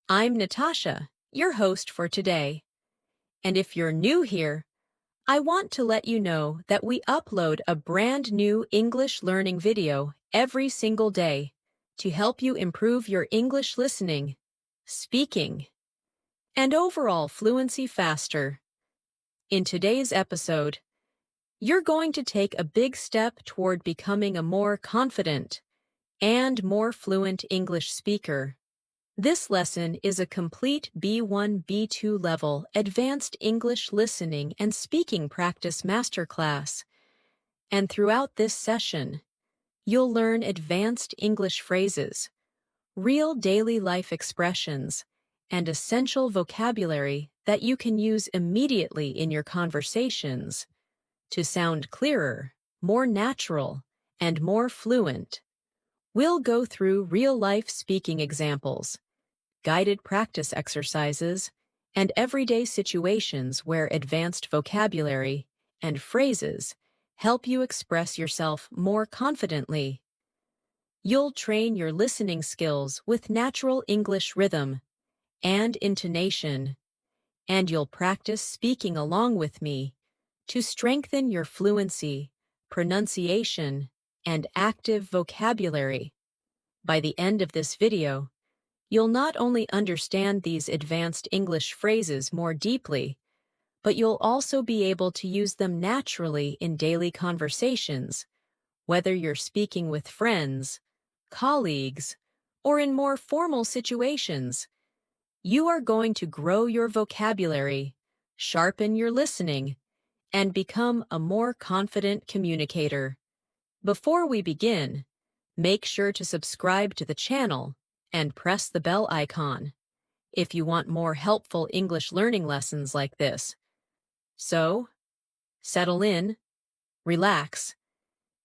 I'm Natasha, your host for today. And if you're new here, I want to let you know that we upload a brand new English learning video every single day to help you improve your English listening, speaking, and overall fluency faster. In today's episode, you're going to take a big step toward becoming a more confident and more fluent English speaker. This lesson is a complete B1-B2 level advanced English listening and speaking practice masterclass. And throughout this session, you'll learn advanced English phrases, real daily life expressions, and essential vocabulary that you can use immediately in your conversations to sound clearer, more natural, and more fluent. We'll go through real-life speaking examples, guided practice exercises, and everyday situations where advanced vocabulary and phrases help you express yourself more confidently. You'll train your listening skills with natural English rhythm and intonation, and you'll practice speaking along with me to strengthen your fluency, pronunciation, and active vocabulary. By the end of this video, you'll not only understand these advanced English phrases more deeply, but you'll also be able to use them naturally in daily conversations, whether you're speaking with friends, colleagues, or in more formal situations. You are going to grow your vocabulary, sharpen your listening, and become a more confident communicator. Before we begin, make sure to subscribe to the channel and press the bell icon if you want more helpful English learning lessons like this. So, settle in, relax,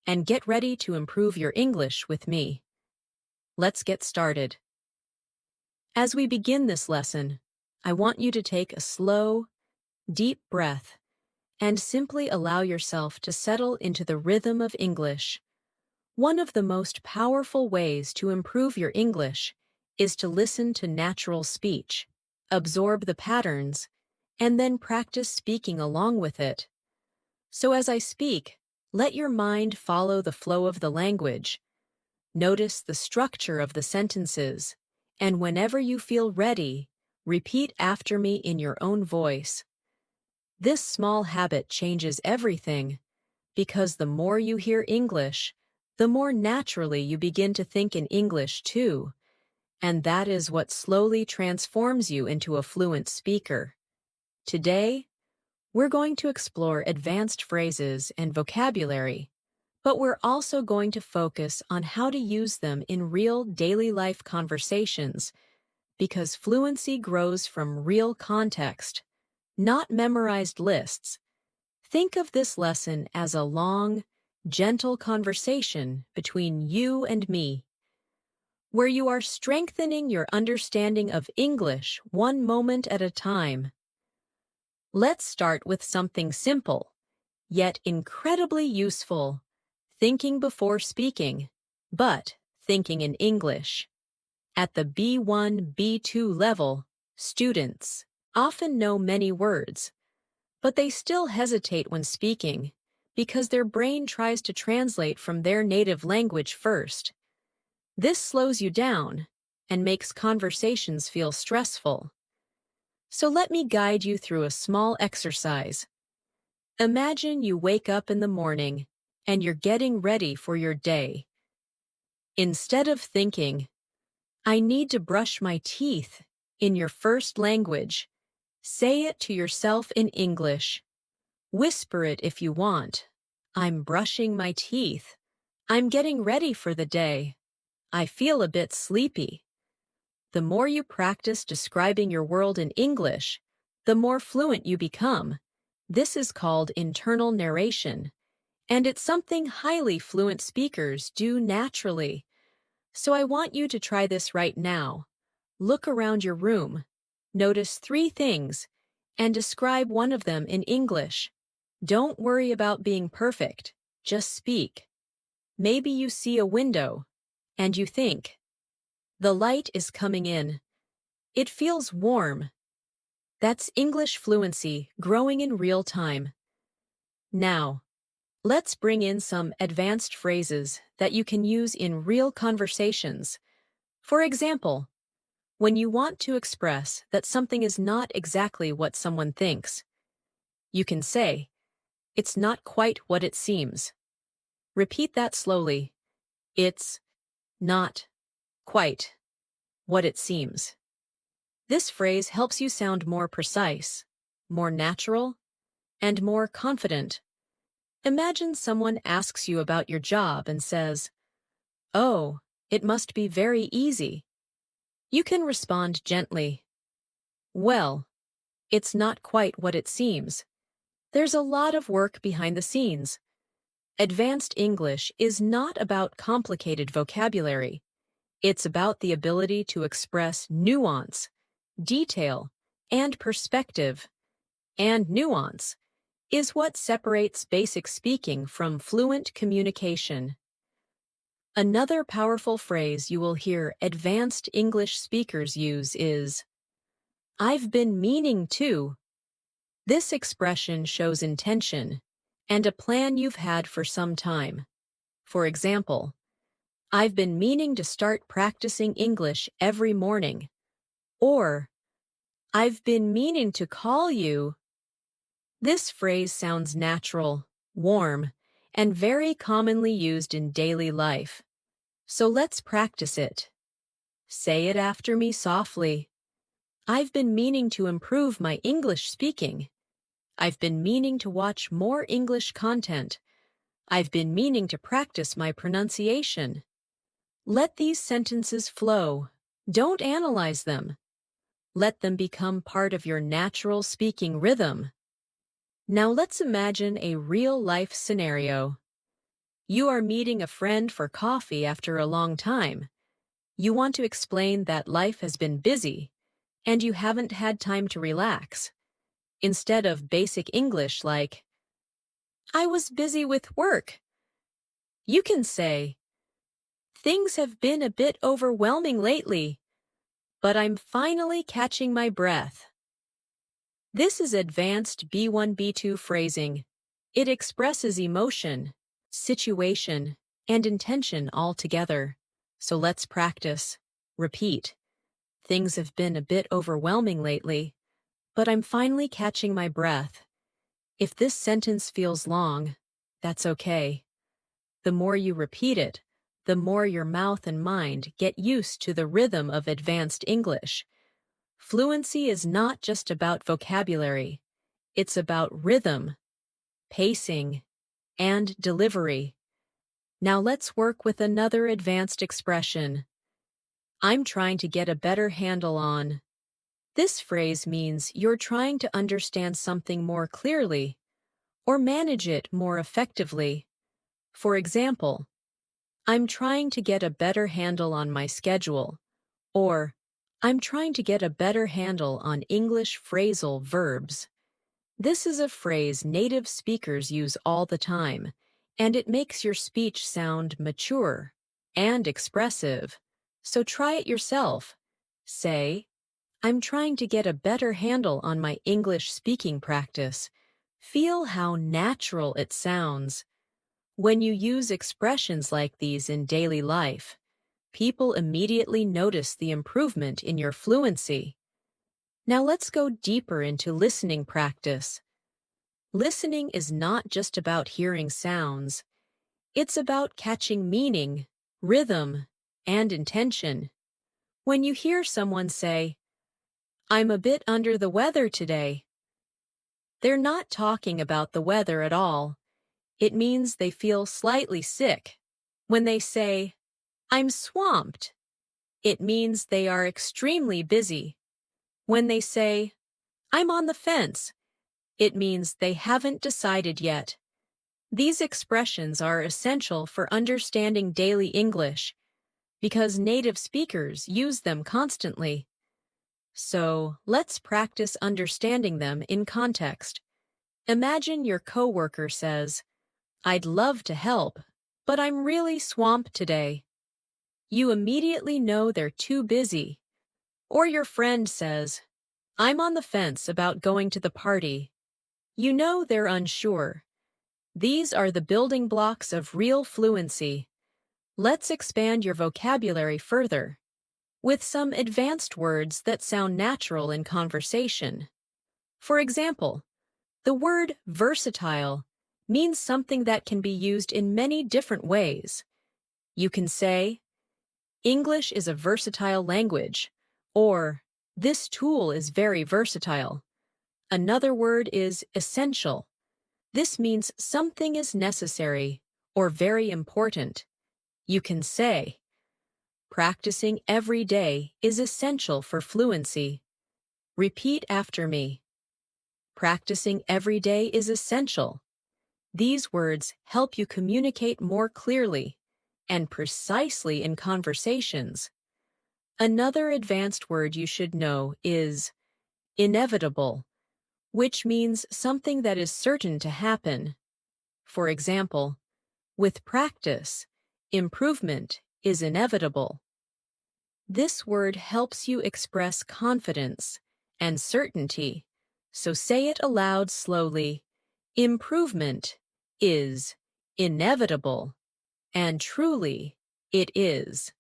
and get ready to improve your English with me. Let's get started. As we begin this lesson, I want you to take a slow, deep breath and simply allow yourself to settle into the rhythm of English. One of the most powerful ways to improve your English is to listen to natural speech, absorb the patterns, and then practice speaking along with it. So as I speak, let your mind follow the flow of the language. Notice the structure of the sentences, and whenever you feel ready, repeat after me in your own voice. This small habit changes everything, because the more you hear English, the more naturally you begin to think in English too, and that is what slowly transforms you into a fluent speaker. Today, we're going to explore advanced phrases and vocabulary, but we're also going to focus on how to use them in real daily life conversations, because fluency grows from real context, not memorized lists. Think of this lesson as a long, gentle conversation between you and me, where you are strengthening your understanding of English one moment at a time. Let's start with something simple, yet incredibly useful: thinking before speaking, but thinking in English. At the B1-B2 level, students often know many words, but they still hesitate when speaking because their brain tries to translate from their native language first. This slows you down and makes conversations feel stressful. So let me guide you through a small exercise. Imagine you wake up in the morning and you're getting ready for your day. Instead of thinking, "I need to brush my teeth," in your first language, say it to yourself in English. Whisper it if you want. "I'm brushing my teeth. I'm getting ready for the day. I feel a bit sleepy." The more you practice describing your world in English, the more fluent you become. This is called internal narration, and it's something highly fluent speakers do naturally. So I want you to try this right now. Look around your room, notice 3 things, and describe one of them in English. Don't worry about being perfect, just speak. Maybe you see a window, and you think, "The light is coming in." It feels warm. That's English fluency growing in real time. Now, let's bring in some advanced phrases that you can use in real conversations. For example, when you want to express that something is not exactly what someone thinks, you can say, "It's not quite what it seems." Repeat that slowly. It's not quite what it seems. This phrase helps you sound more precise, more natural, and more confident. Imagine someone asks you about your job and says, "Oh, it must be very easy." You can respond gently, "Well, it's not quite what it seems. There's a lot of work behind the scenes." Advanced English is not about complicated vocabulary. It's about the ability to express nuance, detail, and perspective. And nuance is what separates basic speaking from fluent communication. Another powerful phrase you will hear advanced English speakers use is, "I've been meaning to." This expression shows intention and a plan you've had for some time. For example, "I've been meaning to start practicing English every morning." Or, "I've been meaning to call you." This phrase sounds natural, warm, and very commonly used in daily life. So let's practice it. Say it after me softly. "I've been meaning to improve my English speaking." "I've been meaning to watch more English content." "I've been meaning to practice my pronunciation." Let these sentences flow. Don't analyze them. Let them become part of your natural speaking rhythm. Now let's imagine a real-life scenario. You are meeting a friend for coffee after a long time. You want to explain that life has been busy, and you haven't had time to relax. Instead of basic English like, "I was busy with work," you can say, "Things have been a bit overwhelming lately, but I'm finally catching my breath." This is advanced B1 B2 phrasing. It expresses emotion, situation, and intention all together. So let's practice. Repeat. "Things have been a bit overwhelming lately, but I'm finally catching my breath." If this sentence feels long, that's okay. The more you repeat it, the more your mouth and mind get used to the rhythm of advanced English. Fluency is not just about vocabulary. It's about rhythm, pacing, and delivery. Now let's work with another advanced expression. "I'm trying to get a better handle on." This phrase means you're trying to understand something more clearly or manage it more effectively. For example, "I'm trying to get a better handle on my schedule," or "I'm trying to get a better handle on English phrasal verbs." This is a phrase native speakers use all the time, and it makes your speech sound mature and expressive. So try it yourself. Say, "I'm trying to get a better handle on my English speaking practice." Feel how natural it sounds. When you use expressions like these in daily life, people immediately notice the improvement in your fluency. Now let's go deeper into listening practice. Listening is not just about hearing sounds. It's about catching meaning, rhythm, and intention. When you hear someone say, "I'm a bit under the weather today," they're not talking about the weather at all. It means they feel slightly sick. When they say, "I'm swamped," it means they are extremely busy. When they say, "I'm on the fence," it means they haven't decided yet. These expressions are essential for understanding daily English because native speakers use them constantly. So, let's practice understanding them in context. Imagine your coworker says, "I'd love to help, but I'm really swamped today." You immediately know they're too busy. Or your friend says, I'm on the fence about going to the party. You know they're unsure. These are the building blocks of real fluency. Let's expand your vocabulary further with some advanced words that sound natural in conversation. For example, the word versatile means something that can be used in many different ways. You can say, English is a versatile language, or this tool is very versatile. Another word is essential. This means something is necessary or very important. You can say, practicing every day is essential for fluency. Repeat after me. Practicing every day is essential. These words help you communicate more clearly and precisely in conversations. Another advanced word you should know is inevitable, which means something that is certain to happen. For example, with practice, improvement is inevitable. This word helps you express confidence and certainty, so say it aloud slowly. Improvement is inevitable, and truly it is.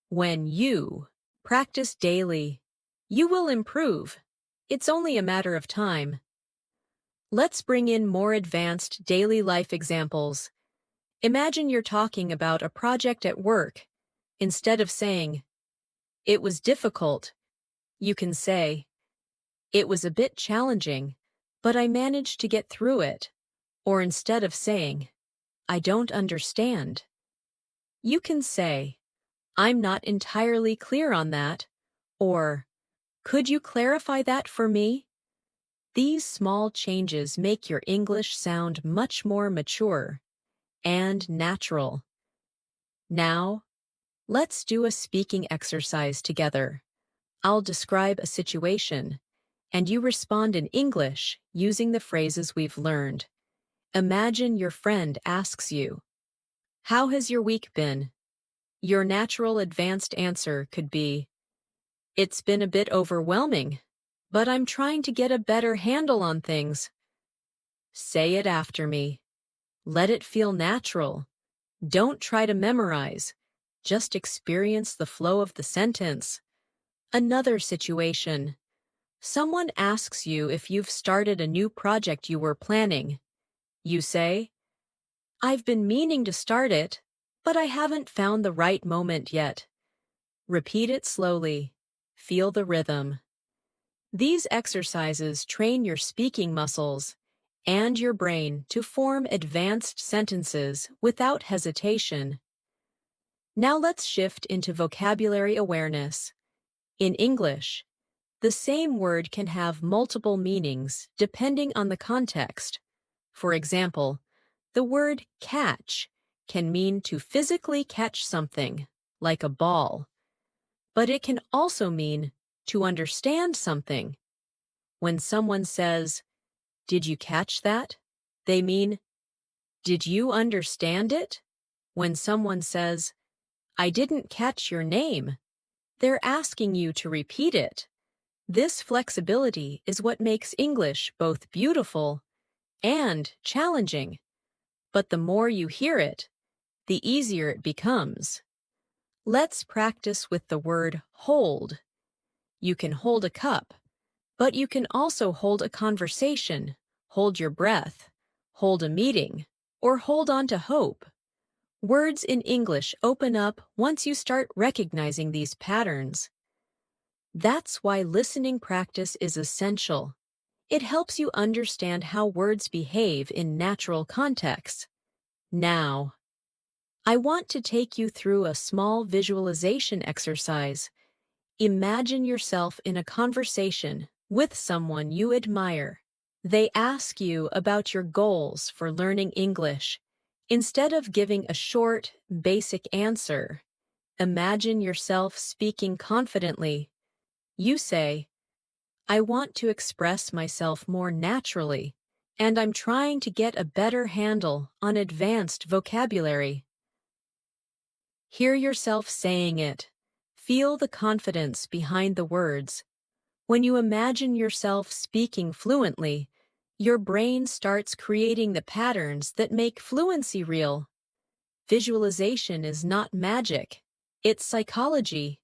When you practice daily, you will improve. It's only a matter of time. Let's bring in more advanced daily life examples. Imagine you're talking about a project at work. Instead of saying, it was difficult, you can say, it was a bit challenging, but I managed to get through it. Or instead of saying, I don't understand, you can say, I'm not entirely clear on that, or could you clarify that for me? These small changes make your English sound much more mature and natural. Now, let's do a speaking exercise together. I'll describe a situation, and you respond in English using the phrases we've learned. Imagine your friend asks you, how has your week been? Your natural advanced answer could be, it's been a bit overwhelming, but I'm trying to get a better handle on things. Say it after me. Let it feel natural. Don't try to memorize. Just experience the flow of the sentence. Another situation. Someone asks you if you've started a new project you were planning. You say, I've been meaning to start it, but I haven't found the right moment yet. Repeat it slowly. Feel the rhythm. These exercises train your speaking muscles and your brain to form advanced sentences without hesitation. Now let's shift into vocabulary awareness. In English, the same word can have multiple meanings depending on the context. For example, the word catch can mean to physically catch something, like a ball. But it can also mean to understand something. When someone says, did you catch that? They mean, did you understand it? When someone says, I didn't catch your name, they're asking you to repeat it. This flexibility is what makes English both beautiful and challenging. But the more you hear it, the easier it becomes. Let's practice with the word hold. You can hold a cup, but you can also hold a conversation, hold your breath, hold a meeting, or hold on to hope. Words in English open up once you start recognizing these patterns. That's why listening practice is essential. It helps you understand how words behave in natural contexts. Now, I want to take you through a small visualization exercise. Imagine yourself in a conversation with someone you admire. They ask you about your goals for learning English. Instead of giving a short, basic answer, imagine yourself speaking confidently. You say, I want to express myself more naturally, and I'm trying to get a better handle on advanced vocabulary. Hear yourself saying it. Feel the confidence behind the words. When you imagine yourself speaking fluently, your brain starts creating the patterns that make fluency real. Visualization is not magic, it's psychology,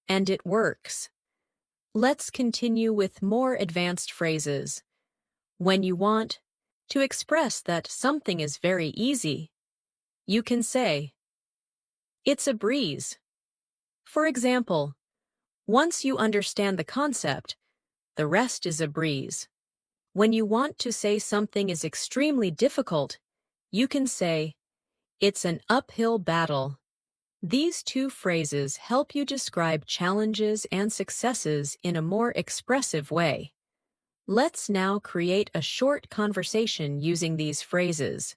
and it works. Let's continue with more advanced phrases. When you want to express that something is very easy, you can say, "It's a breeze." For example, once you understand the concept, the rest is a breeze. When you want to say something is extremely difficult, you can say, "It's an uphill battle." These two phrases help you describe challenges and successes in a more expressive way. Let's now create a short conversation using these phrases.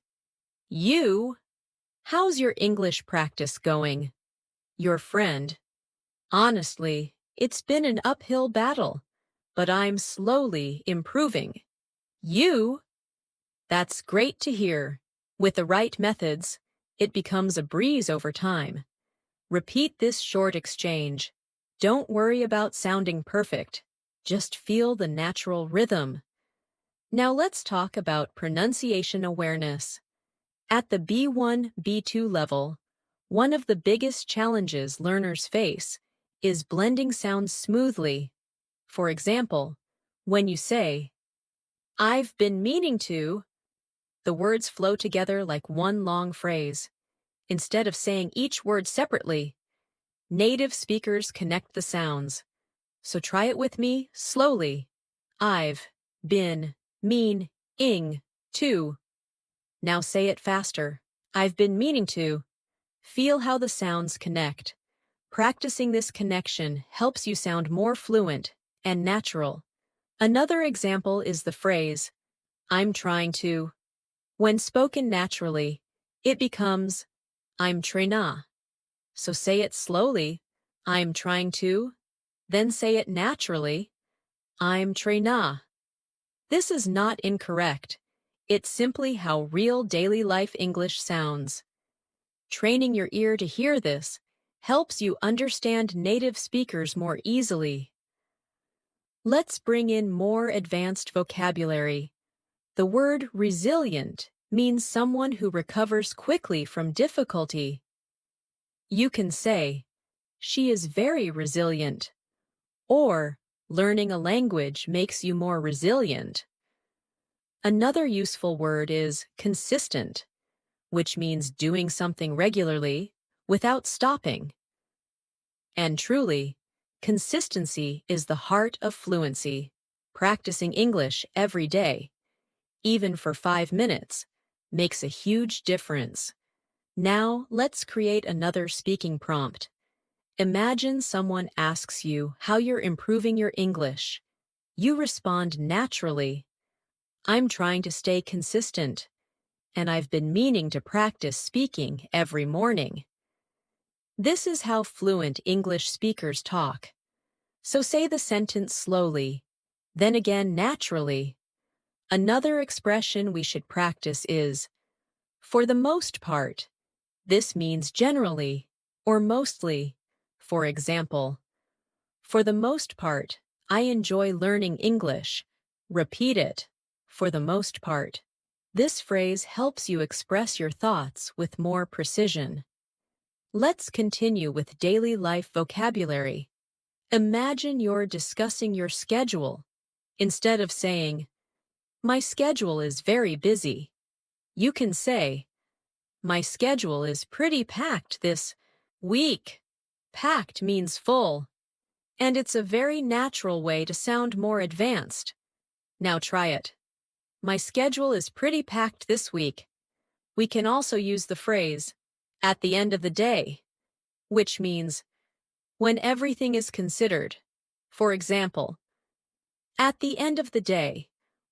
You, how's your English practice going? Your friend, honestly, it's been an uphill battle, but I'm slowly improving. You, that's great to hear. With the right methods, it becomes a breeze over time. Repeat this short exchange. Don't worry about sounding perfect. Just feel the natural rhythm. Now let's talk about pronunciation awareness. At the B1, B2 level, one of the biggest challenges learners face is blending sounds smoothly. For example, when you say, "I've been meaning to," the words flow together like one long phrase. Instead of saying each word separately, native speakers connect the sounds. So try it with me slowly. I've been meaning to. Now say it faster. I've been meaning to. Feel how the sounds connect. Practicing this connection helps you sound more fluent and natural. Another example is the phrase, "I'm trying to." When spoken naturally, it becomes, "I'm tryna." So say it slowly, "I'm trying to." Then say it naturally, "I'm tryna." This is not incorrect. It's simply how real daily life English sounds. Training your ear to hear this helps you understand native speakers more easily. Let's bring in more advanced vocabulary. The word resilient means someone who recovers quickly from difficulty. You can say, "She is very resilient," or "Learning a language makes you more resilient." Another useful word is consistent, which means doing something regularly without stopping. And truly, consistency is the heart of fluency. Practicing English every day, even for 5 minutes, makes a huge difference. Now, let's create another speaking prompt. Imagine someone asks you how you're improving your English. You respond naturally, "I'm trying to stay consistent, and I've been meaning to practice speaking every morning." This is how fluent English speakers talk. So say the sentence slowly, then again naturally. Another expression we should practice is, "for the most part." This means generally or mostly. For example, "For the most part, I enjoy learning English." Repeat it, "for the most part." This phrase helps you express your thoughts with more precision. Let's continue with daily life vocabulary. Imagine you're discussing your schedule. Instead of saying, "My schedule is very busy," you can say, "My schedule is pretty packed this week." Packed means full, and it's a very natural way to sound more advanced. Now try it. "My schedule is pretty packed this week." We can also use the phrase, "at the end of the day," which means, when everything is considered. For example, at the end of the day,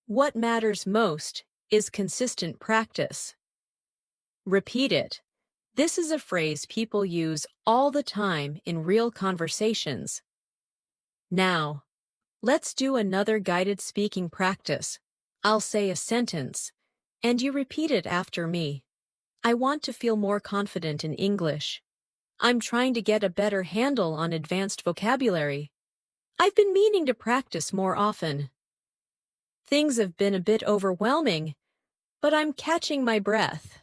what matters most is consistent practice. Repeat it. This is a phrase people use all the time in real conversations. Now, let's do another guided speaking practice. I'll say a sentence, and you repeat it after me. I want to feel more confident in English. I'm trying to get a better handle on advanced vocabulary. I've been meaning to practice more often. Things have been a bit overwhelming, but I'm catching my breath.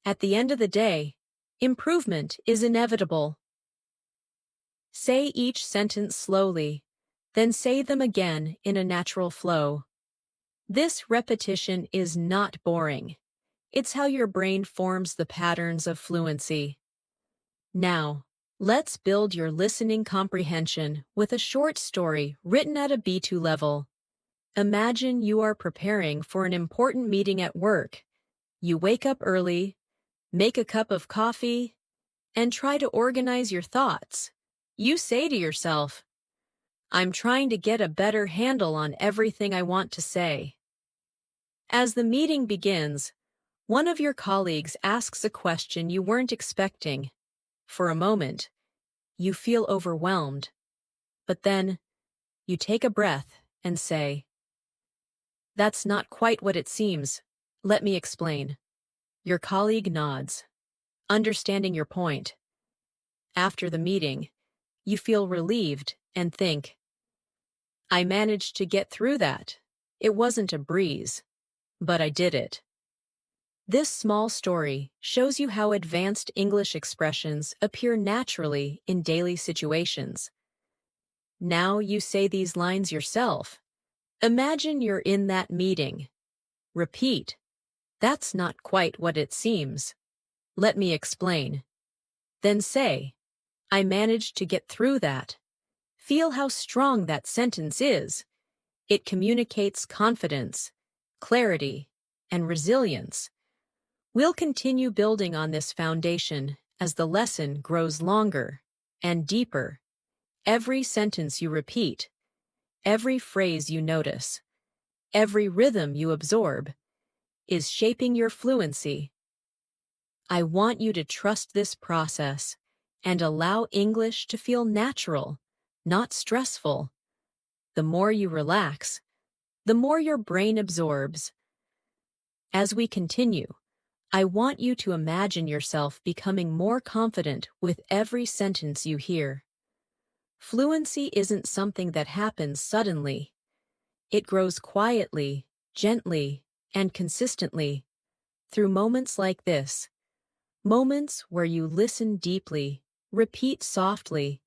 At the end of the day, improvement is inevitable. Say each sentence slowly, then say them again in a natural flow. This repetition is not boring. It's how your brain forms the patterns of fluency. Now, let's build your listening comprehension with a short story written at a B2 level. Imagine you are preparing for an important meeting at work. You wake up early, make a cup of coffee, and try to organize your thoughts. You say to yourself, I'm trying to get a better handle on everything I want to say. As the meeting begins, one of your colleagues asks a question you weren't expecting. For a moment, you feel overwhelmed. But then, you take a breath and say, That's not quite what it seems. Let me explain. Your colleague nods, understanding your point. After the meeting, you feel relieved and think, I managed to get through that. It wasn't a breeze, but I did it. This small story shows you how advanced English expressions appear naturally in daily situations. Now you say these lines yourself. Imagine you're in that meeting. Repeat. That's not quite what it seems. Let me explain. Then say, I managed to get through that. Feel how strong that sentence is. It communicates confidence, clarity, and resilience. We'll continue building on this foundation as the lesson grows longer and deeper. Every sentence you repeat, every phrase you notice, every rhythm you absorb, is shaping your fluency. I want you to trust this process and allow English to feel natural, not stressful. The more you relax, the more your brain absorbs. As we continue, I want you to imagine yourself becoming more confident with every sentence you hear. Fluency isn't something that happens suddenly. It grows quietly, gently, and consistently through moments like this. Moments where you listen deeply, repeat softly,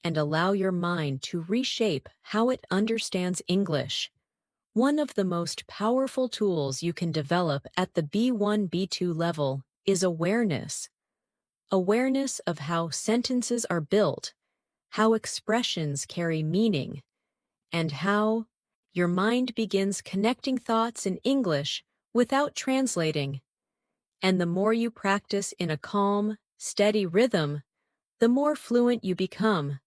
and allow your mind to reshape how it understands English. One of the most powerful tools you can develop at the B1, B2 level is awareness. Awareness of how sentences are built, how expressions carry meaning, and how your mind begins connecting thoughts in English without translating. And the more you practice in a calm, steady rhythm, the more fluent you become.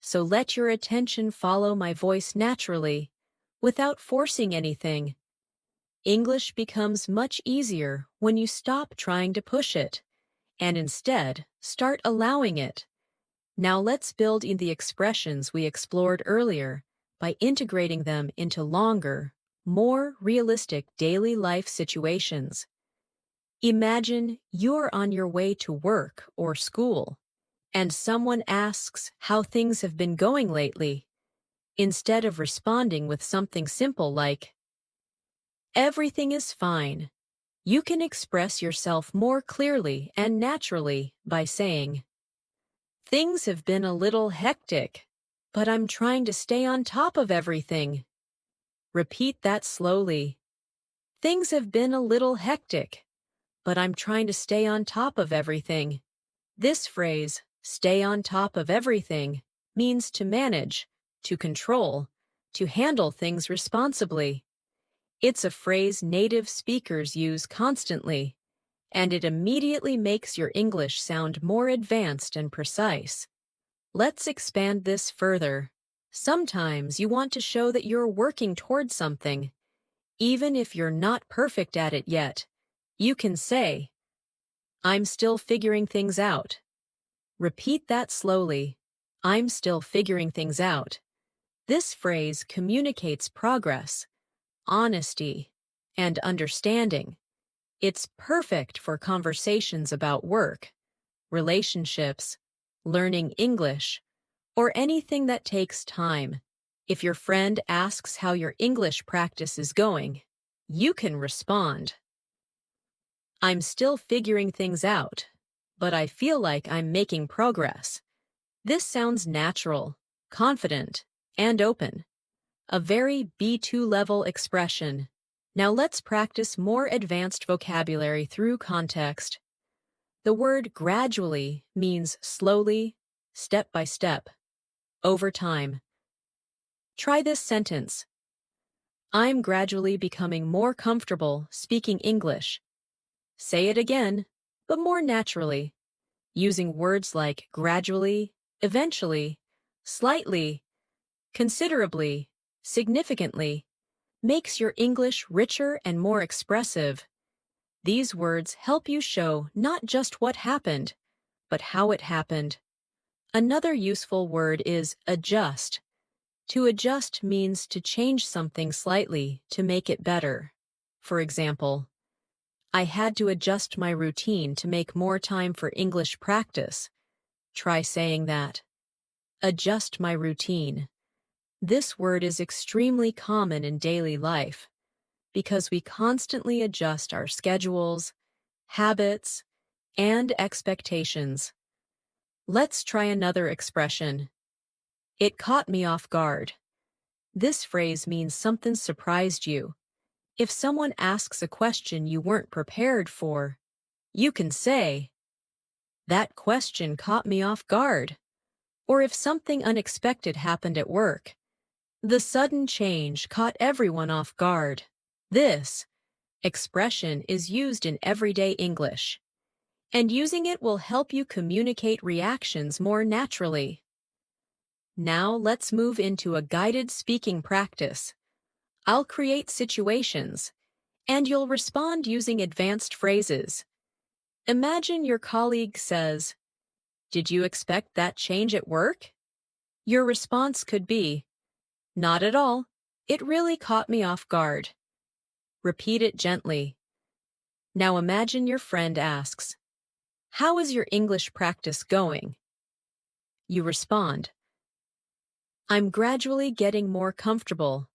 So let your attention follow my voice naturally, without forcing anything. English becomes much easier when you stop trying to push it, and instead start allowing it. Now let's build in the expressions we explored earlier by integrating them into longer, more realistic daily life situations. Imagine you're on your way to work or school, and someone asks how things have been going lately. Instead of responding with something simple like, Everything is fine, you can express yourself more clearly and naturally by saying, Things have been a little hectic, but I'm trying to stay on top of everything. Repeat that slowly. Things have been a little hectic, but I'm trying to stay on top of everything. This phrase, stay on top of everything, means to manage, to control, to handle things responsibly. It's a phrase native speakers use constantly, and it immediately makes your English sound more advanced and precise. Let's expand this further. Sometimes you want to show that you're working towards something, even if you're not perfect at it yet. You can say, I'm still figuring things out. Repeat that slowly. I'm still figuring things out. This phrase communicates progress, honesty, and understanding. It's perfect for conversations about work, relationships, learning English, or anything that takes time. If your friend asks how your English practice is going, you can respond, "I'm still figuring things out, but I feel like I'm making progress." This sounds natural, confident, and open. A very B2 level expression. Now let's practice more advanced vocabulary through context. The word gradually means slowly, step by step, over time. Try this sentence. I'm gradually becoming more comfortable speaking English. Say it again, but more naturally, using words like gradually, eventually, slightly, considerably, significantly, makes your English richer and more expressive. These words help you show not just what happened, but how it happened. Another useful word is adjust. To adjust means to change something slightly to make it better. For example, I had to adjust my routine to make more time for English practice. Try saying that. Adjust my routine. This word is extremely common in daily life because we constantly adjust our schedules, habits, and expectations. Let's try another expression. It caught me off guard. This phrase means something surprised you. If someone asks a question you weren't prepared for, you can say, "That question caught me off guard." Or if something unexpected happened at work, "The sudden change caught everyone off guard." This expression is used in everyday English, and using it will help you communicate reactions more naturally. Now let's move into a guided speaking practice. I'll create situations, and you'll respond using advanced phrases. Imagine your colleague says, "Did you expect that change at work?" Your response could be, "Not at all. It really caught me off guard." Repeat it gently. Now imagine your friend asks, "How is your English practice going?" You respond, "I'm gradually getting more comfortable.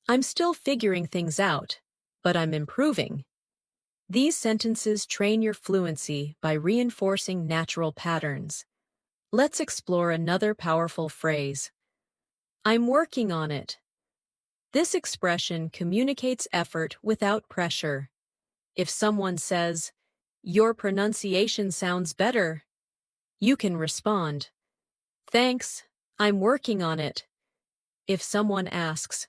I'm still figuring things out, but I'm improving." These sentences train your fluency by reinforcing natural patterns. Let's explore another powerful phrase. I'm working on it. This expression communicates effort without pressure. If someone says, "Your pronunciation sounds better," you can respond, "Thanks, I'm working on it." If someone asks,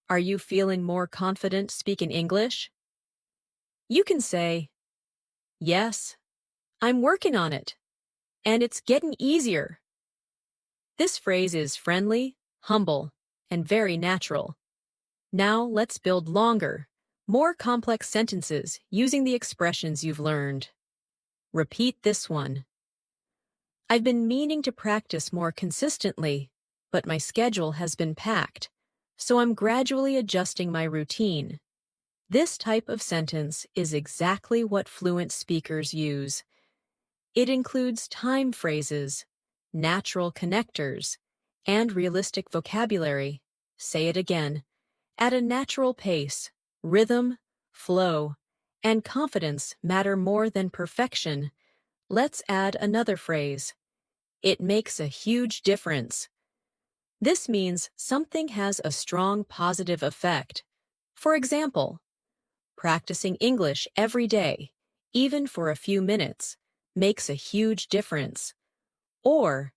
"Are you feeling more confident speaking English?" you can say, "Yes, I'm working on it, and it's getting easier." This phrase is friendly, humble, and very natural. Now let's build longer, more complex sentences using the expressions you've learned. Repeat this one. I've been meaning to practice more consistently, but my schedule has been packed, so I'm gradually adjusting my routine. This type of sentence is exactly what fluent speakers use. It includes time phrases, natural connectors, and realistic vocabulary. Say it again. At a natural pace, rhythm, flow, and confidence matter more than perfection. Let's add another phrase. It makes a huge difference. This means something has a strong positive effect. For example, practicing English every day, even for a few minutes, makes a huge difference. Or,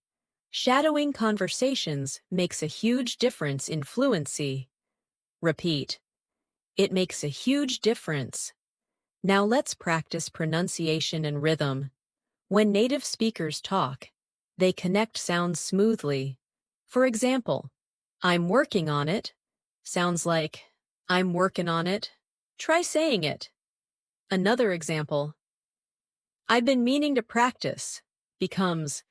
shadowing conversations makes a huge difference in fluency. Repeat. It makes a huge difference. Now let's practice pronunciation and rhythm. When native speakers talk, they connect sounds smoothly. For example, "I'm working on it" sounds like "I'm working on it." Try saying it. Another example, "I've been meaning to practice" becomes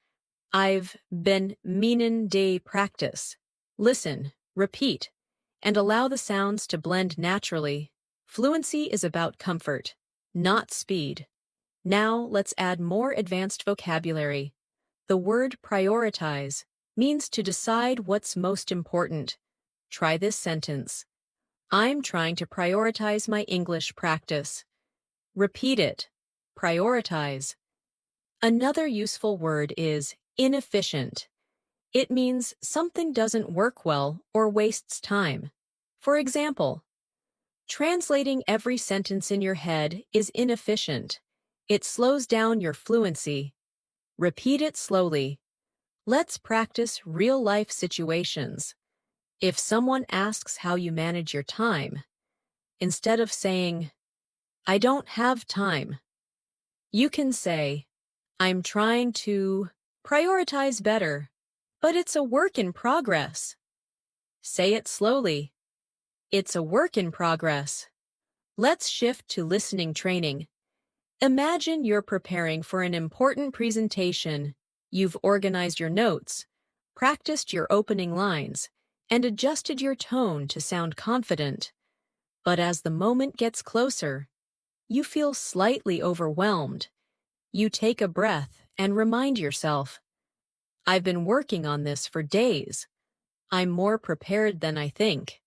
"I've been meanin' to practice." Listen, repeat, and allow the sounds to blend naturally. Fluency is about comfort, not speed. Now let's add more advanced vocabulary. The word prioritize means to decide what's most important. Try this sentence. I'm trying to prioritize my English practice. Repeat it. Prioritize. Another useful word is inefficient. It means something doesn't work well or wastes time. For example, translating every sentence in your head is inefficient. It slows down your fluency. Repeat it slowly. Let's practice real-life situations. If someone asks how you manage your time, instead of saying, I don't have time, you can say, I'm trying to prioritize better, but it's a work in progress. Say it slowly. It's a work in progress. Let's shift to listening training. Imagine you're preparing for an important presentation. You've organized your notes, practiced your opening lines, and adjusted your tone to sound confident. But as the moment gets closer, you feel slightly overwhelmed. You take a breath and remind yourself, I've been working on this for days. I'm more prepared than I think.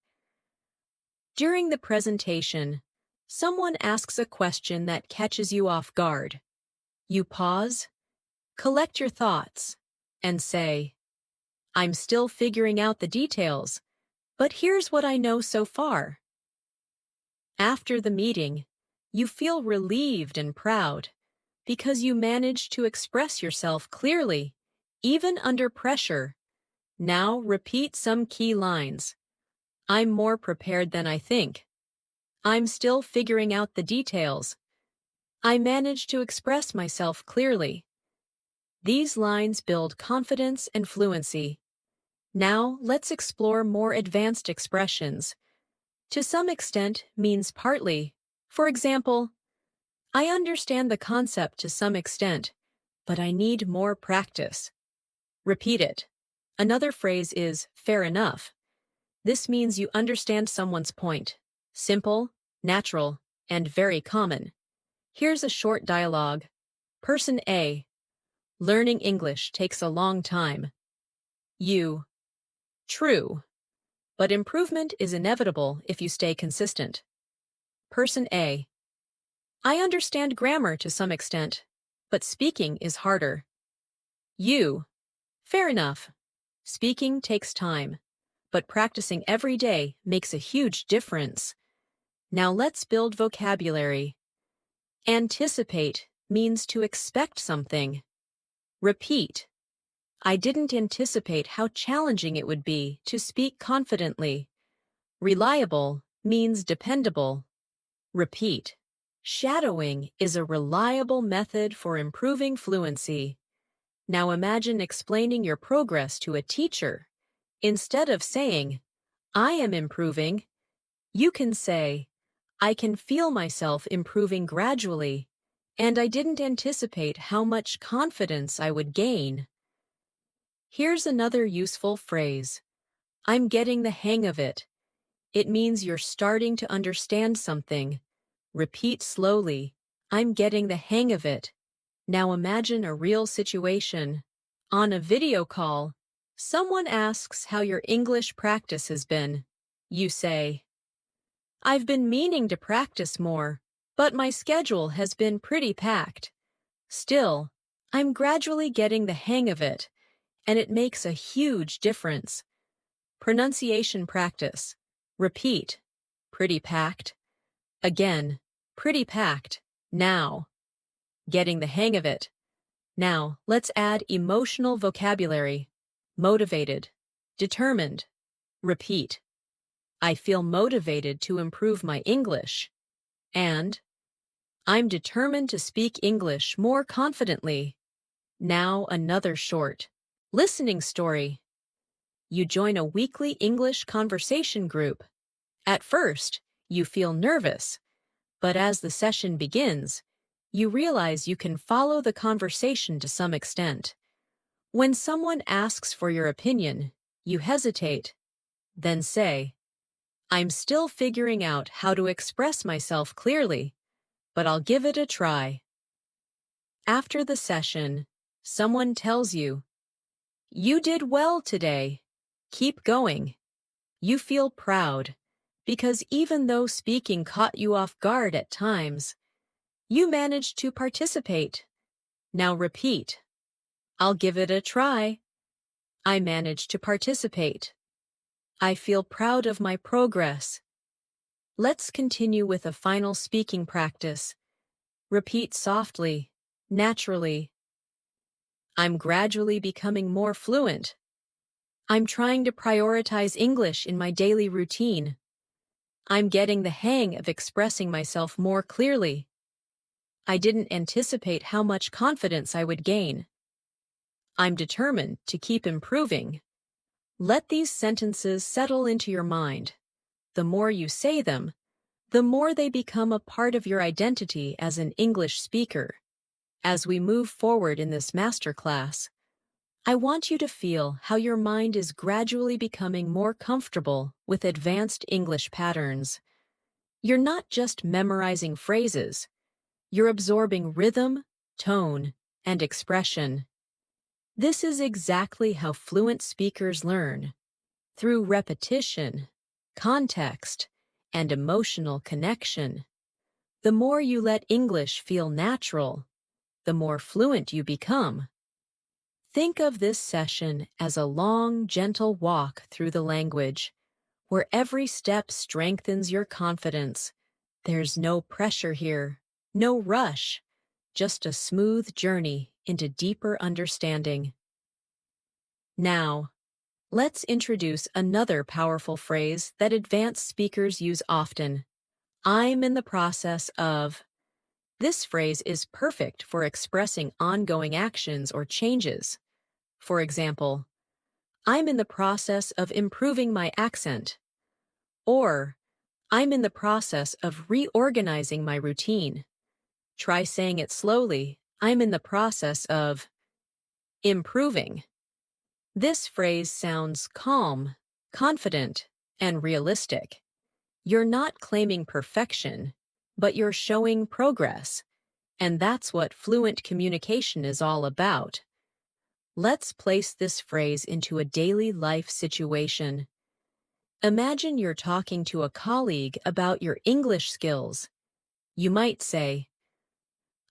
During the presentation, someone asks a question that catches you off guard. You pause, collect your thoughts, and say, I'm still figuring out the details, but here's what I know so far. After the meeting, you feel relieved and proud because you managed to express yourself clearly, even under pressure. Now repeat some key lines. I'm more prepared than I think. I'm still figuring out the details. I managed to express myself clearly. These lines build confidence and fluency. Now let's explore more advanced expressions. To some extent means partly. For example, I understand the concept to some extent, but I need more practice. Repeat it. Another phrase is fair enough. This means you understand someone's point. Simple, natural, and very common. Here's a short dialogue. Person A. Learning English takes a long time. You. True. But improvement is inevitable if you stay consistent. Person A. I understand grammar to some extent, but speaking is harder. You. Fair enough. Speaking takes time, but practicing every day makes a huge difference. Now let's build vocabulary. Anticipate means to expect something. Repeat. I didn't anticipate how challenging it would be to speak confidently. Reliable means dependable. Repeat. Shadowing is a reliable method for improving fluency. Now imagine explaining your progress to a teacher. Instead of saying, I am improving, you can say, I can feel myself improving gradually, and I didn't anticipate how much confidence I would gain. Here's another useful phrase. I'm getting the hang of it. It means you're starting to understand something. Repeat slowly. I'm getting the hang of it. Now imagine a real situation. On a video call, someone asks how your English practice has been. You say, I've been meaning to practice more, but my schedule has been pretty packed. Still, I'm gradually getting the hang of it, and it makes a huge difference. Pronunciation practice. Repeat. Pretty packed. Again. Pretty packed. Now. Getting the hang of it. Now, let's add emotional vocabulary. Motivated. Determined. Repeat. I feel motivated to improve my English. And I'm determined to speak English more confidently. Now another short listening story. You join a weekly English conversation group. At first, you feel nervous, but as the session begins, you realize you can follow the conversation to some extent. When someone asks for your opinion, you hesitate. Then say, I'm still figuring out how to express myself clearly, but I'll give it a try. After the session, someone tells you, "You did well today. Keep going." You feel proud because even though speaking caught you off guard at times, you managed to participate. Now repeat. I'll give it a try. I managed to participate. I feel proud of my progress. Let's continue with a final speaking practice. Repeat softly, naturally. I'm gradually becoming more fluent. I'm trying to prioritize English in my daily routine. I'm getting the hang of expressing myself more clearly. I didn't anticipate how much confidence I would gain. I'm determined to keep improving. Let these sentences settle into your mind. The more you say them, the more they become a part of your identity as an English speaker. As we move forward in this masterclass, I want you to feel how your mind is gradually becoming more comfortable with advanced English patterns. You're not just memorizing phrases, you're absorbing rhythm, tone, and expression. This is exactly how fluent speakers learn, through repetition, context, and emotional connection. The more you let English feel natural, the more fluent you become. Think of this session as a long, gentle walk through the language, where every step strengthens your confidence. There's no pressure here, no rush, just a smooth journey into deeper understanding. Now, let's introduce another powerful phrase that advanced speakers use often. I'm in the process of. This phrase is perfect for expressing ongoing actions or changes. For example, I'm in the process of improving my accent. Or, I'm in the process of reorganizing my routine. Try saying it slowly. I'm in the process of improving. This phrase sounds calm, confident, and realistic. You're not claiming perfection, but you're showing progress. And that's what fluent communication is all about. Let's place this phrase into a daily life situation. Imagine you're talking to a colleague about your English skills. You might say,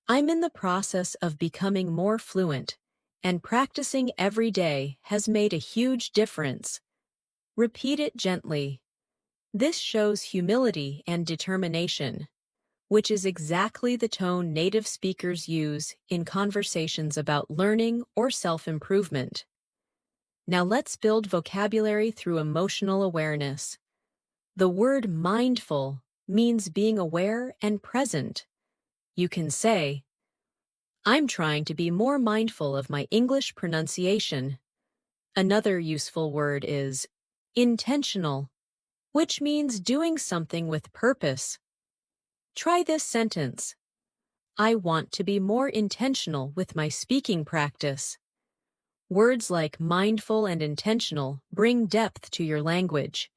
I'm in the process of becoming more fluent, and practicing every day has made a huge difference. Repeat it gently. This shows humility and determination, which is exactly the tone native speakers use in conversations about learning or self-improvement. Now let's build vocabulary through emotional awareness. The word mindful means being aware and present. You can say, I'm trying to be more mindful of my English pronunciation. Another useful word is intentional, which means doing something with purpose. Try this sentence. I want to be more intentional with my speaking practice. Words like mindful and intentional bring depth to your language.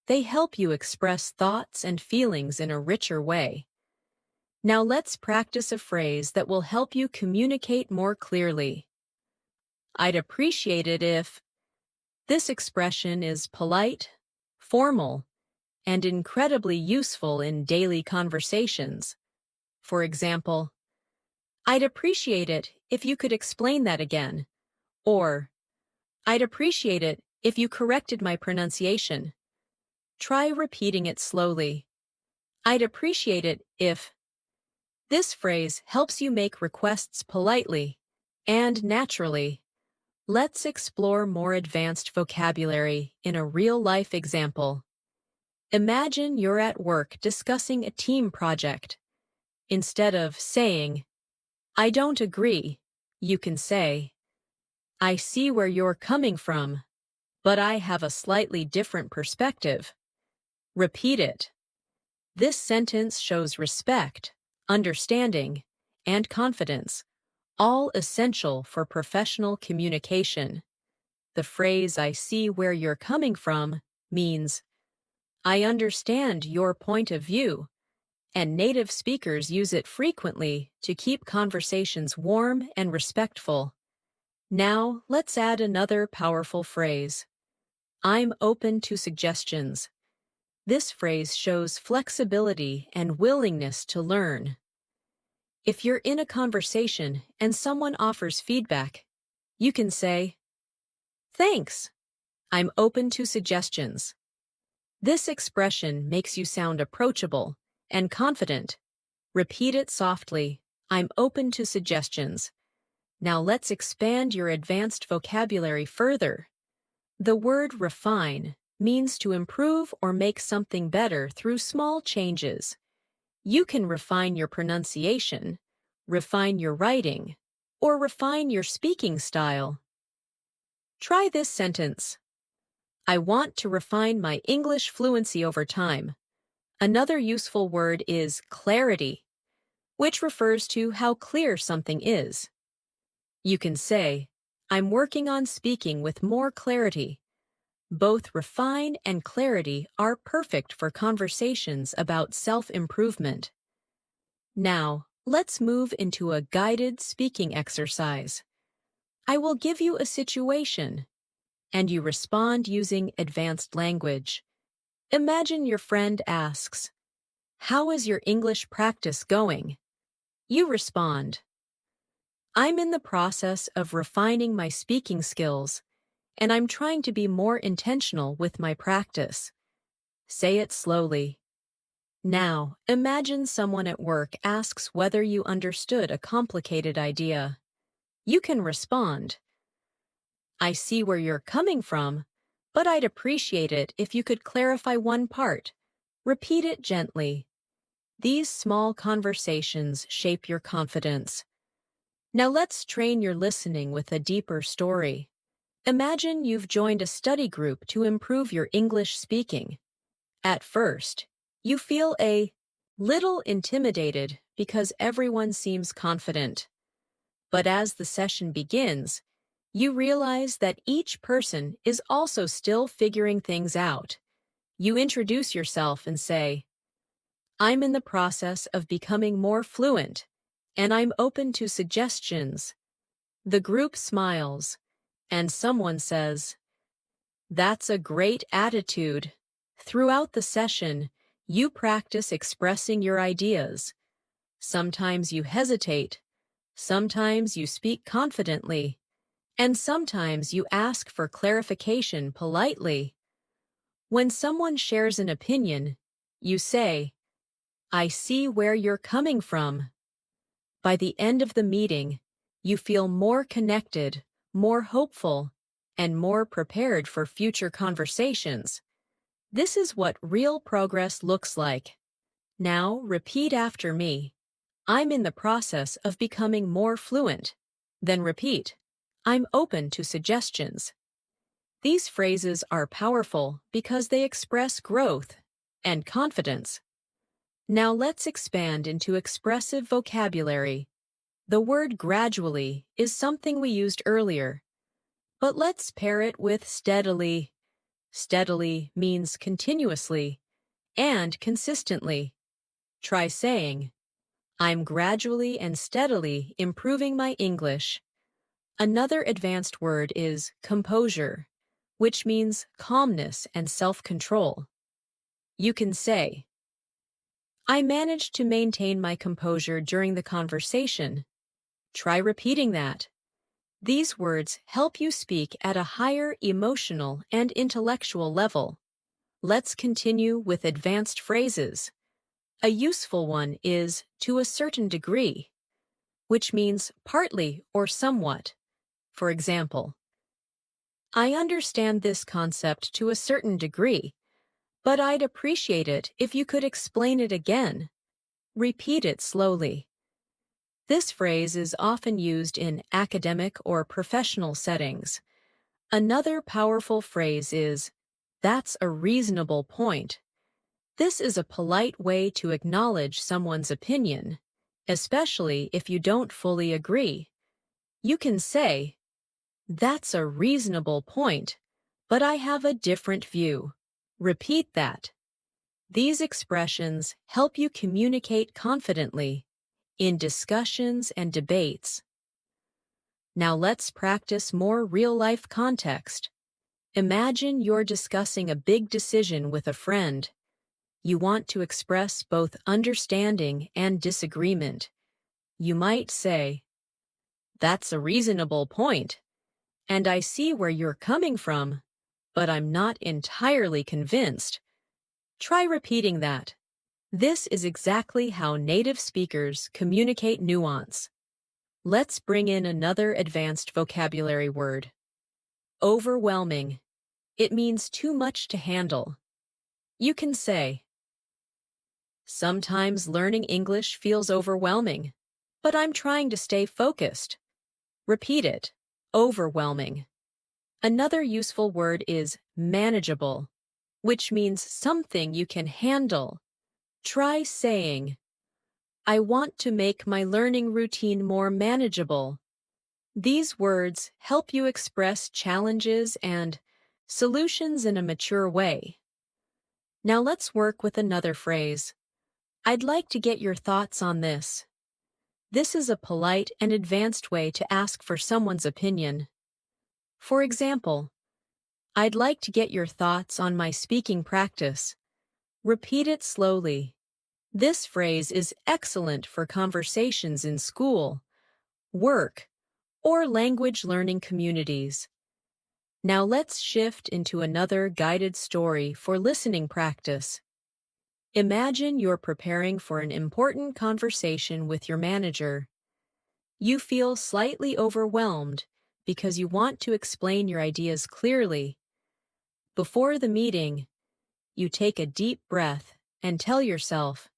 They help you express thoughts and feelings in a richer way. Now let's practice a phrase that will help you communicate more clearly. I'd appreciate it if. This expression is polite, formal, and incredibly useful in daily conversations. For example, I'd appreciate it if you could explain that again. Or, I'd appreciate it if you corrected my pronunciation. Try repeating it slowly. I'd appreciate it if. This phrase helps you make requests politely and naturally. Let's explore more advanced vocabulary in a real-life example. Imagine you're at work discussing a team project. Instead of saying, I don't agree, you can say, I see where you're coming from, but I have a slightly different perspective. Repeat it. This sentence shows respect, understanding, and confidence, all essential for professional communication. The phrase I see where you're coming from means I understand your point of view, and native speakers use it frequently to keep conversations warm and respectful. Now, let's add another powerful phrase. I'm open to suggestions. This phrase shows flexibility and willingness to learn. If you're in a conversation and someone offers feedback, you can say, "Thanks. I'm open to suggestions." This expression makes you sound approachable and confident. Repeat it softly. I'm open to suggestions. Now let's expand your advanced vocabulary further. The word refine means to improve or make something better through small changes. You can refine your pronunciation, refine your writing, or refine your speaking style. Try this sentence. I want to refine my English fluency over time. Another useful word is clarity, which refers to how clear something is. You can say, I'm working on speaking with more clarity. Both refine and clarity are perfect for conversations about self-improvement. Now, let's move into a guided speaking exercise. I will give you a situation, and you respond using advanced language. Imagine your friend asks, "How is your English practice going?" You respond, "I'm in the process of refining my speaking skills, and I'm trying to be more intentional with my practice." Say it slowly. Now, imagine someone at work asks whether you understood a complicated idea. You can respond, "I see where you're coming from, but I'd appreciate it if you could clarify one part." Repeat it gently. These small conversations shape your confidence. Now let's train your listening with a deeper story. Imagine you've joined a study group to improve your English speaking. At first, you feel a little intimidated because everyone seems confident. But as the session begins, you realize that each person is also still figuring things out. You introduce yourself and say, I'm in the process of becoming more fluent, and I'm open to suggestions. The group smiles, and someone says, That's a great attitude. Throughout the session, you practice expressing your ideas. Sometimes you hesitate, sometimes you speak confidently, and sometimes you ask for clarification politely. When someone shares an opinion, you say, I see where you're coming from. By the end of the meeting, you feel more connected, more hopeful, and more prepared for future conversations. This is what real progress looks like. Now, repeat after me. I'm in the process of becoming more fluent. Then repeat, I'm open to suggestions. These phrases are powerful because they express growth and confidence. Now let's expand into expressive vocabulary. The word gradually is something we used earlier, but let's pair it with steadily. Steadily means continuously and consistently. Try saying, I'm gradually and steadily improving my English. Another advanced word is composure, which means calmness and self-control. You can say, I managed to maintain my composure during the conversation. Try repeating that. These words help you speak at a higher emotional and intellectual level. Let's continue with advanced phrases. A useful one is to a certain degree, which means partly or somewhat. For example, I understand this concept to a certain degree, but I'd appreciate it if you could explain it again. Repeat it slowly. This phrase is often used in academic or professional settings. Another powerful phrase is, that's a reasonable point. This is a polite way to acknowledge someone's opinion, especially if you don't fully agree. You can say, that's a reasonable point, but I have a different view. Repeat that. These expressions help you communicate confidently in discussions and debates. Now let's practice more real-life context. Imagine you're discussing a big decision with a friend. You want to express both understanding and disagreement. You might say, "That's a reasonable point, and I see where you're coming from, but I'm not entirely convinced." Try repeating that. This is exactly how native speakers communicate nuance. Let's bring in another advanced vocabulary word. Overwhelming. It means too much to handle. You can say, "Sometimes learning English feels overwhelming, but I'm trying to stay focused." Repeat it. Overwhelming. Another useful word is manageable, which means something you can handle. Try saying, "I want to make my learning routine more manageable." These words help you express challenges and solutions in a mature way. Now let's work with another phrase. "I'd like to get your thoughts on this." This is a polite and advanced way to ask for someone's opinion. For example, "I'd like to get your thoughts on my speaking practice." Repeat it slowly. This phrase is excellent for conversations in school, work, or language learning communities. Now let's shift into another guided story for listening practice. Imagine you're preparing for an important conversation with your manager. You feel slightly overwhelmed because you want to explain your ideas clearly. Before the meeting, you take a deep breath and tell yourself,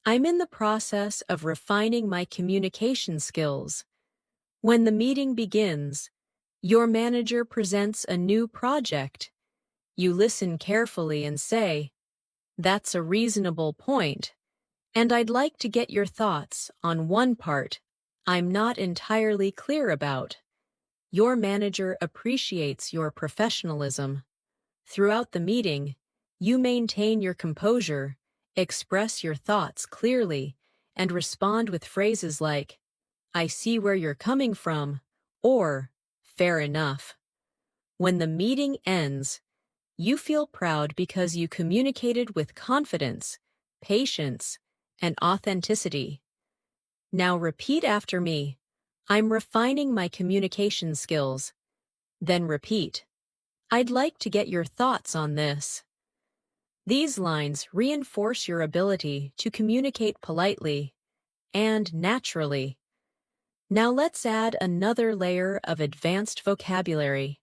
"I'm in the process of refining my communication skills." When the meeting begins, your manager presents a new project. You listen carefully and say, "That's a reasonable point, and I'd like to get your thoughts on one part I'm not entirely clear about." Your manager appreciates your professionalism. Throughout the meeting, you maintain your composure, express your thoughts clearly, and respond with phrases like, "I see where you're coming from," or "Fair enough." When the meeting ends, you feel proud because you communicated with confidence, patience, and authenticity. Now repeat after me. "I'm refining my communication skills." Then repeat, "I'd like to get your thoughts on this." These lines reinforce your ability to communicate politely and naturally. Now let's add another layer of advanced vocabulary.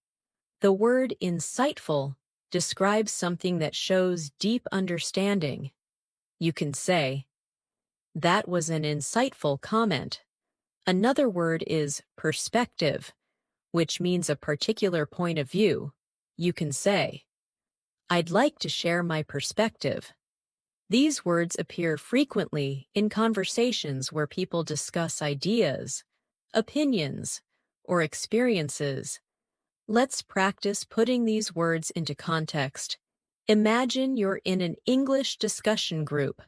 The word insightful describes something that shows deep understanding. You can say, "That was an insightful comment." Another word is perspective, which means a particular point of view. You can say, "I'd like to share my perspective." These words appear frequently in conversations where people discuss ideas, opinions, or experiences. Let's practice putting these words into context. Imagine you're in an English discussion group.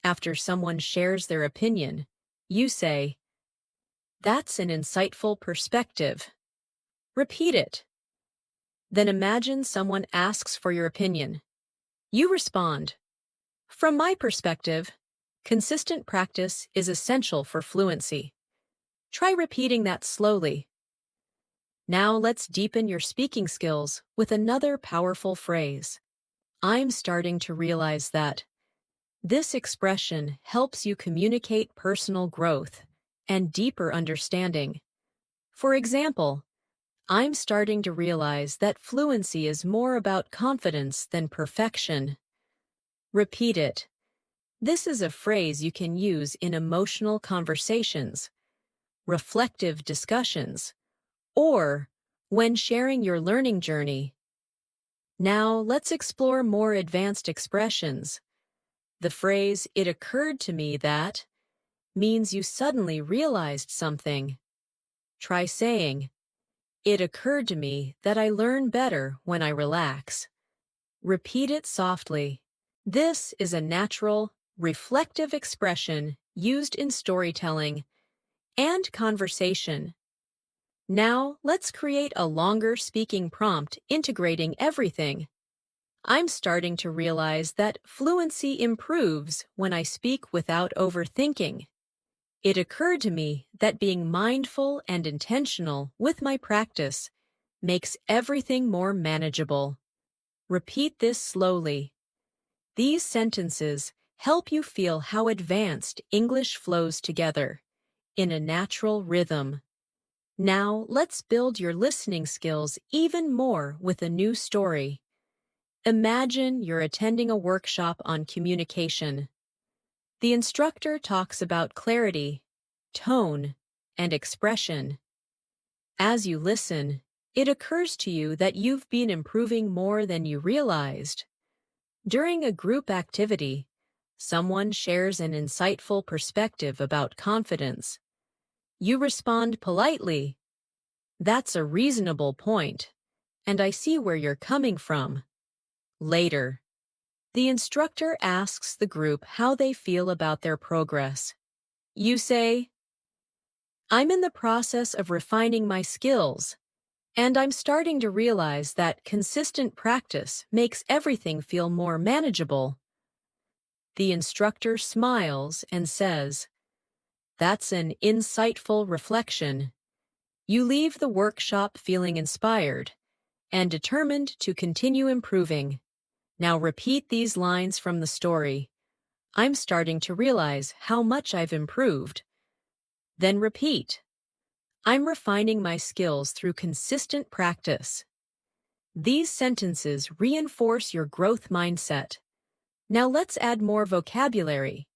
After someone shares their opinion, you say, "That's an insightful perspective." Repeat it. Then imagine someone asks for your opinion. You respond, "From my perspective, consistent practice is essential for fluency." Try repeating that slowly. Now let's deepen your speaking skills with another powerful phrase. "I'm starting to realize that." This expression helps you communicate personal growth and deeper understanding. For example, "I'm starting to realize that fluency is more about confidence than perfection." Repeat it. This is a phrase you can use in emotional conversations, reflective discussions, or when sharing your learning journey. Now let's explore more advanced expressions. The phrase "it occurred to me that" means you suddenly realized something. Try saying, "It occurred to me that I learn better when I relax." Repeat it softly. This is a natural, reflective expression used in storytelling and conversation. Now, let's create a longer speaking prompt integrating everything. I'm starting to realize that fluency improves when I speak without overthinking. It occurred to me that being mindful and intentional with my practice makes everything more manageable. Repeat this slowly. These sentences help you feel how advanced English flows together in a natural rhythm. Now, let's build your listening skills even more with a new story. Imagine you're attending a workshop on communication. The instructor talks about clarity, tone, and expression. As you listen, it occurs to you that you've been improving more than you realized. During a group activity, someone shares an insightful perspective about confidence. You respond politely, "That's a reasonable point, and I see where you're coming from." Later, the instructor asks the group how they feel about their progress. You say, "I'm in the process of refining my skills, and I'm starting to realize that consistent practice makes everything feel more manageable." The instructor smiles and says, "That's an insightful reflection." You leave the workshop feeling inspired and determined to continue improving. Now repeat these lines from the story. "I'm starting to realize how much I've improved." Then repeat, "I'm refining my skills through consistent practice." These sentences reinforce your growth mindset. Now let's add more vocabulary.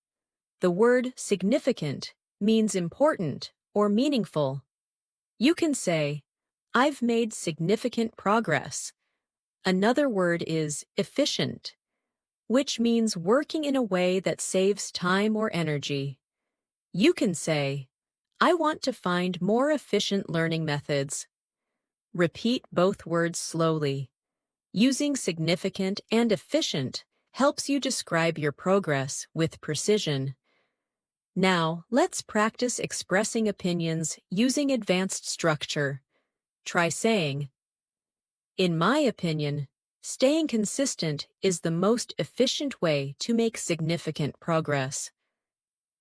The word significant means important or meaningful. You can say, "I've made significant progress." Another word is efficient, which means working in a way that saves time or energy. You can say, "I want to find more efficient learning methods." Repeat both words slowly. Using significant and efficient helps you describe your progress with precision. Now, let's practice expressing opinions using advanced structure. Try saying, "In my opinion, staying consistent is the most efficient way to make significant progress."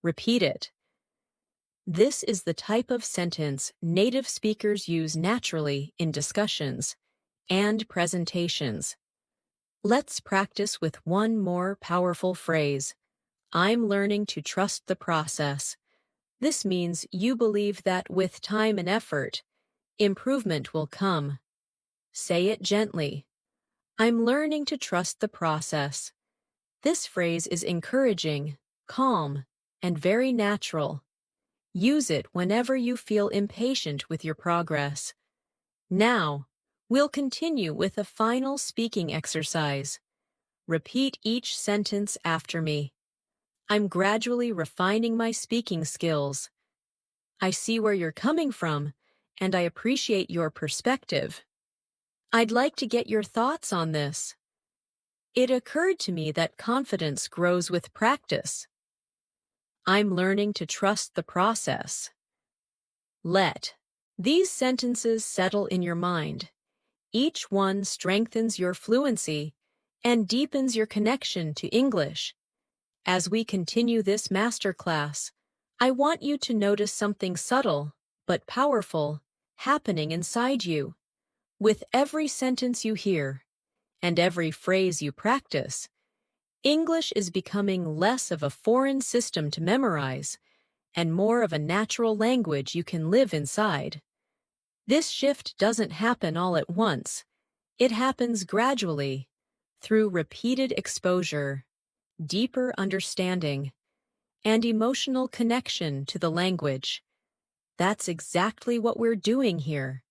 Repeat it. This is the type of sentence native speakers use naturally in discussions and presentations. Let's practice with one more powerful phrase. "I'm learning to trust the process." This means you believe that with time and effort, improvement will come. Say it gently. "I'm learning to trust the process." This phrase is encouraging, calm, and very natural. Use it whenever you feel impatient with your progress. Now, we'll continue with a final speaking exercise. Repeat each sentence after me. "I'm gradually refining my speaking skills." "I see where you're coming from, and I appreciate your perspective." "I'd like to get your thoughts on this." "It occurred to me that confidence grows with practice." "I'm learning to trust the process." Let these sentences settle in your mind. Each one strengthens your fluency and deepens your connection to English. As we continue this masterclass, I want you to notice something subtle but powerful happening inside you. With every sentence you hear and every phrase you practice, English is becoming less of a foreign system to memorize and more of a natural language you can live inside. This shift doesn't happen all at once. It happens gradually, through repeated exposure, deeper understanding, and emotional connection to the language. That's exactly what we're doing here,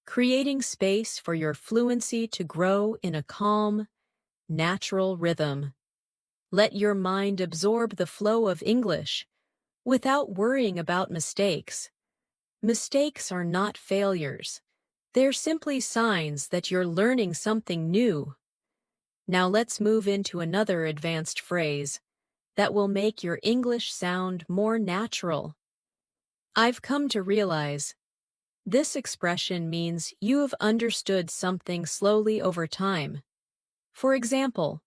creating space for your fluency to grow in a calm, natural rhythm. Let your mind absorb the flow of English without worrying about mistakes. Mistakes are not failures. They're simply signs that you're learning something new. Now let's move into another advanced phrase that will make your English sound more natural. I've come to realize. This expression means you have understood something slowly over time. For example,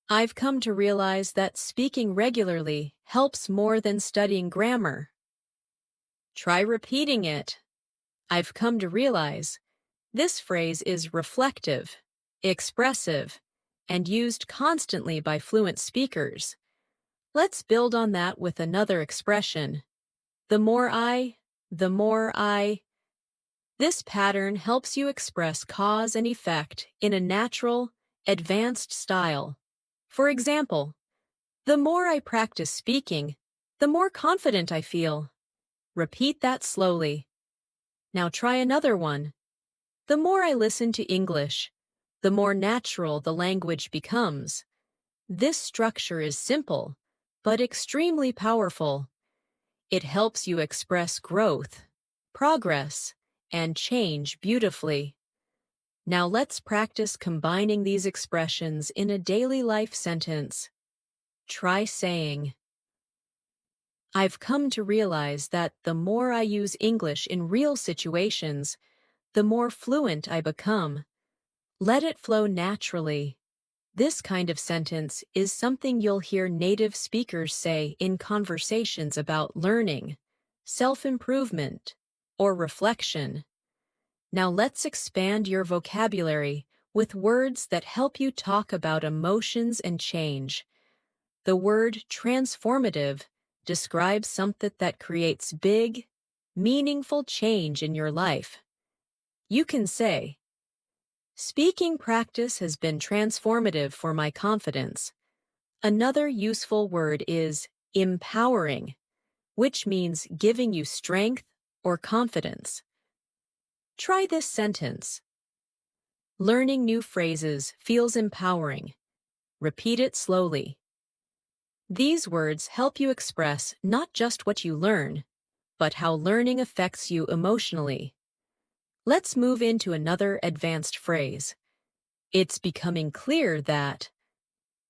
I've come to realize that speaking regularly helps more than studying grammar. Try repeating it. I've come to realize. This phrase is reflective, expressive, and used constantly by fluent speakers. Let's build on that with another expression. The more I. This pattern helps you express cause and effect in a natural, advanced style. For example, the more I practice speaking, the more confident I feel. Repeat that slowly. Now try another one. The more I listen to English, the more natural the language becomes. This structure is simple, but extremely powerful. It helps you express growth, progress, and change beautifully. Now let's practice combining these expressions in a daily life sentence. Try saying, I've come to realize that the more I use English in real situations, the more fluent I become. Let it flow naturally. This kind of sentence is something you'll hear native speakers say in conversations about learning, self-improvement, or reflection. Now let's expand your vocabulary with words that help you talk about emotions and change. The word transformative describes something that creates big, meaningful change in your life. You can say, speaking practice has been transformative for my confidence. Another useful word is empowering, which means giving you strength or confidence. Try this sentence. Learning new phrases feels empowering. Repeat it slowly. These words help you express not just what you learn, but how learning affects you emotionally. Let's move into another advanced phrase. It's becoming clear that.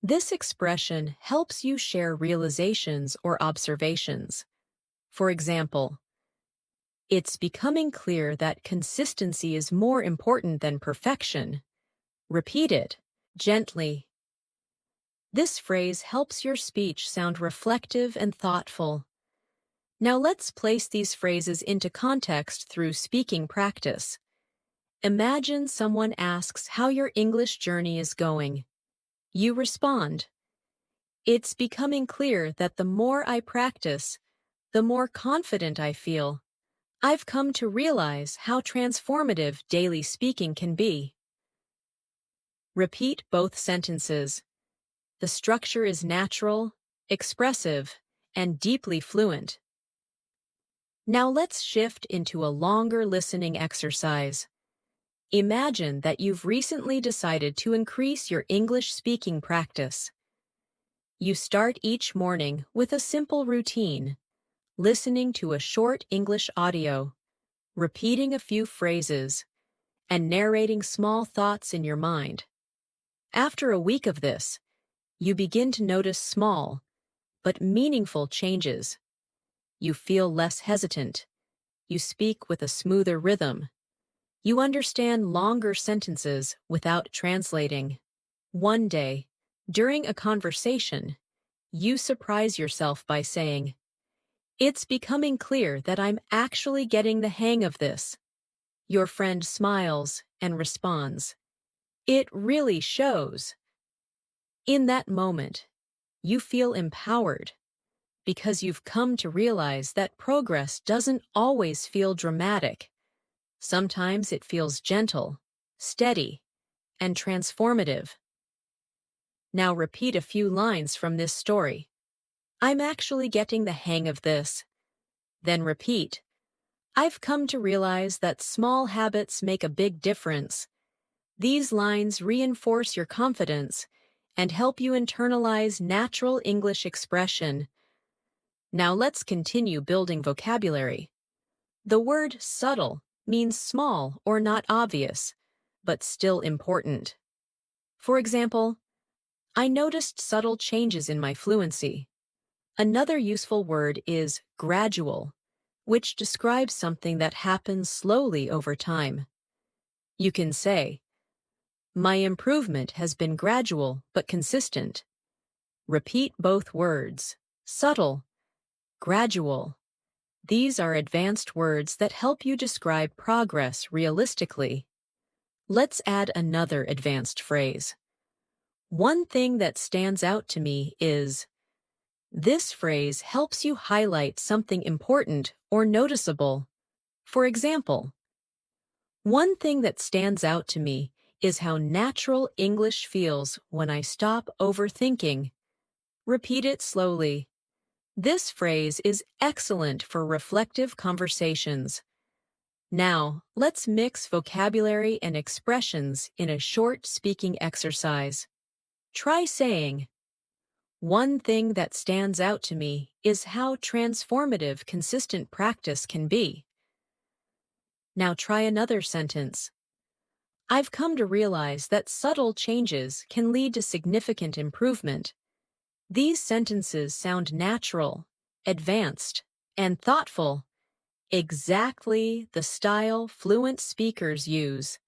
This expression helps you share realizations or observations. For example, it's becoming clear that consistency is more important than perfection. Repeat it, gently. This phrase helps your speech sound reflective and thoughtful. Now let's place these phrases into context through speaking practice. Imagine someone asks how your English journey is going. You respond, it's becoming clear that the more I practice, the more confident I feel. I've come to realize how transformative daily speaking can be. Repeat both sentences. The structure is natural, expressive, and deeply fluent. Now let's shift into a longer listening exercise. Imagine that you've recently decided to increase your English speaking practice. You start each morning with a simple routine, listening to a short English audio, repeating a few phrases, and narrating small thoughts in your mind. After a week of this, you begin to notice small, but meaningful changes. You feel less hesitant. You speak with a smoother rhythm. You understand longer sentences without translating. One day, during a conversation, you surprise yourself by saying, it's becoming clear that I'm actually getting the hang of this. Your friend smiles and responds, it really shows. In that moment, you feel empowered because you've come to realize that progress doesn't always feel dramatic. Sometimes it feels gentle, steady, and transformative. Now repeat a few lines from this story. I'm actually getting the hang of this. Then repeat. I've come to realize that small habits make a big difference. These lines reinforce your confidence and help you internalize natural English expression. Now let's continue building vocabulary. The word subtle means small or not obvious, but still important. For example, I noticed subtle changes in my fluency. Another useful word is gradual, which describes something that happens slowly over time. You can say, my improvement has been gradual but consistent. Repeat both words. Subtle, gradual. These are advanced words that help you describe progress realistically. Let's add another advanced phrase. One thing that stands out to me is. This phrase helps you highlight something important or noticeable. For example, one thing that stands out to me is how natural English feels when I stop overthinking. Repeat it slowly. This phrase is excellent for reflective conversations. Now, let's mix vocabulary and expressions in a short speaking exercise. Try saying, one thing that stands out to me is how transformative consistent practice can be. Now try another sentence. I've come to realize that subtle changes can lead to significant improvement. These sentences sound natural, advanced, and thoughtful. Exactly the style fluent speakers use.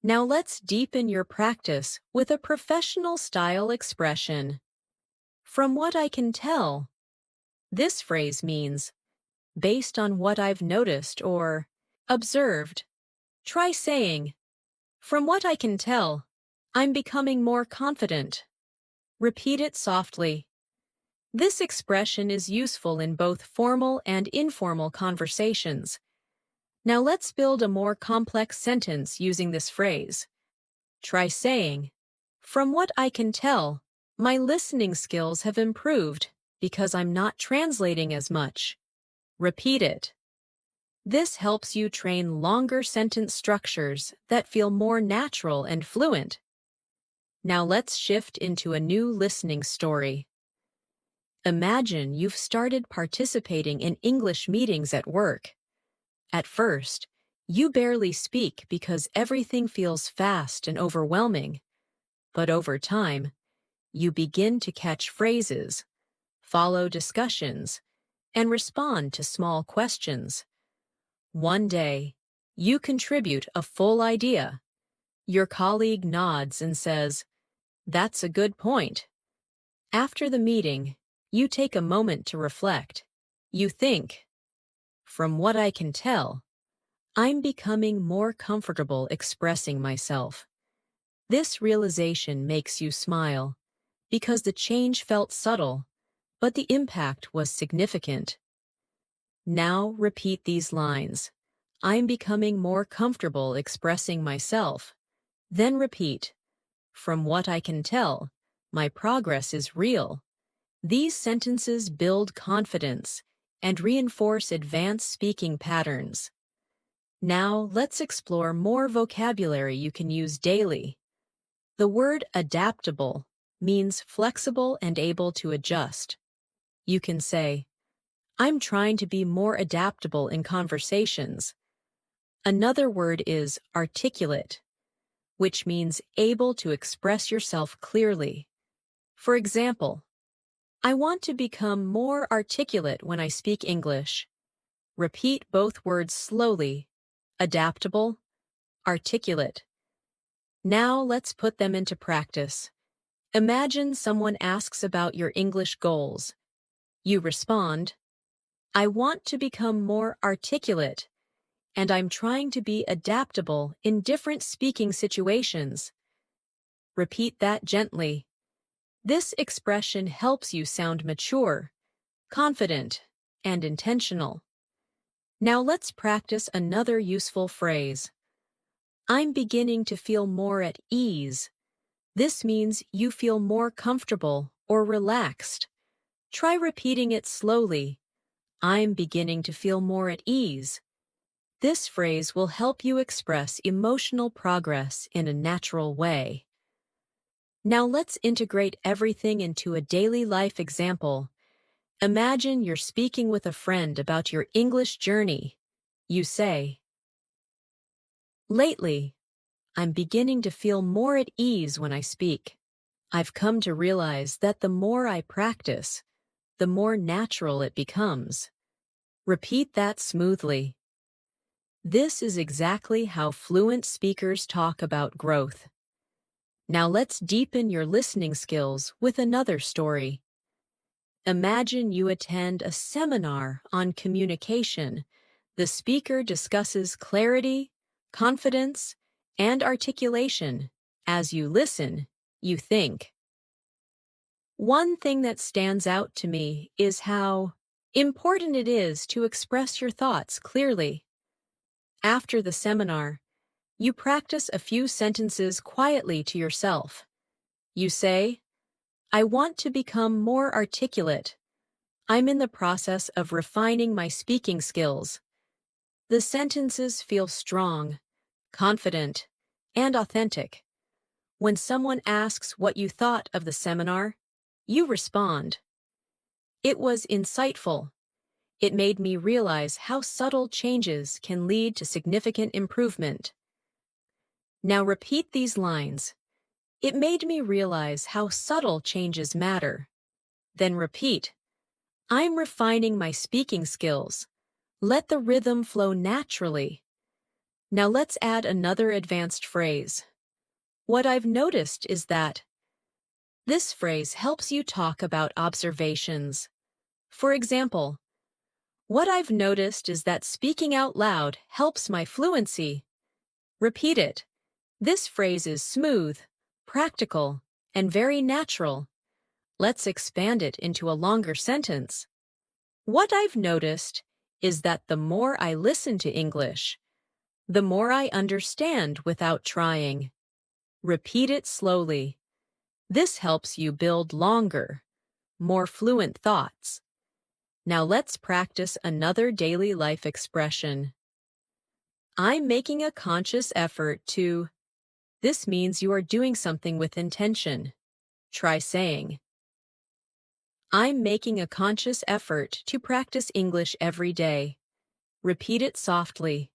Now let's deepen your practice with a professional style expression. From what I can tell, this phrase means, based on what I've noticed or observed. Try saying, from what I can tell, I'm becoming more confident. Repeat it softly. This expression is useful in both formal and informal conversations. Now let's build a more complex sentence using this phrase. Try saying, from what I can tell, my listening skills have improved because I'm not translating as much. Repeat it. This helps you train longer sentence structures that feel more natural and fluent. Now let's shift into a new listening story. Imagine you've started participating in English meetings at work. At first, you barely speak because everything feels fast and overwhelming. But over time, you begin to catch phrases, follow discussions, and respond to small questions. One day, you contribute a full idea. Your colleague nods and says, "That's a good point." After the meeting, you take a moment to reflect. You think, from what I can tell, I'm becoming more comfortable expressing myself. This realization makes you smile, because the change felt subtle, but the impact was significant. Now repeat these lines. I'm becoming more comfortable expressing myself. Then repeat, from what I can tell, my progress is real. These sentences build confidence and reinforce advanced speaking patterns. Now let's explore more vocabulary you can use daily. The word adaptable means flexible and able to adjust. You can say, I'm trying to be more adaptable in conversations. Another word is articulate, which means able to express yourself clearly. For example, I want to become more articulate when I speak English. Repeat both words slowly. Adaptable, articulate. Now let's put them into practice. Imagine someone asks about your English goals. You respond, I want to become more articulate, and I'm trying to be adaptable in different speaking situations. Repeat that gently. This expression helps you sound mature, confident, and intentional. Now let's practice another useful phrase. I'm beginning to feel more at ease. This means you feel more comfortable or relaxed. Try repeating it slowly. I'm beginning to feel more at ease. This phrase will help you express emotional progress in a natural way. Now let's integrate everything into a daily life example. Imagine you're speaking with a friend about your English journey. You say, lately, I'm beginning to feel more at ease when I speak. I've come to realize that the more I practice, the more natural it becomes. Repeat that smoothly. This is exactly how fluent speakers talk about growth. Now let's deepen your listening skills with another story. Imagine you attend a seminar on communication. The speaker discusses clarity, confidence, and articulation. As you listen, you think. One thing that stands out to me is how important it is to express your thoughts clearly. After the seminar, you practice a few sentences quietly to yourself. You say, I want to become more articulate. I'm in the process of refining my speaking skills. The sentences feel strong, confident, and authentic. When someone asks what you thought of the seminar, you respond. It was insightful. It made me realize how subtle changes can lead to significant improvement. Now repeat these lines. It made me realize how subtle changes matter. Then repeat. I'm refining my speaking skills. Let the rhythm flow naturally. Now let's add another advanced phrase. What I've noticed is that this phrase helps you talk about observations. For example, what I've noticed is that speaking out loud helps my fluency. Repeat it. This phrase is smooth, practical, and very natural. Let's expand it into a longer sentence. What I've noticed is that the more I listen to English, the more I understand without trying. Repeat it slowly. This helps you build longer, more fluent thoughts. Now let's practice another daily life expression. I'm making a conscious effort to. This means you are doing something with intention. Try saying, I'm making a conscious effort to practice English every day. Repeat it softly.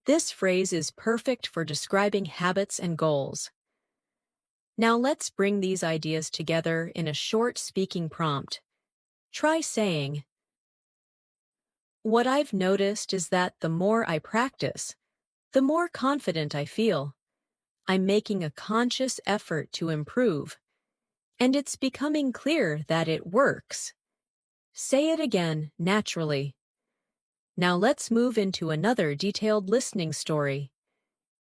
This phrase is perfect for describing habits and goals. Now let's bring these ideas together in a short speaking prompt. Try saying, what I've noticed is that the more I practice, the more confident I feel. I'm making a conscious effort to improve, and it's becoming clear that it works. Say it again naturally. Now let's move into another detailed listening story.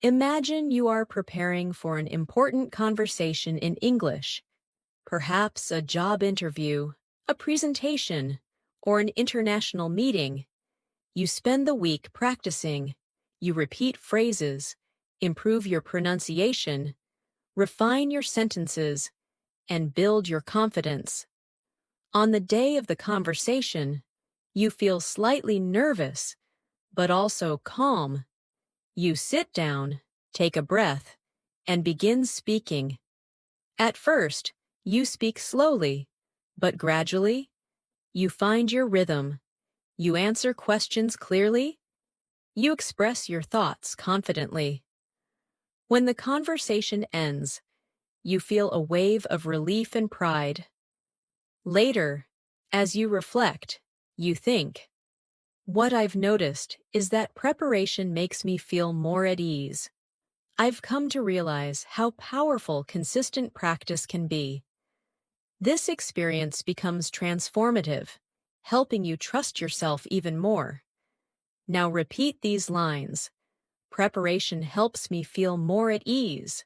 Imagine you are preparing for an important conversation in English, perhaps a job interview, a presentation, or an international meeting. You spend the week practicing. You repeat phrases, improve your pronunciation, refine your sentences, and build your confidence. On the day of the conversation, you feel slightly nervous, but also calm. You sit down, take a breath, and begin speaking. At first, you speak slowly, but gradually, you find your rhythm. You answer questions clearly. You express your thoughts confidently. When the conversation ends, you feel a wave of relief and pride. Later, as you reflect, you think, what I've noticed is that preparation makes me feel more at ease. I've come to realize how powerful consistent practice can be. This experience becomes transformative, helping you trust yourself even more. Now repeat these lines. Preparation helps me feel more at ease.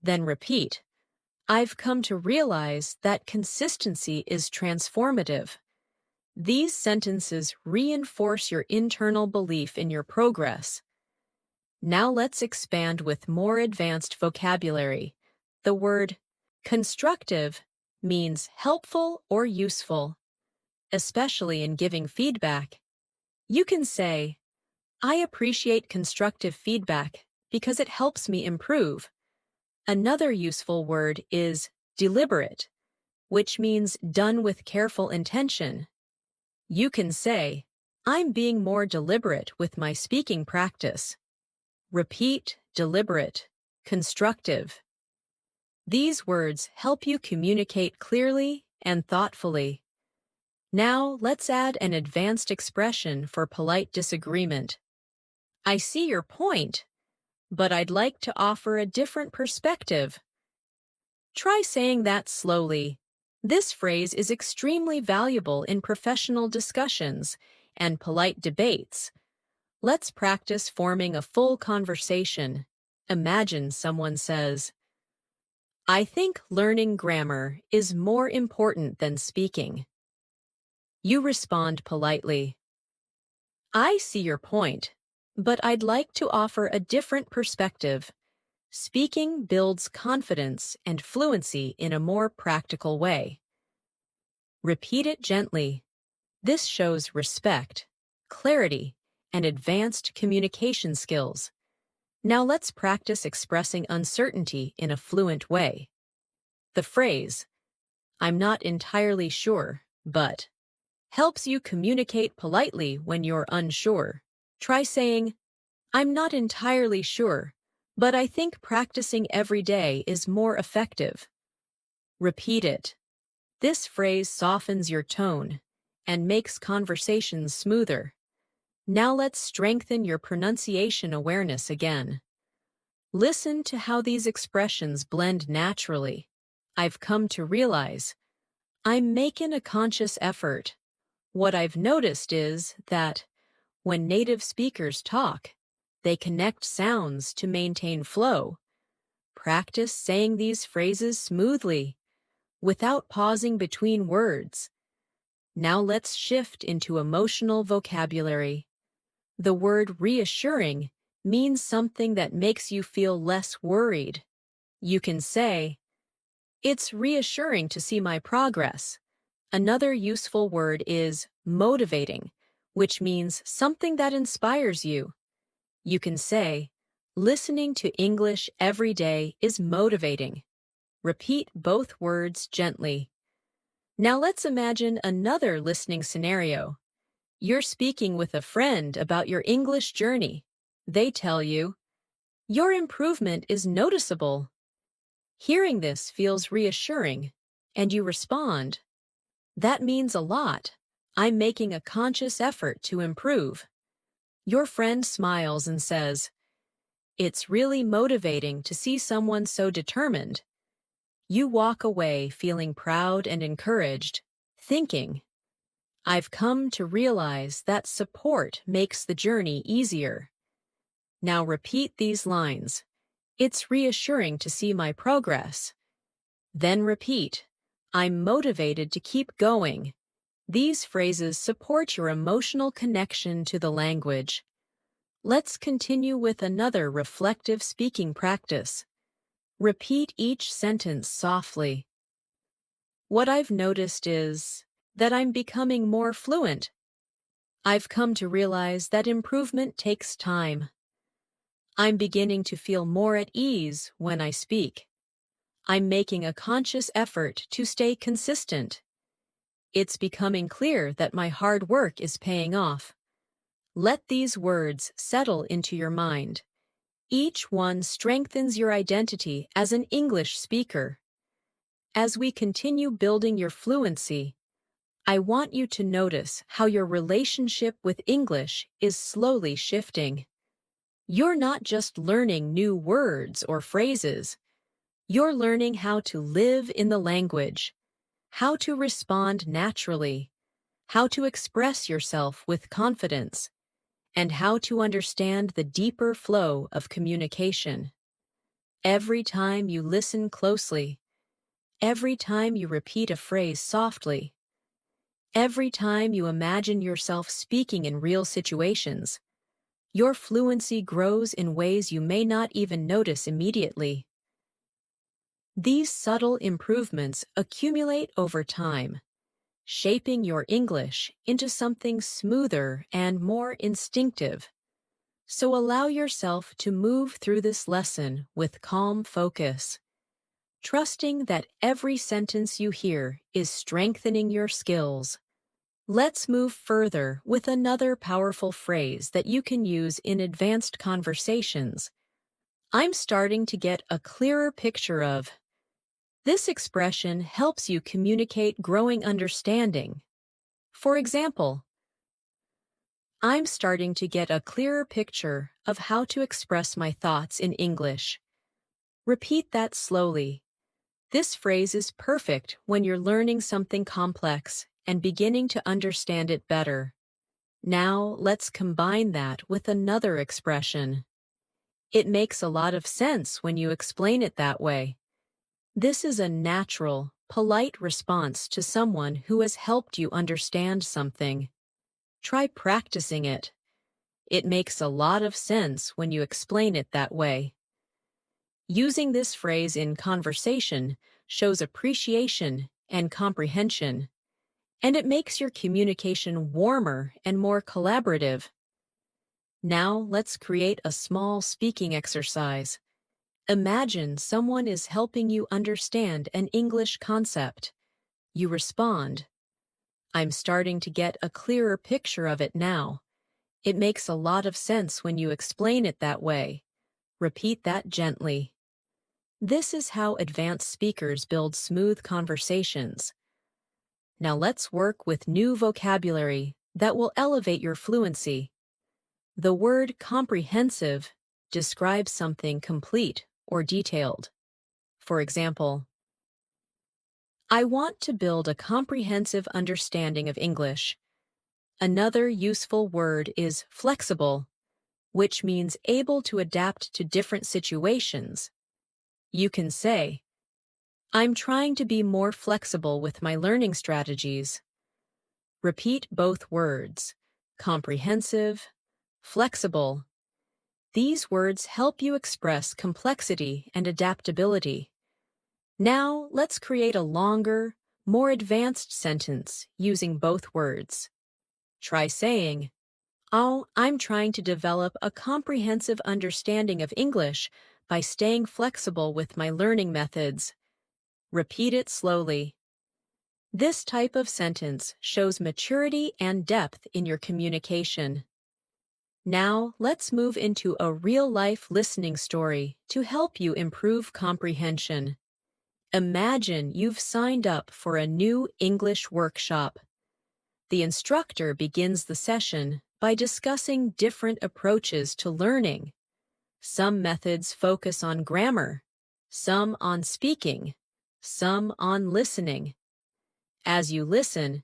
Then repeat. I've come to realize that consistency is transformative. These sentences reinforce your internal belief in your progress. Now let's expand with more advanced vocabulary. The word constructive means helpful or useful, especially in giving feedback. You can say, I appreciate constructive feedback because it helps me improve. Another useful word is deliberate, which means done with careful intention. You can say, I'm being more deliberate with my speaking practice. Repeat deliberate constructive. These words help you communicate clearly and thoughtfully. Now, let's add an advanced expression for polite disagreement. I see your point, but I'd like to offer a different perspective. Try saying that slowly. This phrase is extremely valuable in professional discussions and polite debates. Let's practice forming a full conversation. Imagine someone says, I think learning grammar is more important than speaking. You respond politely. I see your point, but I'd like to offer a different perspective. Speaking builds confidence and fluency in a more practical way. Repeat it gently. This shows respect, clarity, and advanced communication skills. Now let's practice expressing uncertainty in a fluent way. The phrase, I'm not entirely sure, but, helps you communicate politely when you're unsure. Try saying, I'm not entirely sure, but I think practicing every day is more effective. Repeat it. This phrase softens your tone and makes conversations smoother. Now let's strengthen your pronunciation awareness again. Listen to how these expressions blend naturally. I've come to realize I'm making a conscious effort. What I've noticed is that when native speakers talk, they connect sounds to maintain flow. Practice saying these phrases smoothly, without pausing between words. Now let's shift into emotional vocabulary. The word reassuring means something that makes you feel less worried. You can say, it's reassuring to see my progress. Another useful word is motivating, which means something that inspires you. You can say, listening to English every day is motivating. Repeat both words gently. Now let's imagine another listening scenario. You're speaking with a friend about your English journey. They tell you, your improvement is noticeable. Hearing this feels reassuring, and you respond, that means a lot. I'm making a conscious effort to improve. Your friend smiles and says, it's really motivating to see someone so determined. You walk away feeling proud and encouraged, thinking, I've come to realize that support makes the journey easier. Now repeat these lines. It's reassuring to see my progress. Then repeat, I'm motivated to keep going. These phrases support your emotional connection to the language. Let's continue with another reflective speaking practice. Repeat each sentence softly. What I've noticed is that I'm becoming more fluent. I've come to realize that improvement takes time. I'm beginning to feel more at ease when I speak. I'm making a conscious effort to stay consistent. It's becoming clear that my hard work is paying off. Let these words settle into your mind. Each one strengthens your identity as an English speaker. As we continue building your fluency, I want you to notice how your relationship with English is slowly shifting. You're not just learning new words or phrases. You're learning how to live in the language, how to respond naturally, how to express yourself with confidence, and how to understand the deeper flow of communication. Every time you listen closely, every time you repeat a phrase softly, every time you imagine yourself speaking in real situations, your fluency grows in ways you may not even notice immediately. These subtle improvements accumulate over time, shaping your English into something smoother and more instinctive. So allow yourself to move through this lesson with calm focus, trusting that every sentence you hear is strengthening your skills. Let's move further with another powerful phrase that you can use in advanced conversations. I'm starting to get a clearer picture of. This expression helps you communicate growing understanding. For example, I'm starting to get a clearer picture of how to express my thoughts in English. Repeat that slowly. This phrase is perfect when you're learning something complex and beginning to understand it better. Now, let's combine that with another expression. It makes a lot of sense when you explain it that way. This is a natural, polite response to someone who has helped you understand something. Try practicing it. It makes a lot of sense when you explain it that way. Using this phrase in conversation shows appreciation and comprehension, and it makes your communication warmer and more collaborative. Now, let's create a small speaking exercise. Imagine someone is helping you understand an English concept. You respond, "I'm starting to get a clearer picture of it now. It makes a lot of sense when you explain it that way." Repeat that gently. This is how advanced speakers build smooth conversations. Now let's work with new vocabulary that will elevate your fluency. The word comprehensive describes something complete or detailed. For example, I want to build a comprehensive understanding of English. Another useful word is flexible, which means able to adapt to different situations. You can say, I'm trying to be more flexible with my learning strategies. Repeat both words, comprehensive, flexible. These words help you express complexity and adaptability. Now, let's create a longer, more advanced sentence using both words. Try saying, "Oh, I'm trying to develop a comprehensive understanding of English by staying flexible with my learning methods." Repeat it slowly. This type of sentence shows maturity and depth in your communication. Now, let's move into a real-life listening story to help you improve comprehension. Imagine you've signed up for a new English workshop. The instructor begins the session by discussing different approaches to learning. Some methods focus on grammar, some on speaking, some on listening. As you listen,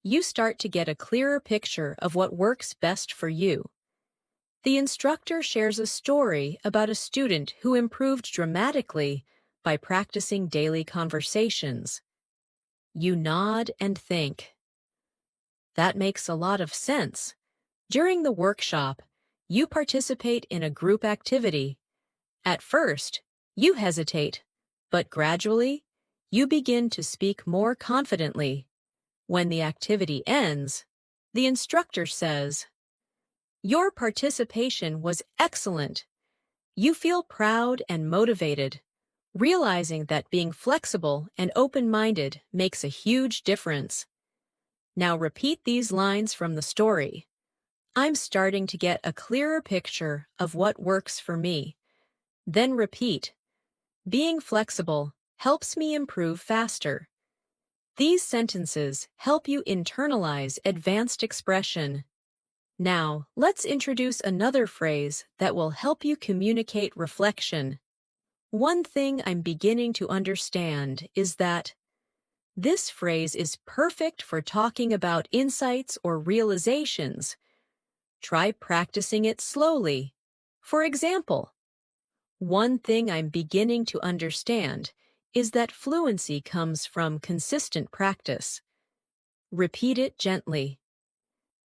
you start to get a clearer picture of what works best for you. The instructor shares a story about a student who improved dramatically by practicing daily conversations. You nod and think. That makes a lot of sense. During the workshop, you participate in a group activity. At first, you hesitate, but gradually, you begin to speak more confidently. When the activity ends, the instructor says, "Your participation was excellent." You feel proud and motivated, realizing that being flexible and open-minded makes a huge difference. Now repeat these lines from the story. I'm starting to get a clearer picture of what works for me. Then repeat, being flexible helps me improve faster. These sentences help you internalize advanced expression. Now, let's introduce another phrase that will help you communicate reflection. One thing I'm beginning to understand is that this phrase is perfect for talking about insights or realizations. Try practicing it slowly. For example, one thing I'm beginning to understand is that fluency comes from consistent practice. Repeat it gently.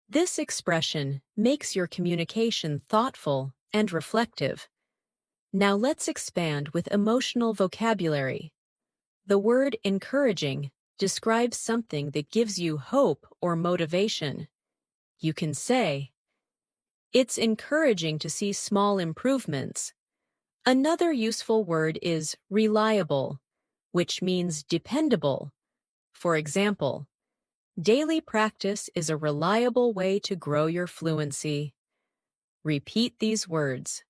This expression makes your communication thoughtful and reflective. Now let's expand with emotional vocabulary. The word encouraging describes something that gives you hope or motivation. You can say, it's encouraging to see small improvements. Another useful word is reliable, which means dependable. For example, daily practice is a reliable way to grow your fluency. Repeat these words: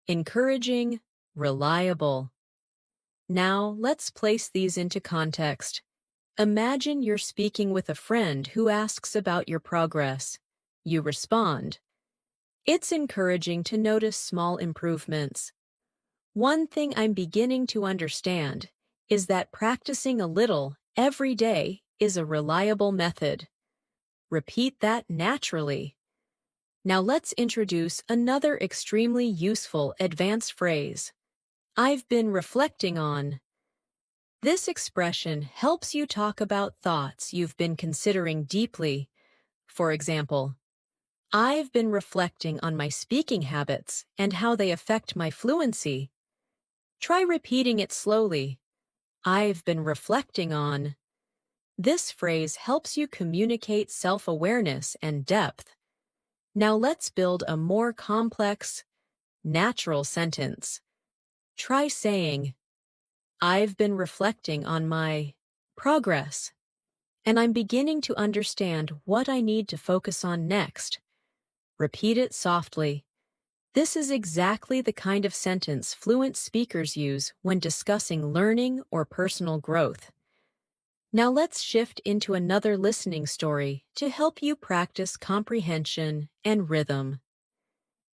encouraging, reliable. Now, let's place these into context. Imagine you're speaking with a friend who asks about your progress. You respond. It's encouraging to notice small improvements. One thing I'm beginning to understand is that practicing a little every day is a reliable method. Repeat that naturally. Now let's introduce another extremely useful advanced phrase. I've been reflecting on. This expression helps you talk about thoughts you've been considering deeply. For example, I've been reflecting on my speaking habits and how they affect my fluency. Try repeating it slowly. I've been reflecting on. This phrase helps you communicate self-awareness and depth. Now let's build a more complex, natural sentence. Try saying, I've been reflecting on my progress, and I'm beginning to understand what I need to focus on next. Repeat it softly. This is exactly the kind of sentence fluent speakers use when discussing learning or personal growth. Now let's shift into another listening story to help you practice comprehension and rhythm.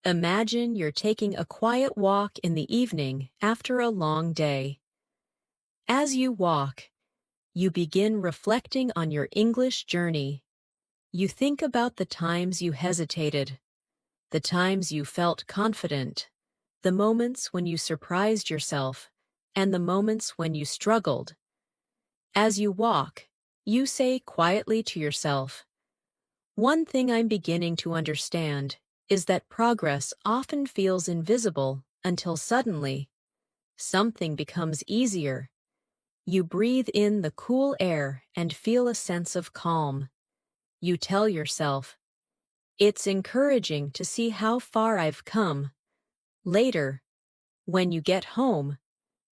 Imagine you're taking a quiet walk in the evening after a long day. As you walk, you begin reflecting on your English journey. You think about the times you hesitated, the times you felt confident, the moments when you surprised yourself, and the moments when you struggled. As you walk, you say quietly to yourself, one thing I'm beginning to understand is that progress often feels invisible until suddenly, something becomes easier. You breathe in the cool air and feel a sense of calm. You tell yourself, it's encouraging to see how far I've come. Later, when you get home,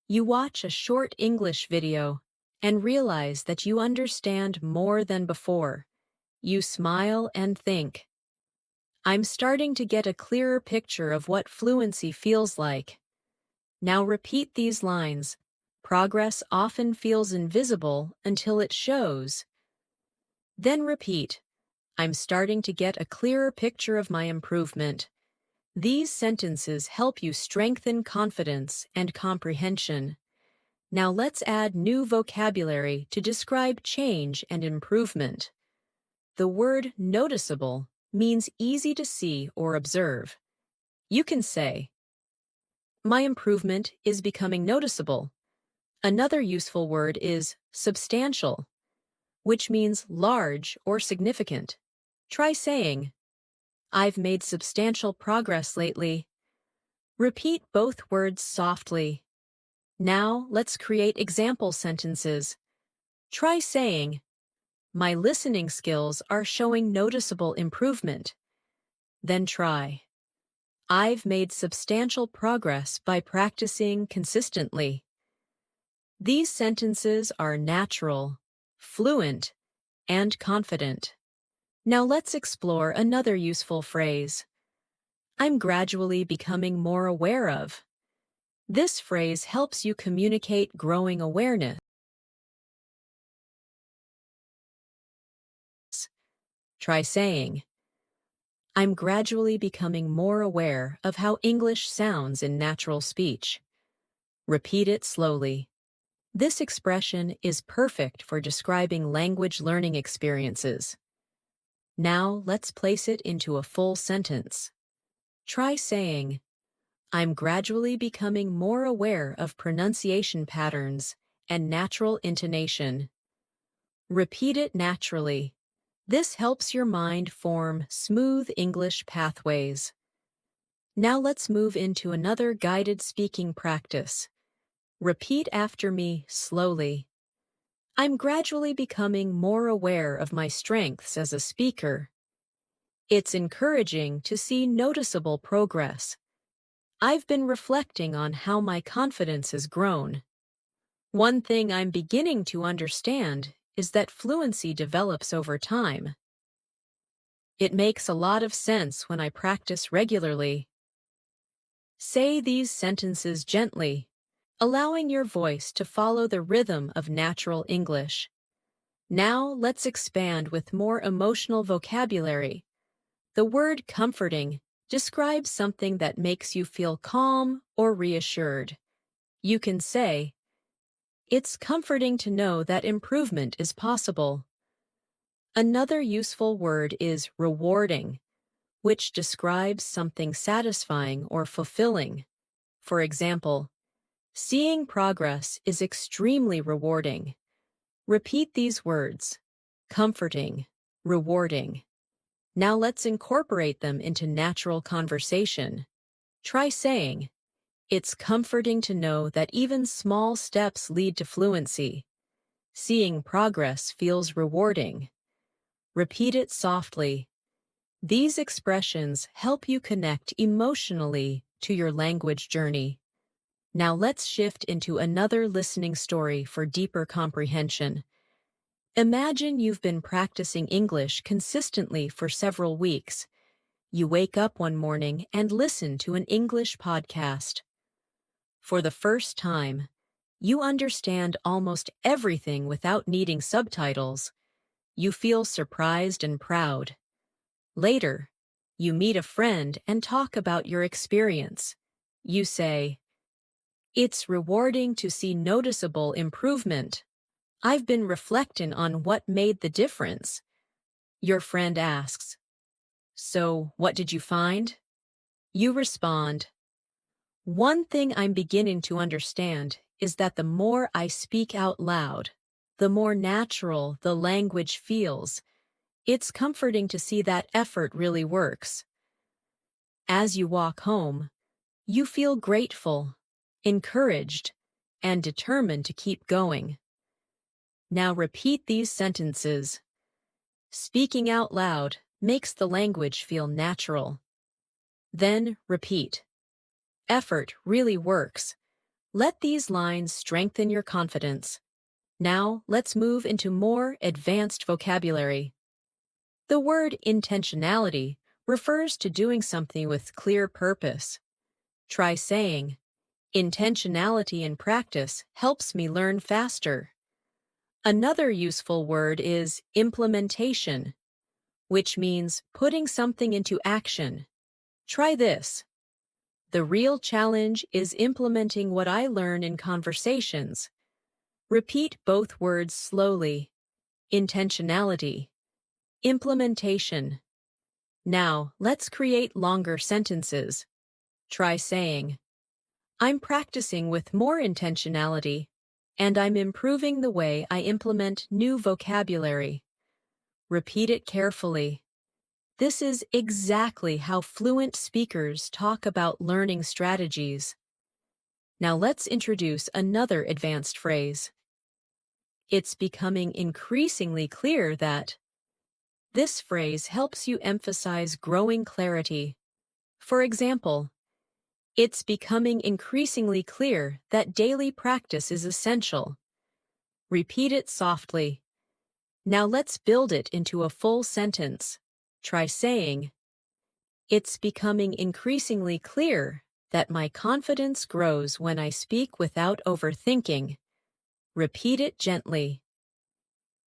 you watch a short English video and realize that you understand more than before. You smile and think, I'm starting to get a clearer picture of what fluency feels like. Now repeat these lines. Progress often feels invisible until it shows. Then repeat, I'm starting to get a clearer picture of my improvement. These sentences help you strengthen confidence and comprehension. Now let's add new vocabulary to describe change and improvement. The word noticeable means easy to see or observe. You can say, my improvement is becoming noticeable. Another useful word is substantial, which means large or significant. Try saying, I've made substantial progress lately. Repeat both words softly. Now let's create example sentences. Try saying, my listening skills are showing noticeable improvement. Then try, I've made substantial progress by practicing consistently. These sentences are natural, fluent, and confident. Now let's explore another useful phrase. I'm gradually becoming more aware of. This phrase helps you communicate growing awareness. Try saying, I'm gradually becoming more aware of how English sounds in natural speech. Repeat it slowly. This expression is perfect for describing language learning experiences. Now let's place it into a full sentence. Try saying, I'm gradually becoming more aware of pronunciation patterns and natural intonation. Repeat it naturally. This helps your mind form smooth English pathways. Now let's move into another guided speaking practice. Repeat after me slowly. I'm gradually becoming more aware of my strengths as a speaker. It's encouraging to see noticeable progress. I've been reflecting on how my confidence has grown. One thing I'm beginning to understand is that fluency develops over time. It makes a lot of sense when I practice regularly. Say these sentences gently, allowing your voice to follow the rhythm of natural English. Now let's expand with more emotional vocabulary. The word comforting describes something that makes you feel calm or reassured. You can say, "It's comforting to know that improvement is possible." Another useful word is rewarding, which describes something satisfying or fulfilling. For example, seeing progress is extremely rewarding. Repeat these words: comforting, rewarding. Now let's incorporate them into natural conversation. Try saying, "It's comforting to know that even small steps lead to fluency. Seeing progress feels rewarding." Repeat it softly. These expressions help you connect emotionally to your language journey. Now let's shift into another listening story for deeper comprehension. Imagine you've been practicing English consistently for several weeks. You wake up one morning and listen to an English podcast. For the first time, you understand almost everything without needing subtitles. You feel surprised and proud. Later, you meet a friend and talk about your experience. You say, "It's rewarding to see noticeable improvement. I've been reflecting on what made the difference." Your friend asks, "So, what did you find?" You respond, "One thing I'm beginning to understand is that the more I speak out loud, the more natural the language feels. It's comforting to see that effort really works." As you walk home, you feel grateful, encouraged, and determined to keep going. Now repeat these sentences. Speaking out loud makes the language feel natural. Then repeat. Effort really works. Let these lines strengthen your confidence. Now let's move into more advanced vocabulary. The word intentionality refers to doing something with clear purpose. Try saying, "Intentionality in practice helps me learn faster." Another useful word is implementation, which means putting something into action. Try this. "The real challenge is implementing what I learn in conversations." Repeat both words slowly. Intentionality, implementation. Now, let's create longer sentences. Try saying, "I'm practicing with more intentionality, and I'm improving the way I implement new vocabulary." Repeat it carefully. This is exactly how fluent speakers talk about learning strategies. Now let's introduce another advanced phrase. It's becoming increasingly clear that. This phrase helps you emphasize growing clarity. For example, it's becoming increasingly clear that daily practice is essential. Repeat it softly. Now let's build it into a full sentence. Try saying, "It's becoming increasingly clear that my confidence grows when I speak without overthinking." Repeat it gently.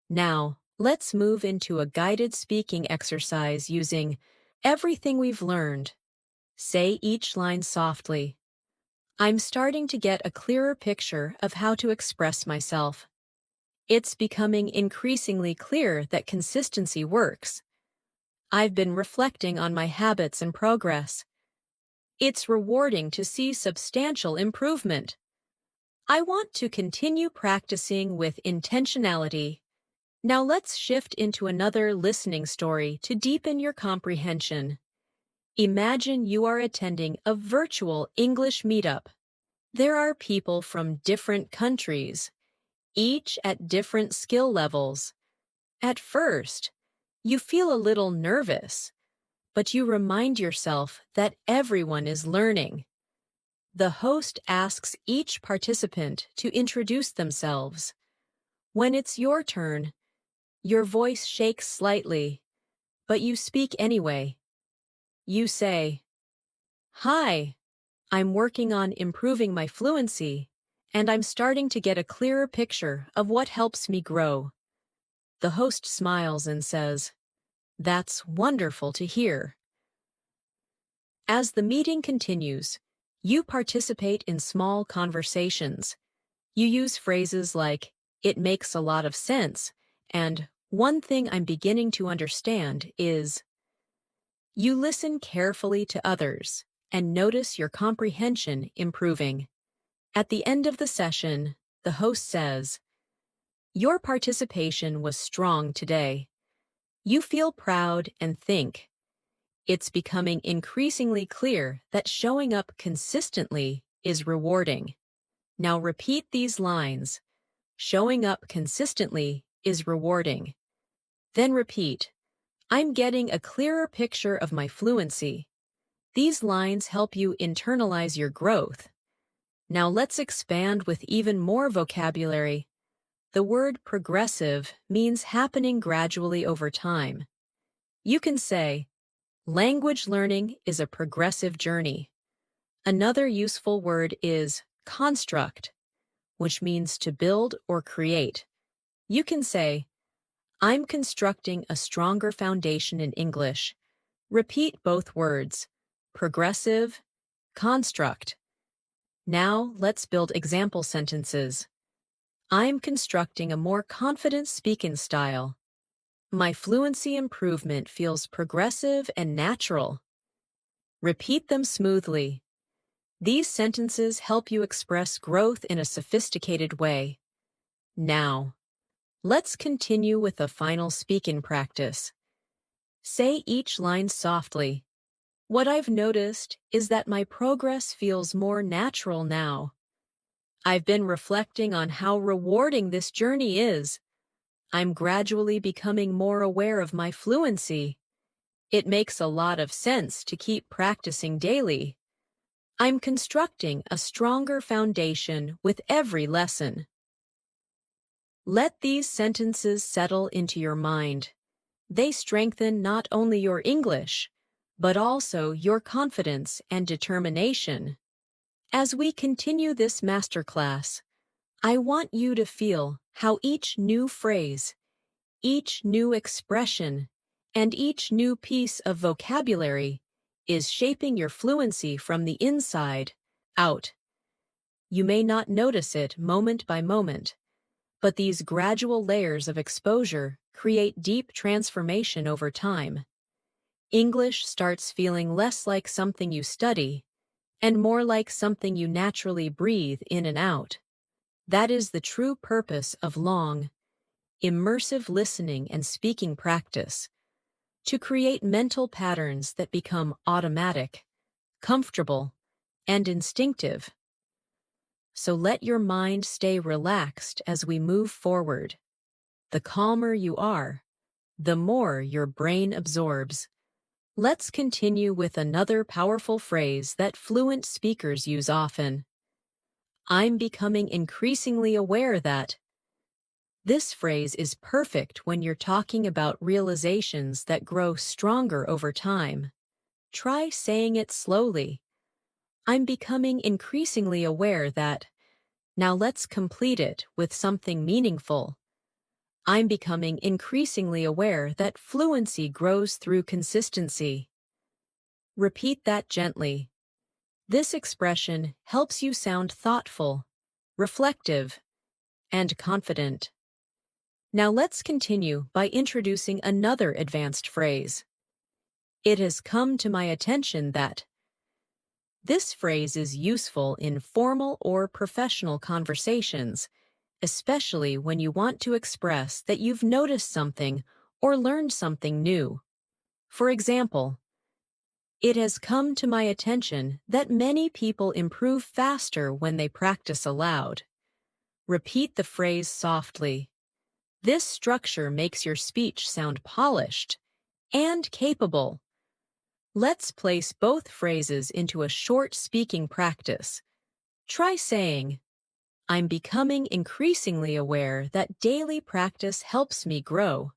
Now, let's move into a guided speaking exercise using everything we've learned. Say each line softly. "I'm starting to get a clearer picture of how to express myself. It's becoming increasingly clear that consistency works. I've been reflecting on my habits and progress. It's rewarding to see substantial improvement. I want to continue practicing with intentionality." Now let's shift into another listening story to deepen your comprehension. Imagine you are attending a virtual English meetup. There are people from different countries, each at different skill levels. At first, you feel a little nervous, but you remind yourself that everyone is learning. The host asks each participant to introduce themselves. When it's your turn, your voice shakes slightly, but you speak anyway. You say, "Hi, I'm working on improving my fluency, and I'm starting to get a clearer picture of what helps me grow. The host smiles and says, "That's wonderful to hear." As the meeting continues, you participate in small conversations. You use phrases like, "It makes a lot of sense," and "One thing I'm beginning to understand is." You listen carefully to others and notice your comprehension improving. At the end of the session, the host says, "Your participation was strong today." You feel proud and think, "It's becoming increasingly clear that showing up consistently is rewarding." Now repeat these lines. Showing up consistently is rewarding. Then repeat, "I'm getting a clearer picture of my fluency." These lines help you internalize your growth. Now let's expand with even more vocabulary. The word progressive means happening gradually over time. You can say, "Language learning is a progressive journey." Another useful word is construct, which means to build or create. You can say, "I'm constructing a stronger foundation in English." Repeat both words, progressive, construct. Now let's build example sentences. I'm constructing a more confident speaking style. My fluency improvement feels progressive and natural. Repeat them smoothly. These sentences help you express growth in a sophisticated way. Now, let's continue with the final speaking practice. Say each line softly. "What I've noticed is that my progress feels more natural now. I've been reflecting on how rewarding this journey is. I'm gradually becoming more aware of my fluency. It makes a lot of sense to keep practicing daily. I'm constructing a stronger foundation with every lesson." Let these sentences settle into your mind. They strengthen not only your English, but also your confidence and determination. As we continue this masterclass, I want you to feel how each new phrase, each new expression, and each new piece of vocabulary is shaping your fluency from the inside out. You may not notice it moment by moment, but these gradual layers of exposure create deep transformation over time. English starts feeling less like something you study and more like something you naturally breathe in and out. That is the true purpose of long, immersive listening and speaking practice, to create mental patterns that become automatic, comfortable, and instinctive. So let your mind stay relaxed as we move forward. The calmer you are, the more your brain absorbs. Let's continue with another powerful phrase that fluent speakers use often. I'm becoming increasingly aware that. This phrase is perfect when you're talking about realizations that grow stronger over time. Try saying it slowly. I'm becoming increasingly aware that. Now let's complete it with something meaningful. I'm becoming increasingly aware that fluency grows through consistency. Repeat that gently. This expression helps you sound thoughtful, reflective, and confident. Now let's continue by introducing another advanced phrase. It has come to my attention that. This phrase is useful in formal or professional conversations, especially when you want to express that you've noticed something or learned something new. For example, it has come to my attention that many people improve faster when they practice aloud. Repeat the phrase softly. This structure makes your speech sound polished and capable. Let's place both phrases into a short speaking practice. Try saying, I'm becoming increasingly aware that daily practice helps me grow.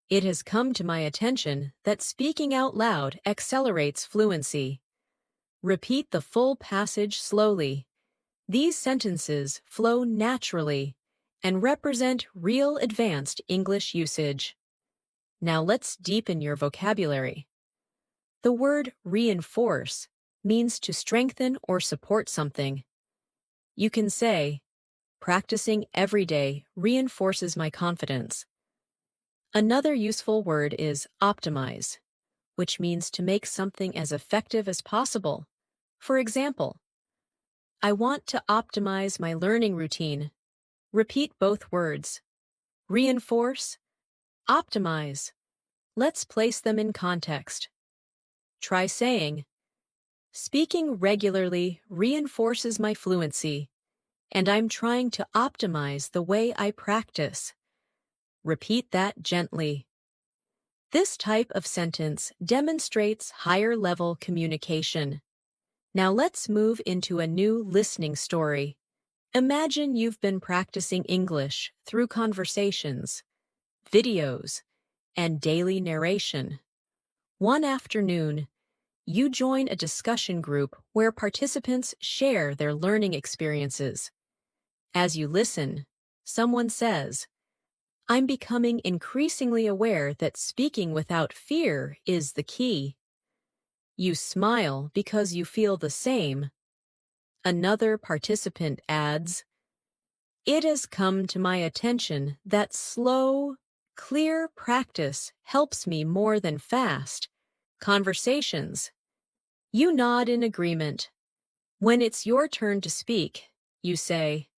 It has come to my attention that speaking out loud accelerates fluency. Repeat the full passage slowly. These sentences flow naturally and represent real advanced English usage. Now let's deepen your vocabulary. The word reinforce means to strengthen or support something. You can say, practicing every day reinforces my confidence. Another useful word is optimize, which means to make something as effective as possible. For example, I want to optimize my learning routine. Repeat both words. Reinforce, optimize. Let's place them in context. Try saying, speaking regularly reinforces my fluency, and I'm trying to optimize the way I practice. Repeat that gently. This type of sentence demonstrates higher-level communication. Now let's move into a new listening story. Imagine you've been practicing English through conversations, videos, and daily narration. One afternoon, you join a discussion group where participants share their learning experiences. As you listen, someone says, I'm becoming increasingly aware that speaking without fear is the key. You smile because you feel the same. Another participant adds, it has come to my attention that slow, clear practice helps me more than fast conversations. You nod in agreement. When it's your turn to speak, you say,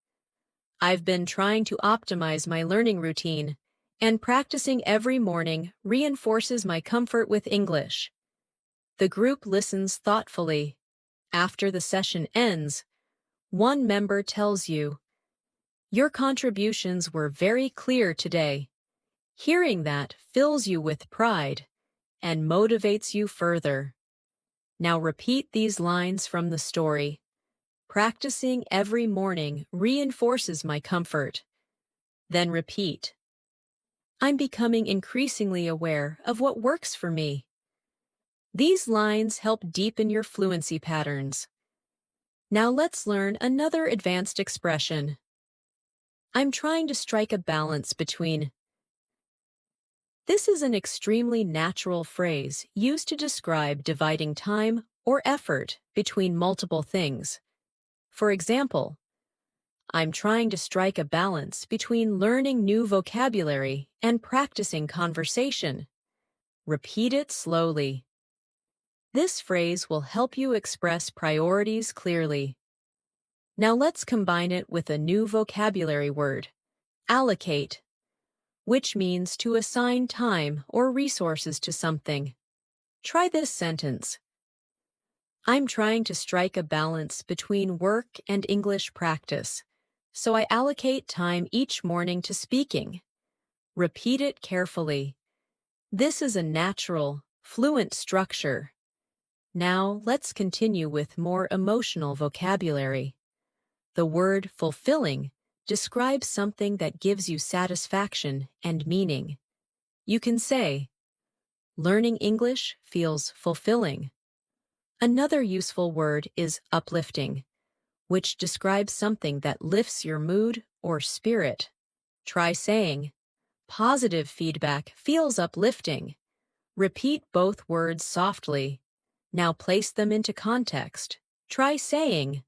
I've been trying to optimize my learning routine, and practicing every morning reinforces my comfort with English. The group listens thoughtfully. After the session ends, one member tells you, your contributions were very clear today. Hearing that fills you with pride and motivates you further. Now repeat these lines from the story. Practicing every morning reinforces my comfort. Then repeat. I'm becoming increasingly aware of what works for me. These lines help deepen your fluency patterns. Now let's learn another advanced expression. I'm trying to strike a balance between. This is an extremely natural phrase used to describe dividing time or effort between multiple things. For example, I'm trying to strike a balance between learning new vocabulary and practicing conversation. Repeat it slowly. This phrase will help you express priorities clearly. Now let's combine it with a new vocabulary word, allocate, which means to assign time or resources to something. Try this sentence. I'm trying to strike a balance between work and English practice, so I allocate time each morning to speaking. Repeat it carefully. This is a natural, fluent structure. Now let's continue with more emotional vocabulary. The word fulfilling describes something that gives you satisfaction and meaning. You can say, learning English feels fulfilling. Another useful word is uplifting, which describes something that lifts your mood or spirit. Try saying, positive feedback feels uplifting. Repeat both words softly. Now place them into context. Try saying,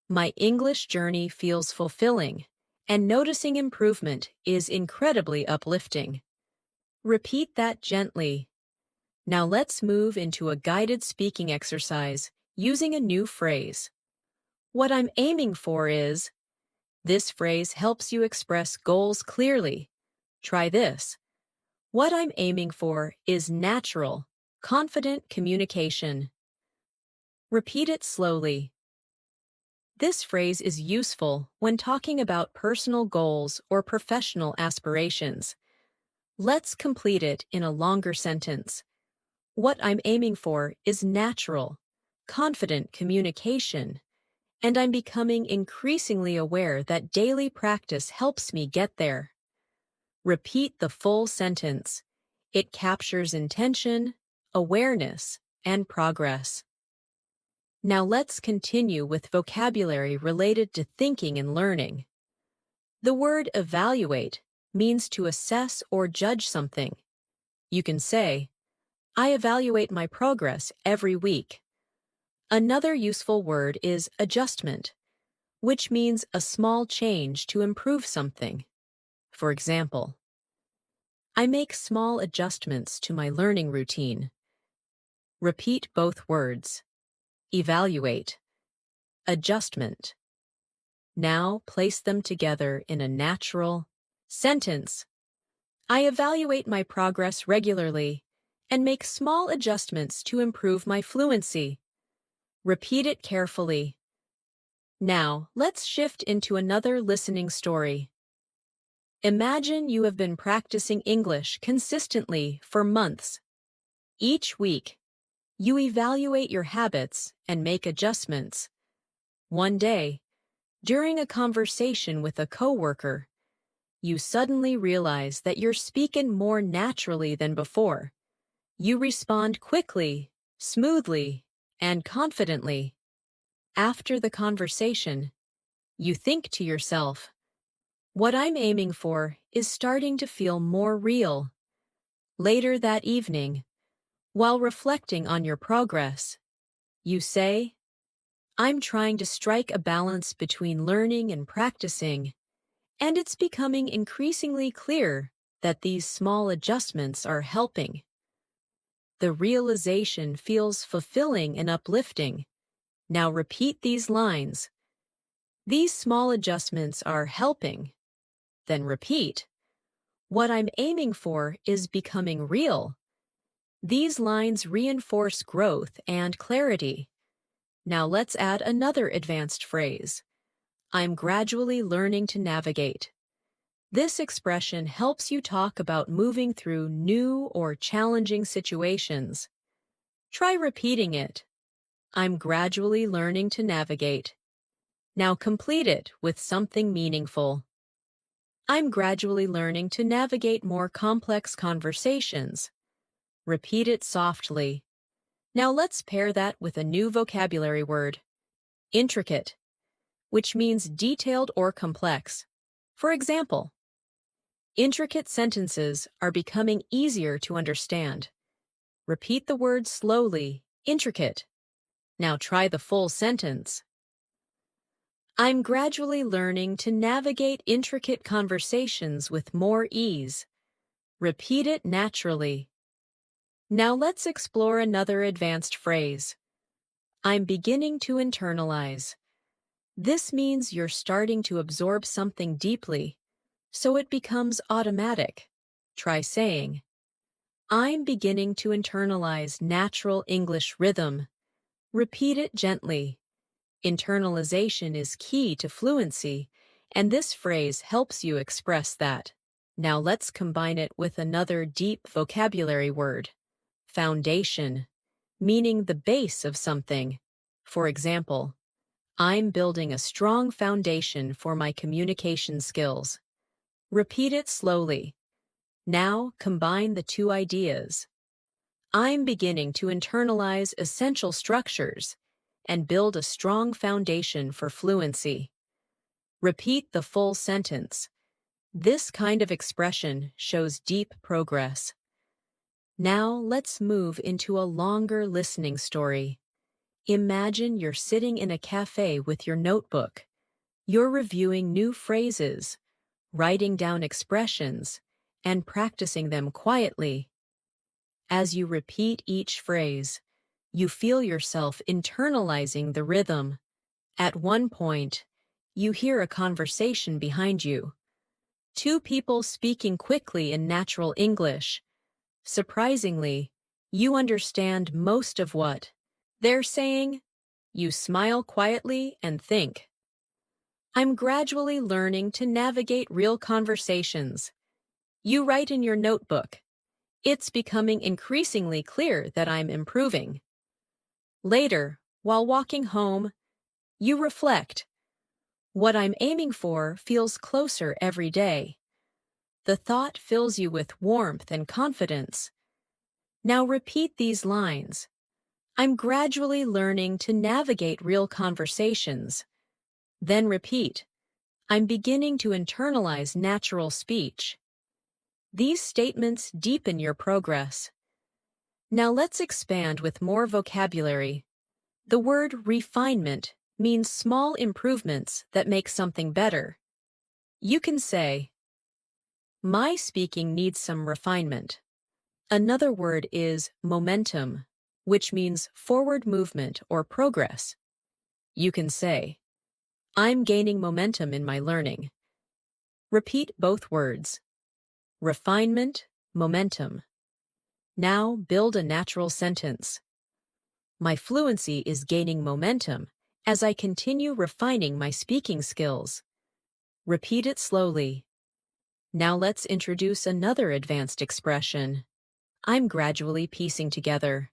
my English journey feels fulfilling, and noticing improvement is incredibly uplifting. Repeat that gently. Now let's move into a guided speaking exercise using a new phrase. What I'm aiming for is. This phrase helps you express goals clearly. Try this. What I'm aiming for is natural, confident communication. Repeat it slowly. This phrase is useful when talking about personal goals or professional aspirations. Let's complete it in a longer sentence. What I'm aiming for is natural, confident communication, and I'm becoming increasingly aware that daily practice helps me get there. Repeat the full sentence. It captures intention, awareness, and progress. Now let's continue with vocabulary related to thinking and learning. The word evaluate means to assess or judge something. You can say, I evaluate my progress every week. Another useful word is adjustment, which means a small change to improve something. For example, I make small adjustments to my learning routine. Repeat both words. Evaluate. Adjustment. Now place them together in a natural sentence. I evaluate my progress regularly and make small adjustments to improve my fluency. Repeat it carefully. Now, let's shift into another listening story. Imagine you have been practicing English consistently for months. Each week, you evaluate your habits and make adjustments. One day, during a conversation with a coworker, you suddenly realize that you're speaking more naturally than before. You respond quickly, smoothly, and confidently. After the conversation, you think to yourself, what I'm aiming for is starting to feel more real. Later that evening, while reflecting on your progress, you say, I'm trying to strike a balance between learning and practicing, and it's becoming increasingly clear that these small adjustments are helping. The realization feels fulfilling and uplifting. Now repeat these lines. These small adjustments are helping. Then repeat. What I'm aiming for is becoming real. These lines reinforce growth and clarity. Now let's add another advanced phrase. I'm gradually learning to navigate. This expression helps you talk about moving through new or challenging situations. Try repeating it. I'm gradually learning to navigate. Now complete it with something meaningful. I'm gradually learning to navigate more complex conversations. Repeat it softly. Now let's pair that with a new vocabulary word, intricate, which means detailed or complex. For example, intricate sentences are becoming easier to understand. Repeat the word slowly, intricate. Now try the full sentence. I'm gradually learning to navigate intricate conversations with more ease. Repeat it naturally. Now let's explore another advanced phrase. I'm beginning to internalize. This means you're starting to absorb something deeply, so it becomes automatic. Try saying, I'm beginning to internalize natural English rhythm. Repeat it gently. Internalization is key to fluency, and this phrase helps you express that. Now let's combine it with another deep vocabulary word, foundation, meaning the base of something. For example, I'm building a strong foundation for my communication skills. Repeat it slowly. Now combine the two ideas. I'm beginning to internalize essential structures and build a strong foundation for fluency. Repeat the full sentence. This kind of expression shows deep progress. Now let's move into a longer listening story. Imagine you're sitting in a cafe with your notebook. You're reviewing new phrases, writing down expressions, and practicing them quietly. As you repeat each phrase, you feel yourself internalizing the rhythm. At one point, you hear a conversation behind you. Two people speaking quickly in natural English. Surprisingly, you understand most of what they're saying. You smile quietly and think, I'm gradually learning to navigate real conversations. You write in your notebook, it's becoming increasingly clear that I'm improving. Later, while walking home, you reflect, what I'm aiming for feels closer every day. The thought fills you with warmth and confidence. Now repeat these lines. I'm gradually learning to navigate real conversations. Then repeat. I'm beginning to internalize natural speech. These statements deepen your progress. Now let's expand with more vocabulary. The word refinement means small improvements that make something better. You can say, my speaking needs some refinement. Another word is momentum, which means forward movement or progress. You can say, I'm gaining momentum in my learning. Repeat both words. Refinement, momentum. Now build a natural sentence. My fluency is gaining momentum as I continue refining my speaking skills. Repeat it slowly. Now let's introduce another advanced expression. I'm gradually piecing together.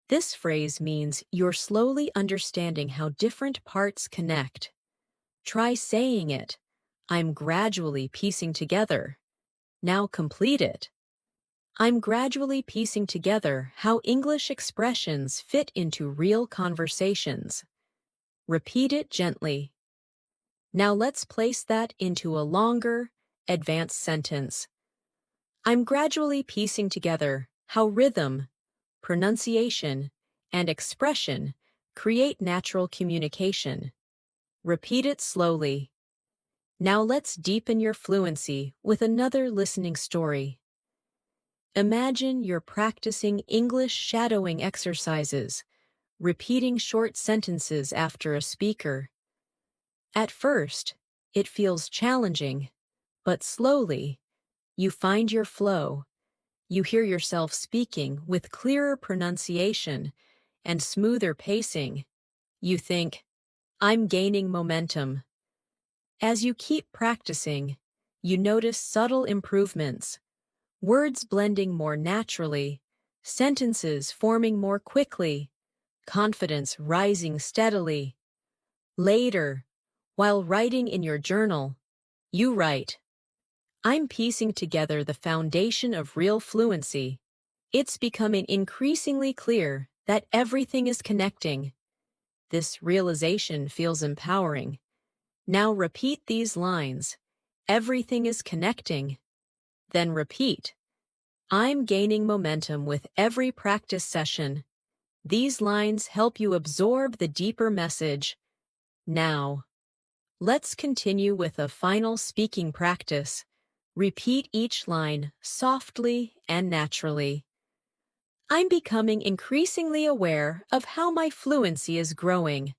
This phrase means you're slowly understanding how different parts connect. Try saying it. I'm gradually piecing together. Now complete it. I'm gradually piecing together how English expressions fit into real conversations. Repeat it gently. Now let's place that into a longer, advanced sentence. I'm gradually piecing together how rhythm, pronunciation, and expression create natural communication. Repeat it slowly. Now let's deepen your fluency with another listening story. Imagine you're practicing English shadowing exercises, repeating short sentences after a speaker. At first, it feels challenging, but slowly, you find your flow. You hear yourself speaking with clearer pronunciation and smoother pacing. You think, I'm gaining momentum. As you keep practicing, you notice subtle improvements, words blending more naturally, sentences forming more quickly, confidence rising steadily. Later, while writing in your journal, you write, I'm piecing together the foundation of real fluency. It's becoming increasingly clear that everything is connecting. This realization feels empowering. Now repeat these lines. Everything is connecting. Then repeat. I'm gaining momentum with every practice session. These lines help you absorb the deeper message. Now, let's continue with a final speaking practice. Repeat each line softly and naturally. I'm becoming increasingly aware of how my fluency is growing.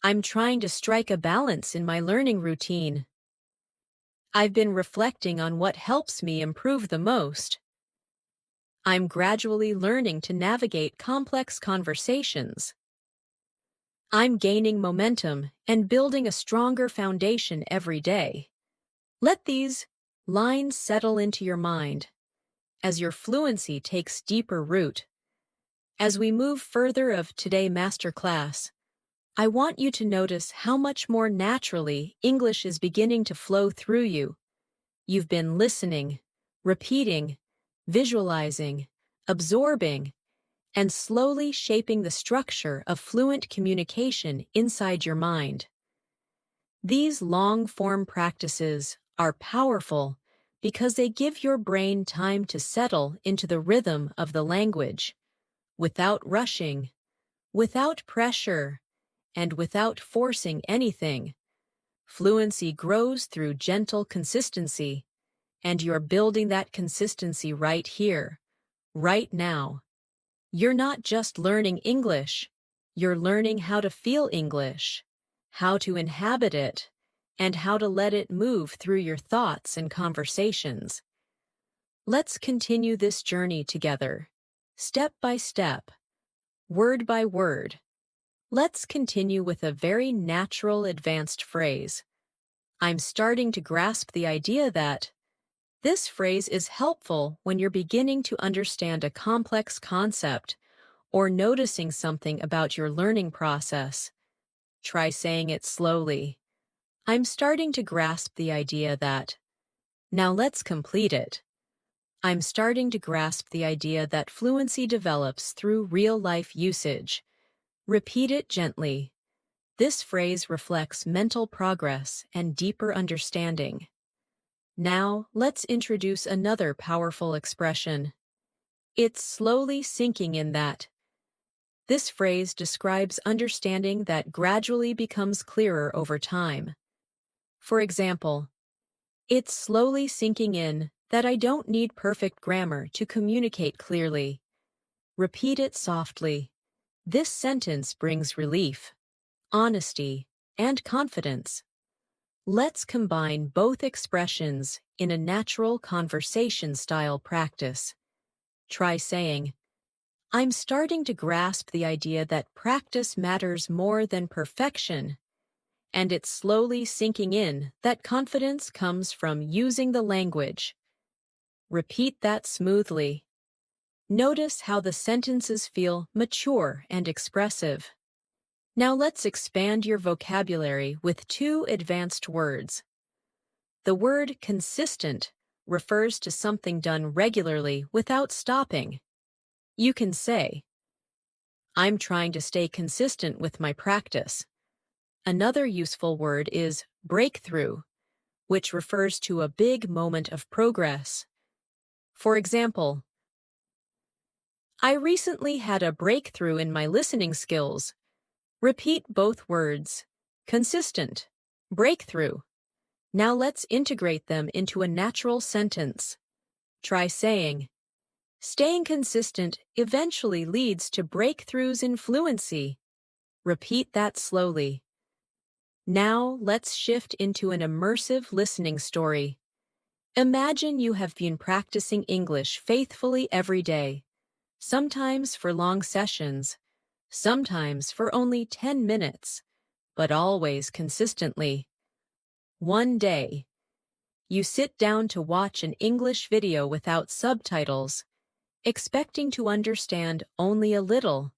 I'm trying to strike a balance in my learning routine. I've been reflecting on what helps me improve the most. I'm gradually learning to navigate complex conversations. I'm gaining momentum and building a stronger foundation every day. Let these lines settle into your mind as your fluency takes deeper root. As we move further of today's masterclass, I want you to notice how much more naturally English is beginning to flow through you. You've been listening, repeating, visualizing, absorbing, and slowly shaping the structure of fluent communication inside your mind. These long-form practices are powerful because they give your brain time to settle into the rhythm of the language, without rushing, without pressure, and without forcing anything. Fluency grows through gentle consistency, and you're building that consistency right here, right now. You're not just learning English, you're learning how to feel English, how to inhabit it, and how to let it move through your thoughts and conversations. Let's continue this journey together, step by step, word by word. Let's continue with a very natural advanced phrase. I'm starting to grasp the idea that this phrase is helpful when you're beginning to understand a complex concept or noticing something about your learning process. Try saying it slowly. I'm starting to grasp the idea that. Now let's complete it. I'm starting to grasp the idea that fluency develops through real-life usage. Repeat it gently. This phrase reflects mental progress and deeper understanding. Now, let's introduce another powerful expression. It's slowly sinking in that. This phrase describes understanding that gradually becomes clearer over time. For example, it's slowly sinking in that I don't need perfect grammar to communicate clearly. Repeat it softly. This sentence brings relief, honesty, and confidence. Let's combine both expressions in a natural conversation-style practice. Try saying, I'm starting to grasp the idea that practice matters more than perfection, and it's slowly sinking in that confidence comes from using the language. Repeat that smoothly. Notice how the sentences feel mature and expressive. Now let's expand your vocabulary with two advanced words. The word consistent refers to something done regularly without stopping. You can say, I'm trying to stay consistent with my practice. Another useful word is breakthrough, which refers to a big moment of progress. For example, I recently had a breakthrough in my listening skills. Repeat both words. Consistent, breakthrough. Now let's integrate them into a natural sentence. Try saying, staying consistent eventually leads to breakthroughs in fluency. Repeat that slowly. Now let's shift into an immersive listening story. Imagine you have been practicing English faithfully every day, sometimes for long sessions, sometimes for only 10 minutes, but always consistently. One day, you sit down to watch an English video without subtitles, expecting to understand only a little.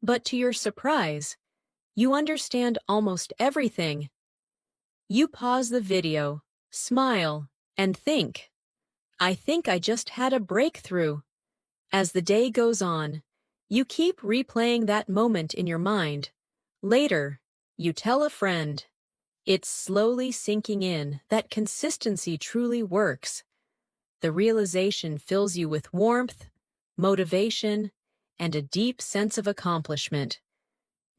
But to your surprise, you understand almost everything. You pause the video, smile, and think, I think I just had a breakthrough. As the day goes on, you keep replaying that moment in your mind. Later, you tell a friend. It's slowly sinking in that consistency truly works. The realization fills you with warmth, motivation, and a deep sense of accomplishment.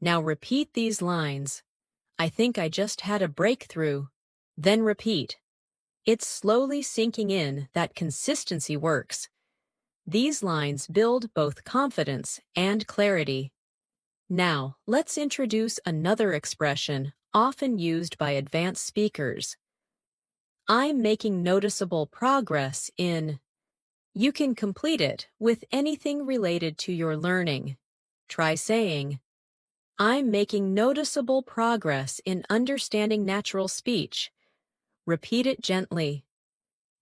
Now repeat these lines. I think I just had a breakthrough. Then repeat. It's slowly sinking in that consistency works. These lines build both confidence and clarity. Now, let's introduce another expression often used by advanced speakers. I'm making noticeable progress in. You can complete it with anything related to your learning. Try saying, I'm making noticeable progress in understanding natural speech. Repeat it gently.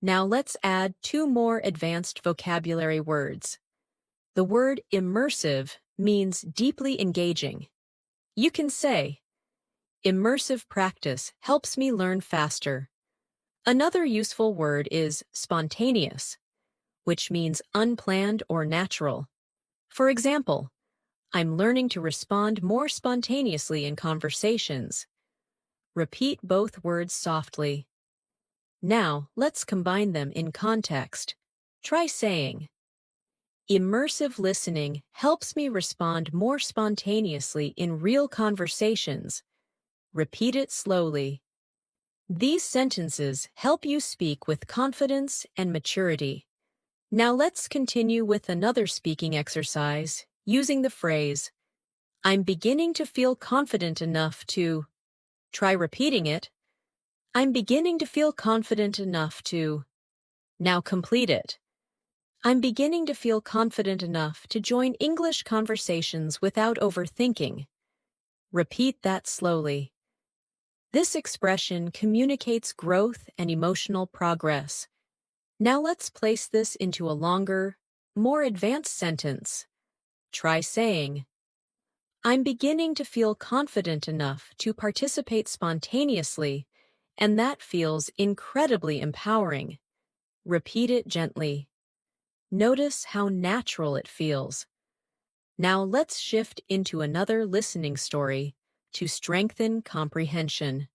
Now let's add two more advanced vocabulary words. The word immersive means deeply engaging. You can say, immersive practice helps me learn faster. Another useful word is spontaneous, which means unplanned or natural. For example, I'm learning to respond more spontaneously in conversations. Repeat both words softly. Now, let's combine them in context. Try saying, immersive listening helps me respond more spontaneously in real conversations. Repeat it slowly. These sentences help you speak with confidence and maturity. Now let's continue with another speaking exercise using the phrase, I'm beginning to feel confident enough to. Try repeating it. I'm beginning to feel confident enough to. Now complete it. I'm beginning to feel confident enough to join English conversations without overthinking. Repeat that slowly. This expression communicates growth and emotional progress. Now let's place this into a longer, more advanced sentence. Try saying, I'm beginning to feel confident enough to participate spontaneously, and that feels incredibly empowering. Repeat it gently. Notice how natural it feels. Now let's shift into another listening story to strengthen comprehension.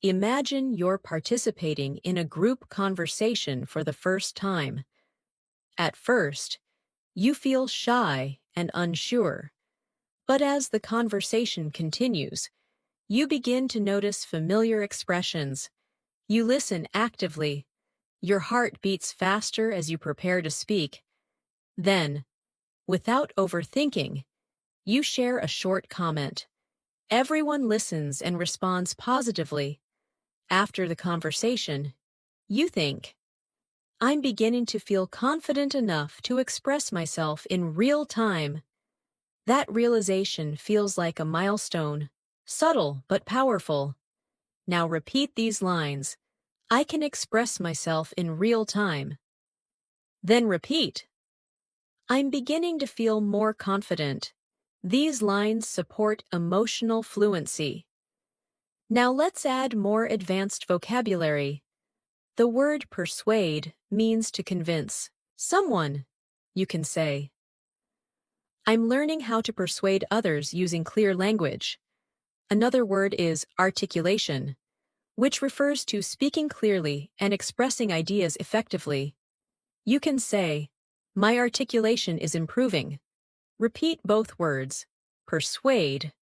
Imagine you're participating in a group conversation for the first time. At first, you feel shy and unsure, but as the conversation continues, you begin to notice familiar expressions. You listen actively. Your heart beats faster as you prepare to speak. Then, without overthinking, you share a short comment. Everyone listens and responds positively. After the conversation, you think, I'm beginning to feel confident enough to express myself in real time. That realization feels like a milestone, subtle but powerful. Now repeat these lines. I can express myself in real time. Then repeat. I'm beginning to feel more confident. These lines support emotional fluency. Now let's add more advanced vocabulary. The word persuade means to convince someone. You can say, I'm learning how to persuade others using clear language. Another word is articulation, which refers to speaking clearly and expressing ideas effectively. You can say, my articulation is improving. Repeat both words, persuade,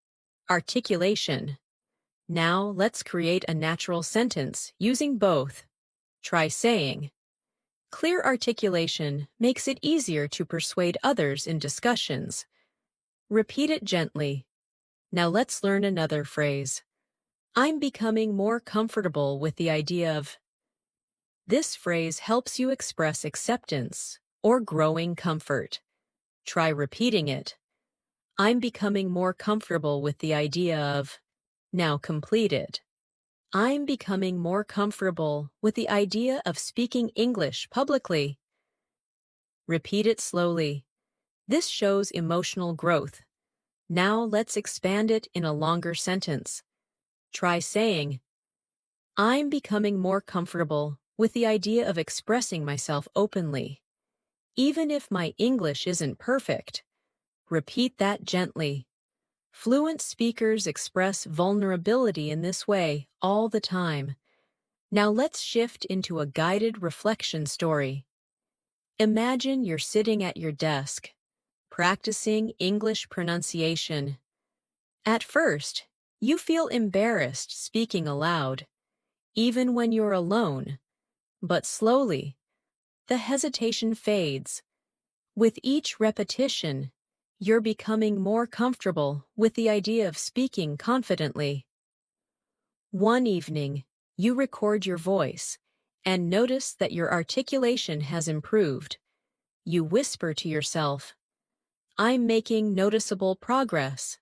articulation. Now let's create a natural sentence using both. Try saying, clear articulation makes it easier to persuade others in discussions. Repeat it gently. Now let's learn another phrase. I'm becoming more comfortable with the idea of. This phrase helps you express acceptance or growing comfort. Try repeating it. I'm becoming more comfortable with the idea of. Now complete it. I'm becoming more comfortable with the idea of speaking English publicly. Repeat it slowly. This shows emotional growth. Now let's expand it in a longer sentence. Try saying, I'm becoming more comfortable with the idea of expressing myself openly. Even if my English isn't perfect. Repeat that gently. Fluent speakers express vulnerability in this way all the time. Now let's shift into a guided reflection story. Imagine you're sitting at your desk, practicing English pronunciation. At first, you feel embarrassed speaking aloud, even when you're alone. But slowly, the hesitation fades. With each repetition, you're becoming more comfortable with the idea of speaking confidently. One evening, you record your voice and notice that your articulation has improved. You whisper to yourself, I'm making noticeable progress.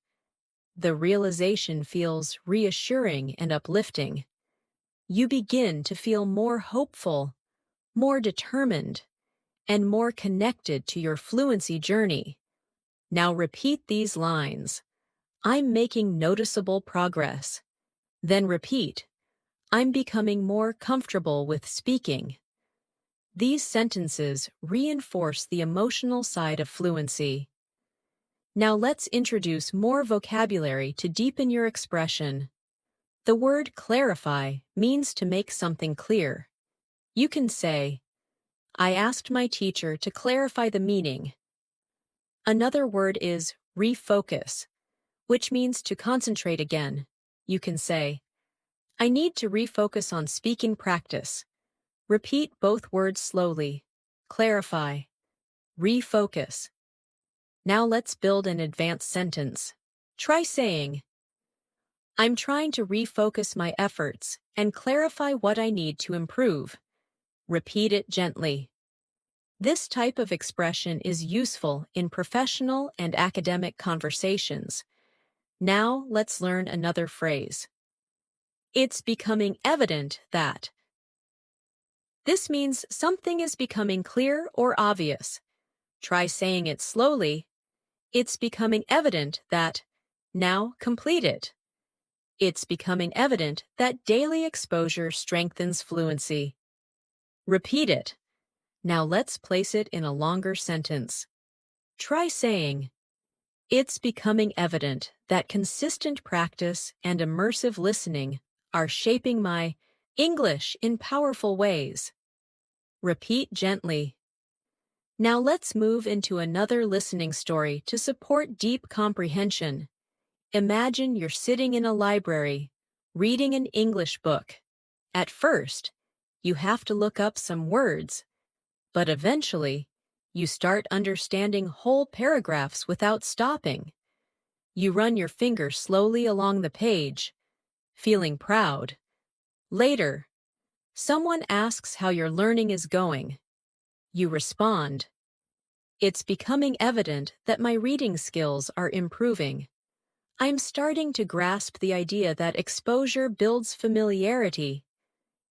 The realization feels reassuring and uplifting. You begin to feel more hopeful, more determined, and more connected to your fluency journey. Now repeat these lines. I'm making noticeable progress. Then repeat, I'm becoming more comfortable with speaking. These sentences reinforce the emotional side of fluency. Now let's introduce more vocabulary to deepen your expression. The word clarify means to make something clear. You can say, I asked my teacher to clarify the meaning. Another word is refocus, which means to concentrate again. You can say, I need to refocus on speaking practice. Repeat both words slowly. Clarify. Refocus. Now let's build an advanced sentence. Try saying, I'm trying to refocus my efforts and clarify what I need to improve. Repeat it gently. This type of expression is useful in professional and academic conversations. Now let's learn another phrase. It's becoming evident that. This means something is becoming clear or obvious. Try saying it slowly. It's becoming evident that. Now complete it. It's becoming evident that daily exposure strengthens fluency. Repeat it. Now let's place it in a longer sentence. Try saying, it's becoming evident that consistent practice and immersive listening are shaping my English in powerful ways. Repeat gently. Now let's move into another listening story to support deep comprehension. Imagine you're sitting in a library, reading an English book. At first, you have to look up some words, but eventually, you start understanding whole paragraphs without stopping. You run your finger slowly along the page, feeling proud. Later, someone asks how your learning is going. You respond, it's becoming evident that my reading skills are improving. I'm starting to grasp the idea that exposure builds familiarity.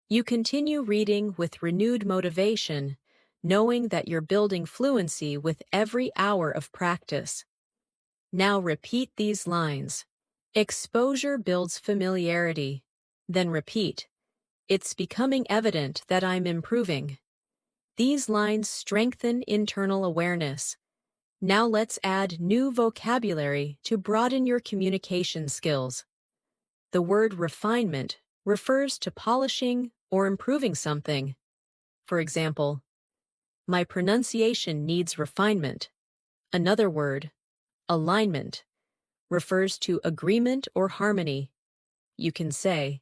You continue reading with renewed motivation, knowing that you're building fluency with every hour of practice. Now repeat these lines. Exposure builds familiarity. Then repeat. It's becoming evident that I'm improving. These lines strengthen internal awareness. Now let's add new vocabulary to broaden your communication skills. The word refinement refers to polishing or improving something. For example, my pronunciation needs refinement. Another word, alignment, refers to agreement or harmony. You can say,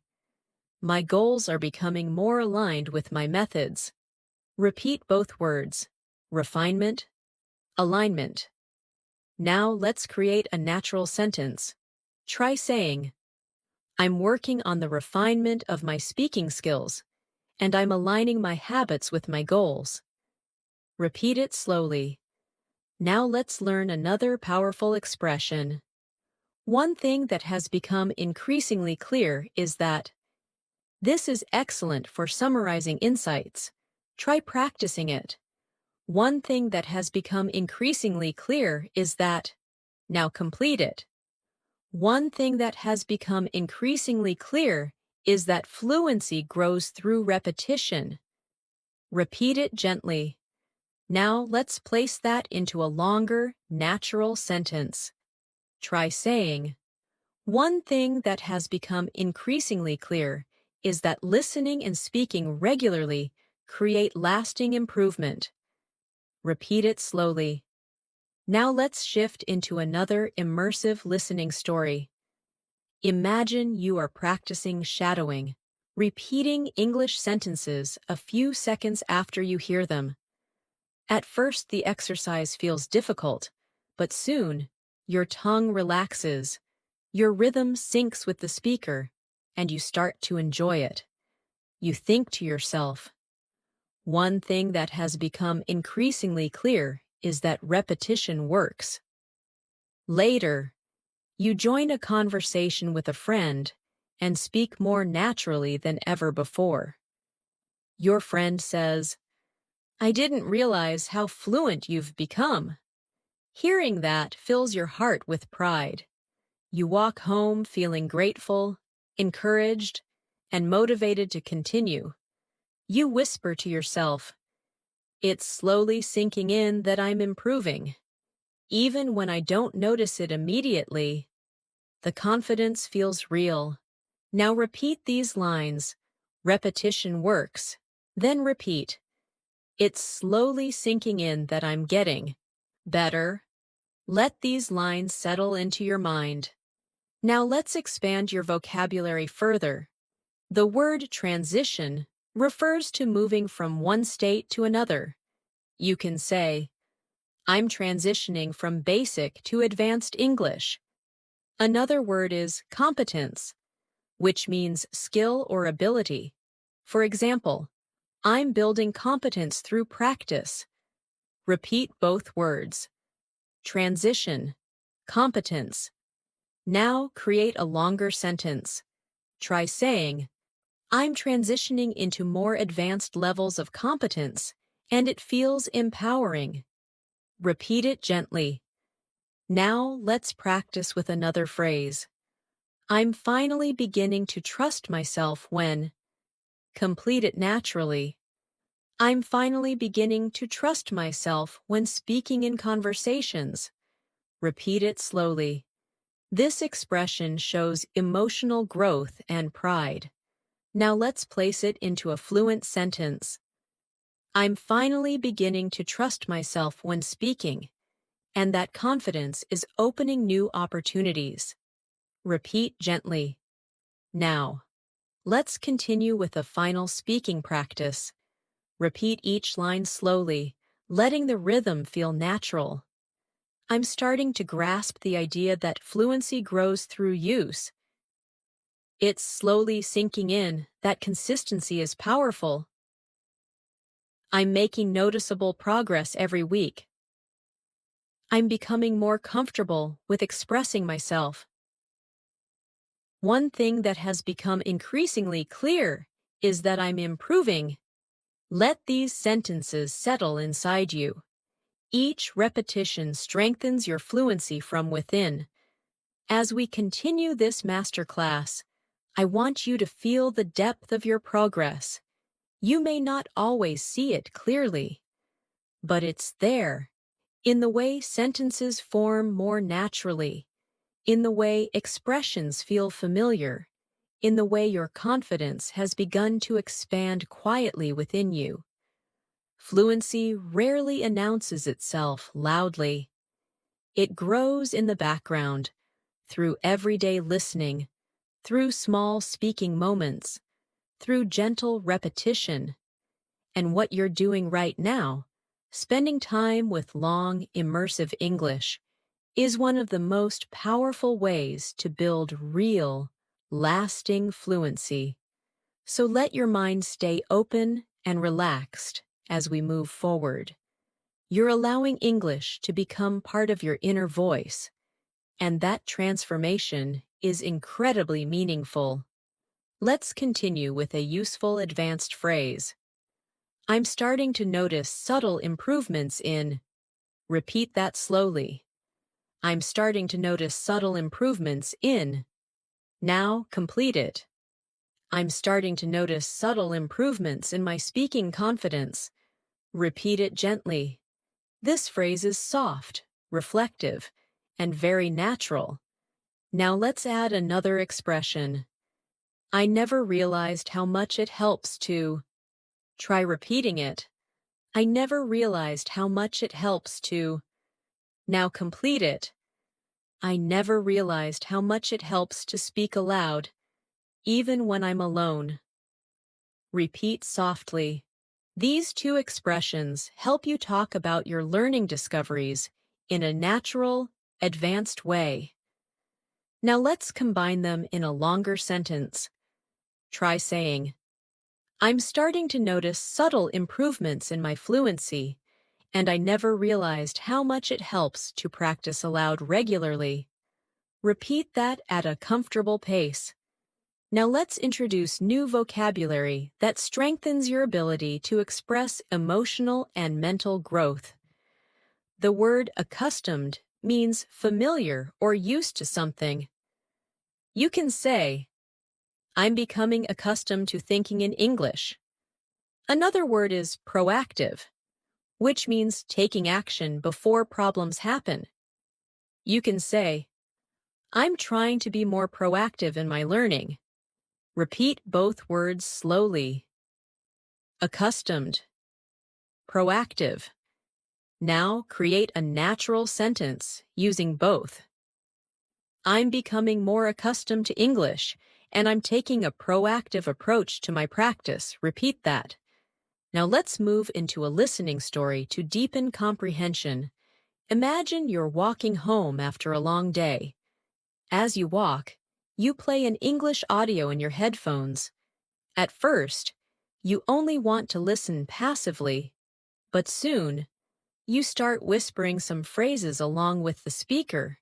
my goals are becoming more aligned with my methods. Repeat both words, refinement, alignment. Now let's create a natural sentence. Try saying, I'm working on the refinement of my speaking skills, and I'm aligning my habits with my goals. Repeat it slowly. Now let's learn another powerful expression. One thing that has become increasingly clear is that this is excellent for summarizing insights. Try practicing it. One thing that has become increasingly clear is that. Now complete it. One thing that has become increasingly clear is that fluency grows through repetition. Repeat it gently. Now let's place that into a longer, natural sentence. Try saying, one thing that has become increasingly clear is that listening and speaking regularly create lasting improvement. Repeat it slowly. Now let's shift into another immersive listening story. Imagine you are practicing shadowing, repeating English sentences a few seconds after you hear them. At first, the exercise feels difficult, but soon, your tongue relaxes, your rhythm syncs with the speaker, and you start to enjoy it. You think to yourself, one thing that has become increasingly clear is that repetition works. Later, you join a conversation with a friend and speak more naturally than ever before. Your friend says, I didn't realize how fluent you've become. Hearing that fills your heart with pride. You walk home feeling grateful, encouraged, and motivated to continue. You whisper to yourself, it's slowly sinking in that I'm improving. Even when I don't notice it immediately, the confidence feels real. Now repeat these lines. Repetition works. Then repeat. It's slowly sinking in that I'm getting better. Let these lines settle into your mind. Now let's expand your vocabulary further. The word transition refers to moving from one state to another. You can say, I'm transitioning from basic to advanced English. Another word is competence, which means skill or ability. For example, I'm building competence through practice. Repeat both words. Transition, competence. Now create a longer sentence. Try saying, I'm transitioning into more advanced levels of competence, and it feels empowering. Repeat it gently. Now let's practice with another phrase. I'm finally beginning to trust myself when. Complete it naturally. I'm finally beginning to trust myself when speaking in conversations. Repeat it slowly. This expression shows emotional growth and pride. Now let's place it into a fluent sentence. I'm finally beginning to trust myself when speaking, and that confidence is opening new opportunities. Repeat gently. Now, let's continue with a final speaking practice. Repeat each line slowly, letting the rhythm feel natural. I'm starting to grasp the idea that fluency grows through use. It's slowly sinking in that consistency is powerful. I'm making noticeable progress every week. I'm becoming more comfortable with expressing myself. One thing that has become increasingly clear is that I'm improving. Let these sentences settle inside you. Each repetition strengthens your fluency from within. As we continue this masterclass, I want you to feel the depth of your progress. You may not always see it clearly, but it's there, in the way sentences form more naturally, in the way expressions feel familiar, in the way your confidence has begun to expand quietly within you. Fluency rarely announces itself loudly. It grows in the background, through everyday listening, through small speaking moments, through gentle repetition. And what you're doing right now, spending time with long, immersive English, is one of the most powerful ways to build real, lasting fluency. So let your mind stay open and relaxed as we move forward. You're allowing English to become part of your inner voice, and that transformation is incredibly meaningful. Let's continue with a useful advanced phrase. I'm starting to notice subtle improvements in. Repeat that slowly. I'm starting to notice subtle improvements in. Now complete it. I'm starting to notice subtle improvements in my speaking confidence. Repeat it gently. This phrase is soft, reflective, and very natural. Now let's add another expression. I never realized how much it helps to. Try repeating it. I never realized how much it helps to. Now complete it. I never realized how much it helps to speak aloud, even when I'm alone. Repeat softly. These two expressions help you talk about your learning discoveries in a natural, advanced way. Now let's combine them in a longer sentence. Try saying, I'm starting to notice subtle improvements in my fluency, and I never realized how much it helps to practice aloud regularly. Repeat that at a comfortable pace. Now let's introduce new vocabulary that strengthens your ability to express emotional and mental growth. The word accustomed means familiar or used to something. You can say, I'm becoming accustomed to thinking in English. Another word is proactive, which means taking action before problems happen. You can say, I'm trying to be more proactive in my learning. Repeat both words slowly. Accustomed. Proactive. Now create a natural sentence using both. I'm becoming more accustomed to English, and I'm taking a proactive approach to my practice. Repeat that. Now let's move into a listening story to deepen comprehension. Imagine you're walking home after a long day. As you walk, you play an English audio in your headphones. At first, you only want to listen passively, but soon, you start whispering some phrases along with the speaker.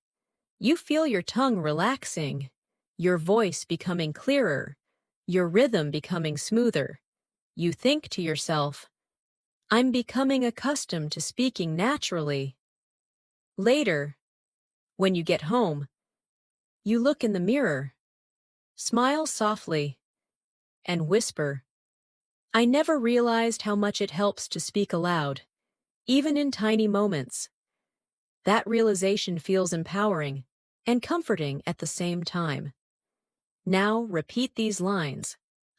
You feel your tongue relaxing, your voice becoming clearer, your rhythm becoming smoother. You think to yourself, I'm becoming accustomed to speaking naturally. Later, when you get home, you look in the mirror, smile softly, and whisper, I never realized how much it helps to speak aloud, even in tiny moments. That realization feels empowering and comforting at the same time. Now repeat these lines.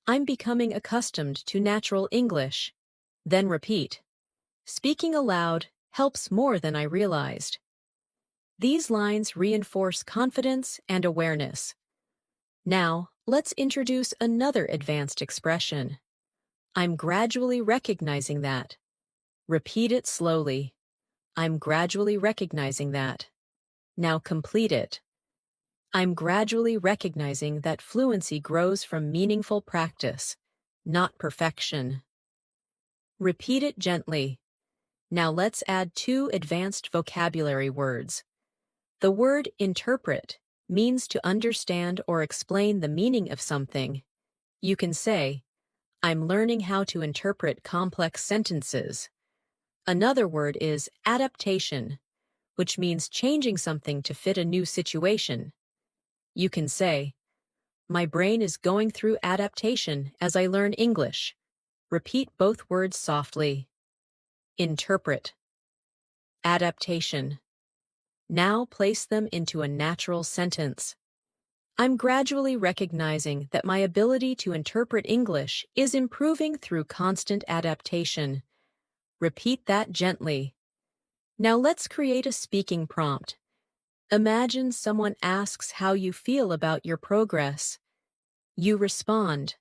I'm becoming accustomed to natural English. Then repeat. Speaking aloud helps more than I realized. These lines reinforce confidence and awareness. Now, let's introduce another advanced expression. I'm gradually recognizing that. Repeat it slowly. I'm gradually recognizing that. Now complete it. I'm gradually recognizing that fluency grows from meaningful practice, not perfection. Repeat it gently. Now let's add two advanced vocabulary words. The word interpret means to understand or explain the meaning of something. You can say, I'm learning how to interpret complex sentences. Another word is adaptation, which means changing something to fit a new situation. You can say, my brain is going through adaptation as I learn English. Repeat both words softly. Interpret. Adaptation. Now place them into a natural sentence. I'm gradually recognizing that my ability to interpret English is improving through constant adaptation. Repeat that gently. Now let's create a speaking prompt. Imagine someone asks how you feel about your progress. You respond,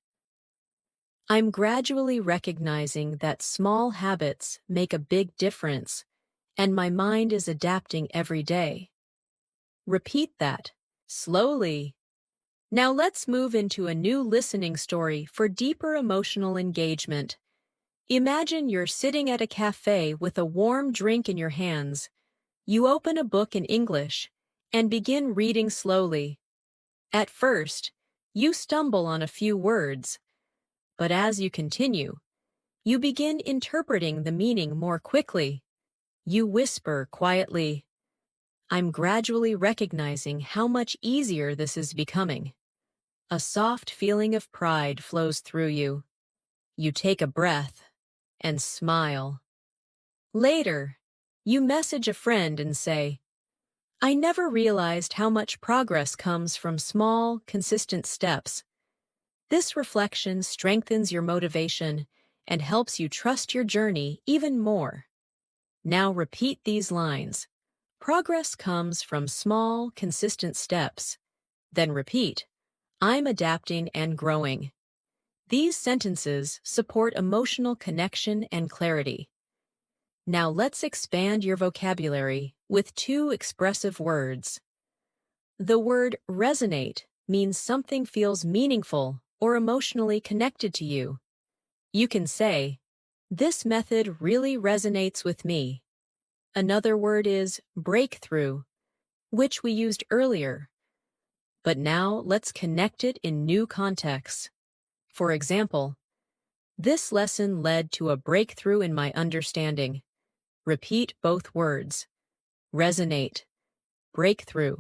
I'm gradually recognizing that small habits make a big difference, and my mind is adapting every day. Repeat that, slowly. Now let's move into a new listening story for deeper emotional engagement. Imagine you're sitting at a cafe with a warm drink in your hands. You open a book in English and begin reading slowly. At first, you stumble on a few words, but as you continue, you begin interpreting the meaning more quickly. You whisper quietly, I'm gradually recognizing how much easier this is becoming. A soft feeling of pride flows through you. You take a breath and smile. Later, you message a friend and say, I never realized how much progress comes from small, consistent steps. This reflection strengthens your motivation and helps you trust your journey even more. Now repeat these lines. Progress comes from small, consistent steps. Then repeat, I'm adapting and growing. These sentences support emotional connection and clarity. Now let's expand your vocabulary with two expressive words. The word resonate means something feels meaningful or emotionally connected to you. You can say, this method really resonates with me. Another word is breakthrough, which we used earlier. But now let's connect it in new contexts. For example, this lesson led to a breakthrough in my understanding. Repeat both words. Resonate. Breakthrough.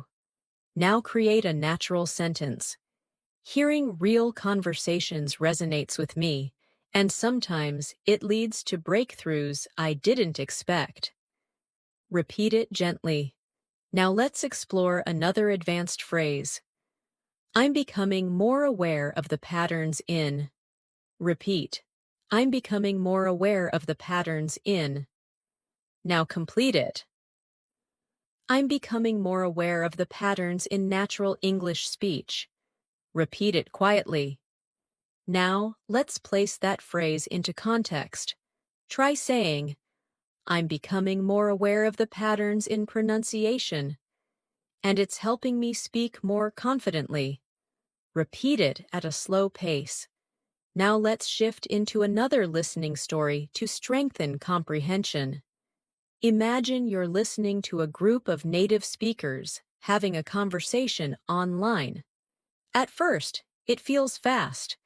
Now create a natural sentence. Hearing real conversations resonates with me, and sometimes it leads to breakthroughs I didn't expect. Repeat it gently. Now let's explore another advanced phrase. I'm becoming more aware of the patterns in. Repeat. I'm becoming more aware of the patterns in. Now complete it. I'm becoming more aware of the patterns in natural English speech. Repeat it quietly. Now, let's place that phrase into context. Try saying, I'm becoming more aware of the patterns in pronunciation, and it's helping me speak more confidently. Repeat it at a slow pace. Now let's shift into another listening story to strengthen comprehension. Imagine you're listening to a group of native speakers having a conversation online. At first, it feels fast,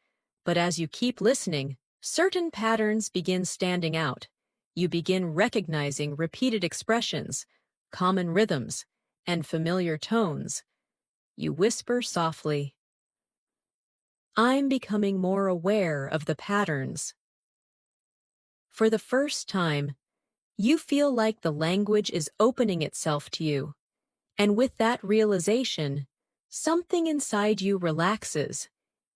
but as you keep listening, certain patterns begin standing out. You begin recognizing repeated expressions, common rhythms, and familiar tones. You whisper softly, I'm becoming more aware of the patterns. For the first time, you feel like the language is opening itself to you. And with that realization, something inside you relaxes,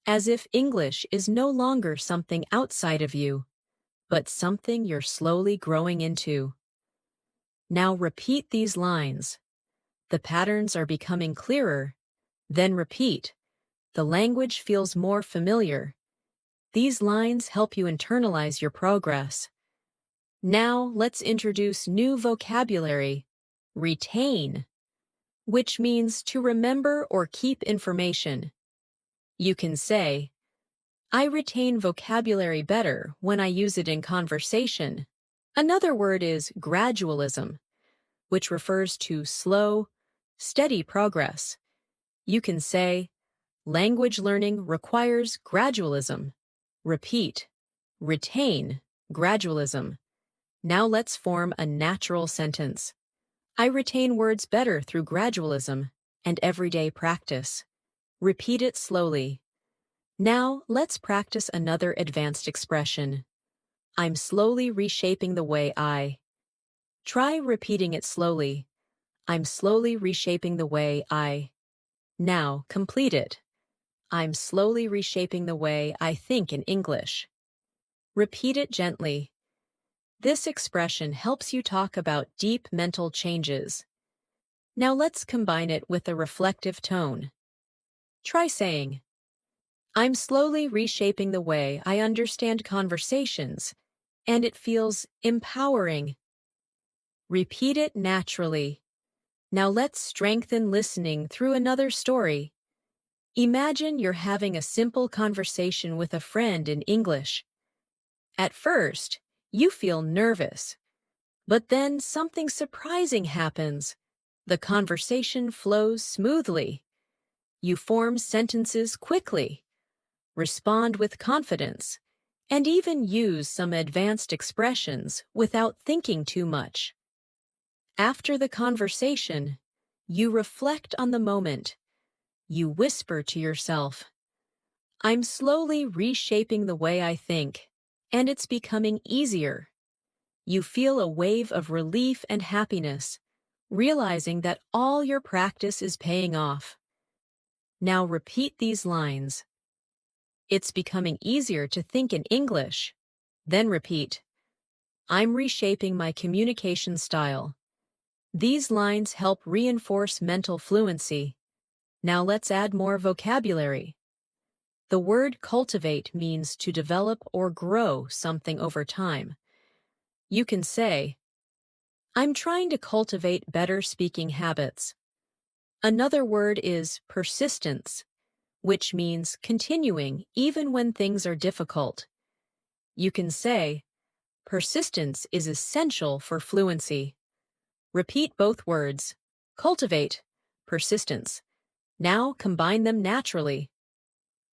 as if English is no longer something outside of you, but something you're slowly growing into. Now repeat these lines. The patterns are becoming clearer. Then repeat. The language feels more familiar. These lines help you internalize your progress. Now let's introduce new vocabulary. Retain, which means to remember or keep information. You can say, I retain vocabulary better when I use it in conversation. Another word is gradualism, which refers to slow, steady progress. You can say, language learning requires gradualism. Repeat, retain, gradualism. Now let's form a natural sentence. I retain words better through gradualism and everyday practice. Repeat it slowly. Now let's practice another advanced expression. I'm slowly reshaping the way I. Try repeating it slowly. I'm slowly reshaping the way I. Now complete it. I'm slowly reshaping the way I think in English. Repeat it gently. This expression helps you talk about deep mental changes. Now let's combine it with a reflective tone. Try saying, I'm slowly reshaping the way I understand conversations, and it feels empowering. Repeat it naturally. Now let's strengthen listening through another story. Imagine you're having a simple conversation with a friend in English. At first, you feel nervous, but then something surprising happens. The conversation flows smoothly. You form sentences quickly, respond with confidence, and even use some advanced expressions without thinking too much. After the conversation, you reflect on the moment. You whisper to yourself, I'm slowly reshaping the way I think, and it's becoming easier. You feel a wave of relief and happiness, realizing that all your practice is paying off. Now repeat these lines. It's becoming easier to think in English. Then repeat, I'm reshaping my communication style. These lines help reinforce mental fluency. Now let's add more vocabulary. The word cultivate means to develop or grow something over time. You can say, I'm trying to cultivate better speaking habits. Another word is persistence, which means continuing even when things are difficult. You can say, persistence is essential for fluency. Repeat both words, cultivate, persistence. Now combine them naturally.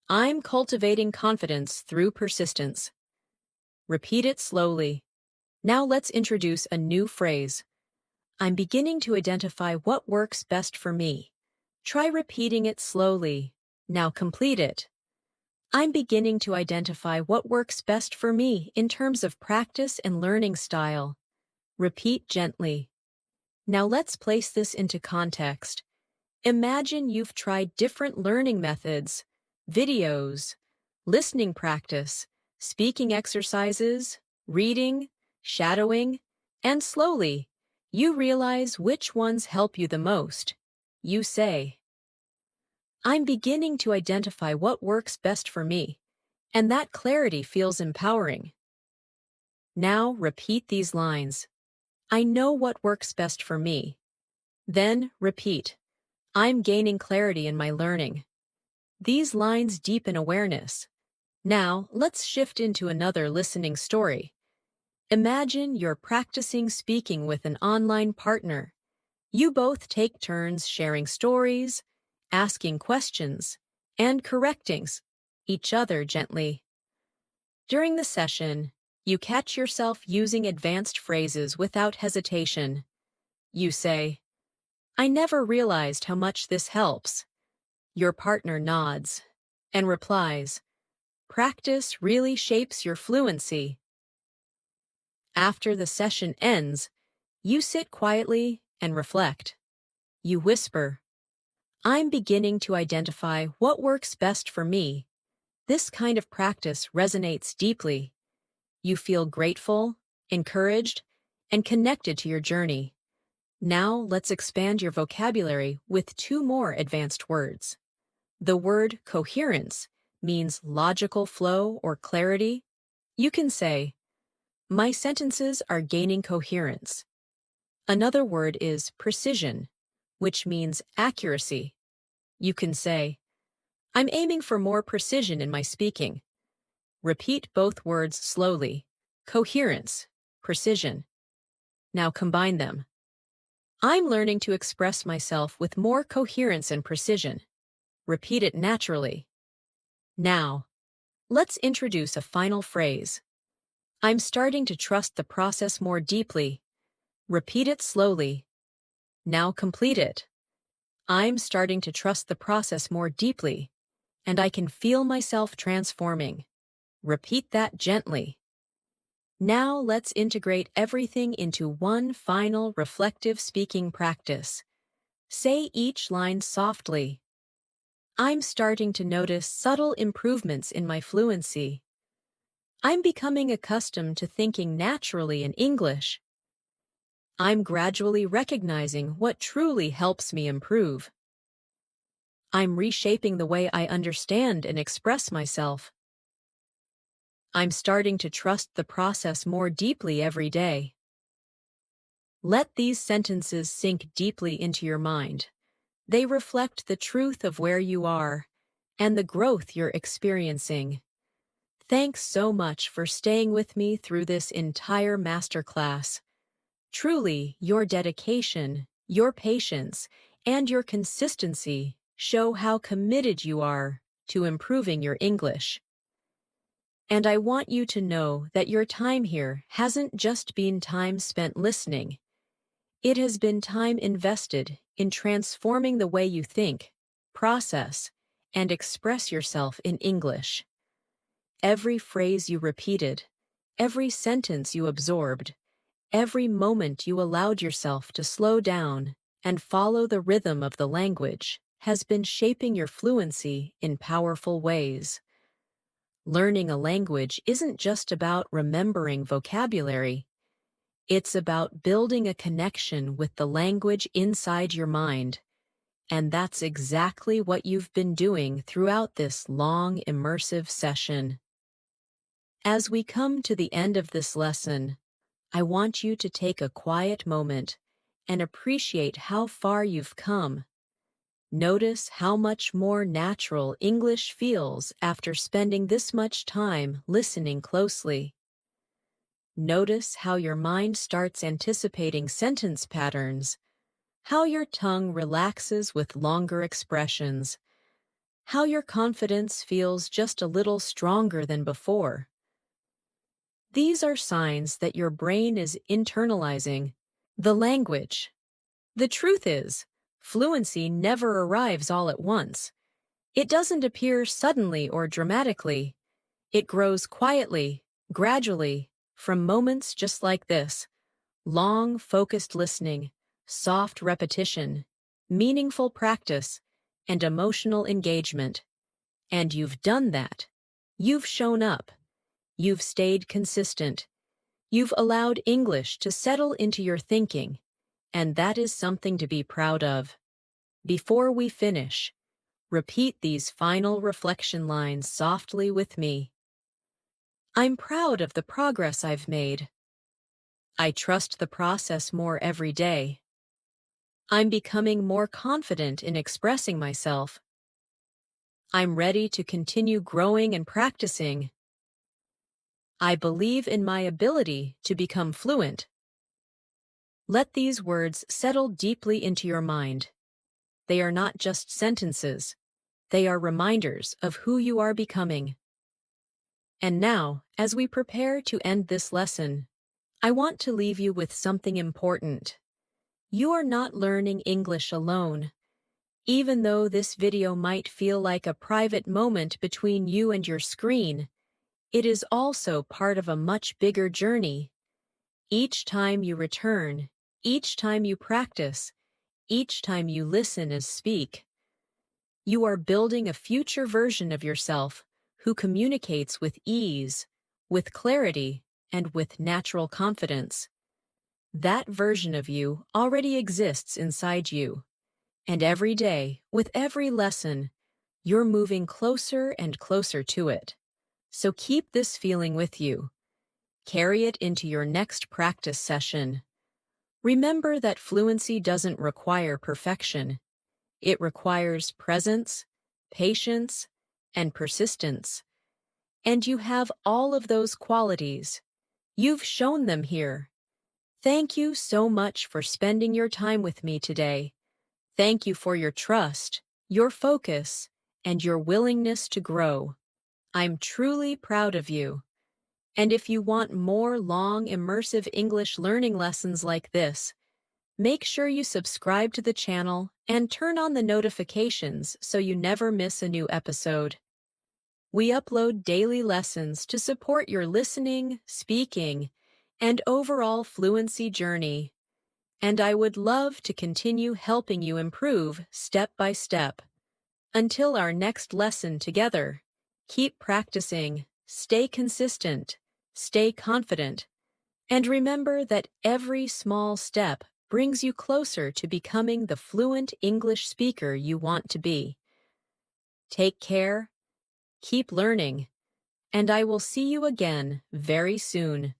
I'm cultivating confidence through persistence. Repeat it slowly. Now let's introduce a new phrase. I'm beginning to identify what works best for me. Try repeating it slowly. Now complete it. I'm beginning to identify what works best for me in terms of practice and learning style. Repeat gently. Now let's place this into context. Imagine you've tried different learning methods, videos, listening practice, speaking exercises, reading, shadowing, and slowly, you realize which ones help you the most. You say, I'm beginning to identify what works best for me, and that clarity feels empowering. Now repeat these lines. I know what works best for me. Then repeat, I'm gaining clarity in my learning. These lines deepen awareness. Now let's shift into another listening story. Imagine you're practicing speaking with an online partner. You both take turns sharing stories, asking questions, and correcting each other gently. During the session, you catch yourself using advanced phrases without hesitation. You say, I never realized how much this helps. Your partner nods and replies, practice really shapes your fluency. After the session ends, you sit quietly and reflect. You whisper, "I'm beginning to identify what works best for me." This kind of practice resonates deeply. You feel grateful, encouraged, and connected to your journey. Now let's expand your vocabulary with two more advanced words. The word coherence means logical flow or clarity. You can say, "My sentences are gaining coherence." Another word is precision, which means accuracy. You can say, "I'm aiming for more precision in my speaking." Repeat both words slowly. Coherence, precision. Now combine them. "I'm learning to express myself with more coherence and precision." Repeat it naturally. Now, let's introduce a final phrase. "I'm starting to trust the process more deeply." Repeat it slowly. Now complete it. "I'm starting to trust the process more deeply, and I can feel myself transforming." Repeat that gently. Now let's integrate everything into one final reflective speaking practice. Say each line softly. "I'm starting to notice subtle improvements in my fluency." "I'm becoming accustomed to thinking naturally in English." "I'm gradually recognizing what truly helps me improve." "I'm reshaping the way I understand and express myself." "I'm starting to trust the process more deeply every day." Let these sentences sink deeply into your mind. They reflect the truth of where you are and the growth you're experiencing. Thanks so much for staying with me through this entire masterclass. Truly, your dedication, your patience, and your consistency show how committed you are to improving your English. And I want you to know that your time here hasn't just been time spent listening. It has been time invested in transforming the way you think, process, and express yourself in English. Every phrase you repeated, every sentence you absorbed, every moment you allowed yourself to slow down and follow the rhythm of the language has been shaping your fluency in powerful ways. Learning a language isn't just about remembering vocabulary. It's about building a connection with the language inside your mind. And that's exactly what you've been doing throughout this long, immersive session. As we come to the end of this lesson, I want you to take a quiet moment and appreciate how far you've come. Notice how much more natural English feels after spending this much time listening closely. Notice how your mind starts anticipating sentence patterns, how your tongue relaxes with longer expressions, how your confidence feels just a little stronger than before. These are signs that your brain is internalizing the language. The truth is, fluency never arrives all at once. It doesn't appear suddenly or dramatically. It grows quietly, gradually, from moments just like this. Long, focused listening, soft repetition, meaningful practice, and emotional engagement. And you've done that. You've shown up. You've stayed consistent. You've allowed English to settle into your thinking, and that is something to be proud of. Before we finish, repeat these final reflection lines softly with me. "I'm proud of the progress I've made." "I trust the process more every day." "I'm becoming more confident in expressing myself." "I'm ready to continue growing and practicing." "I believe in my ability to become fluent." Let these words settle deeply into your mind. They are not just sentences. They are reminders of who you are becoming. And now, as we prepare to end this lesson, I want to leave you with something important. You are not learning English alone. Even though this video might feel like a private moment between you and your screen, it is also part of a much bigger journey. Each time you return, each time you practice, each time you listen and speak, you are building a future version of yourself who communicates with ease, with clarity, and with natural confidence. That version of you already exists inside you, and every day, with every lesson, you're moving closer and closer to it. So keep this feeling with you. Carry it into your next practice session. Remember that fluency doesn't require perfection. It requires presence, patience, and persistence. And you have all of those qualities. You've shown them here. Thank you so much for spending your time with me today. Thank you for your trust, your focus, and your willingness to grow. I'm truly proud of you. And if you want more long, immersive English learning lessons like this, make sure you subscribe to the channel and turn on the notifications so you never miss a new episode. We upload daily lessons to support your listening, speaking, and overall fluency journey. And I would love to continue helping you improve step by step. Until our next lesson together, keep practicing, stay consistent, stay confident, and remember that every small step brings you closer to becoming the fluent English speaker you want to be. Take care, keep learning, and I will see you again very soon.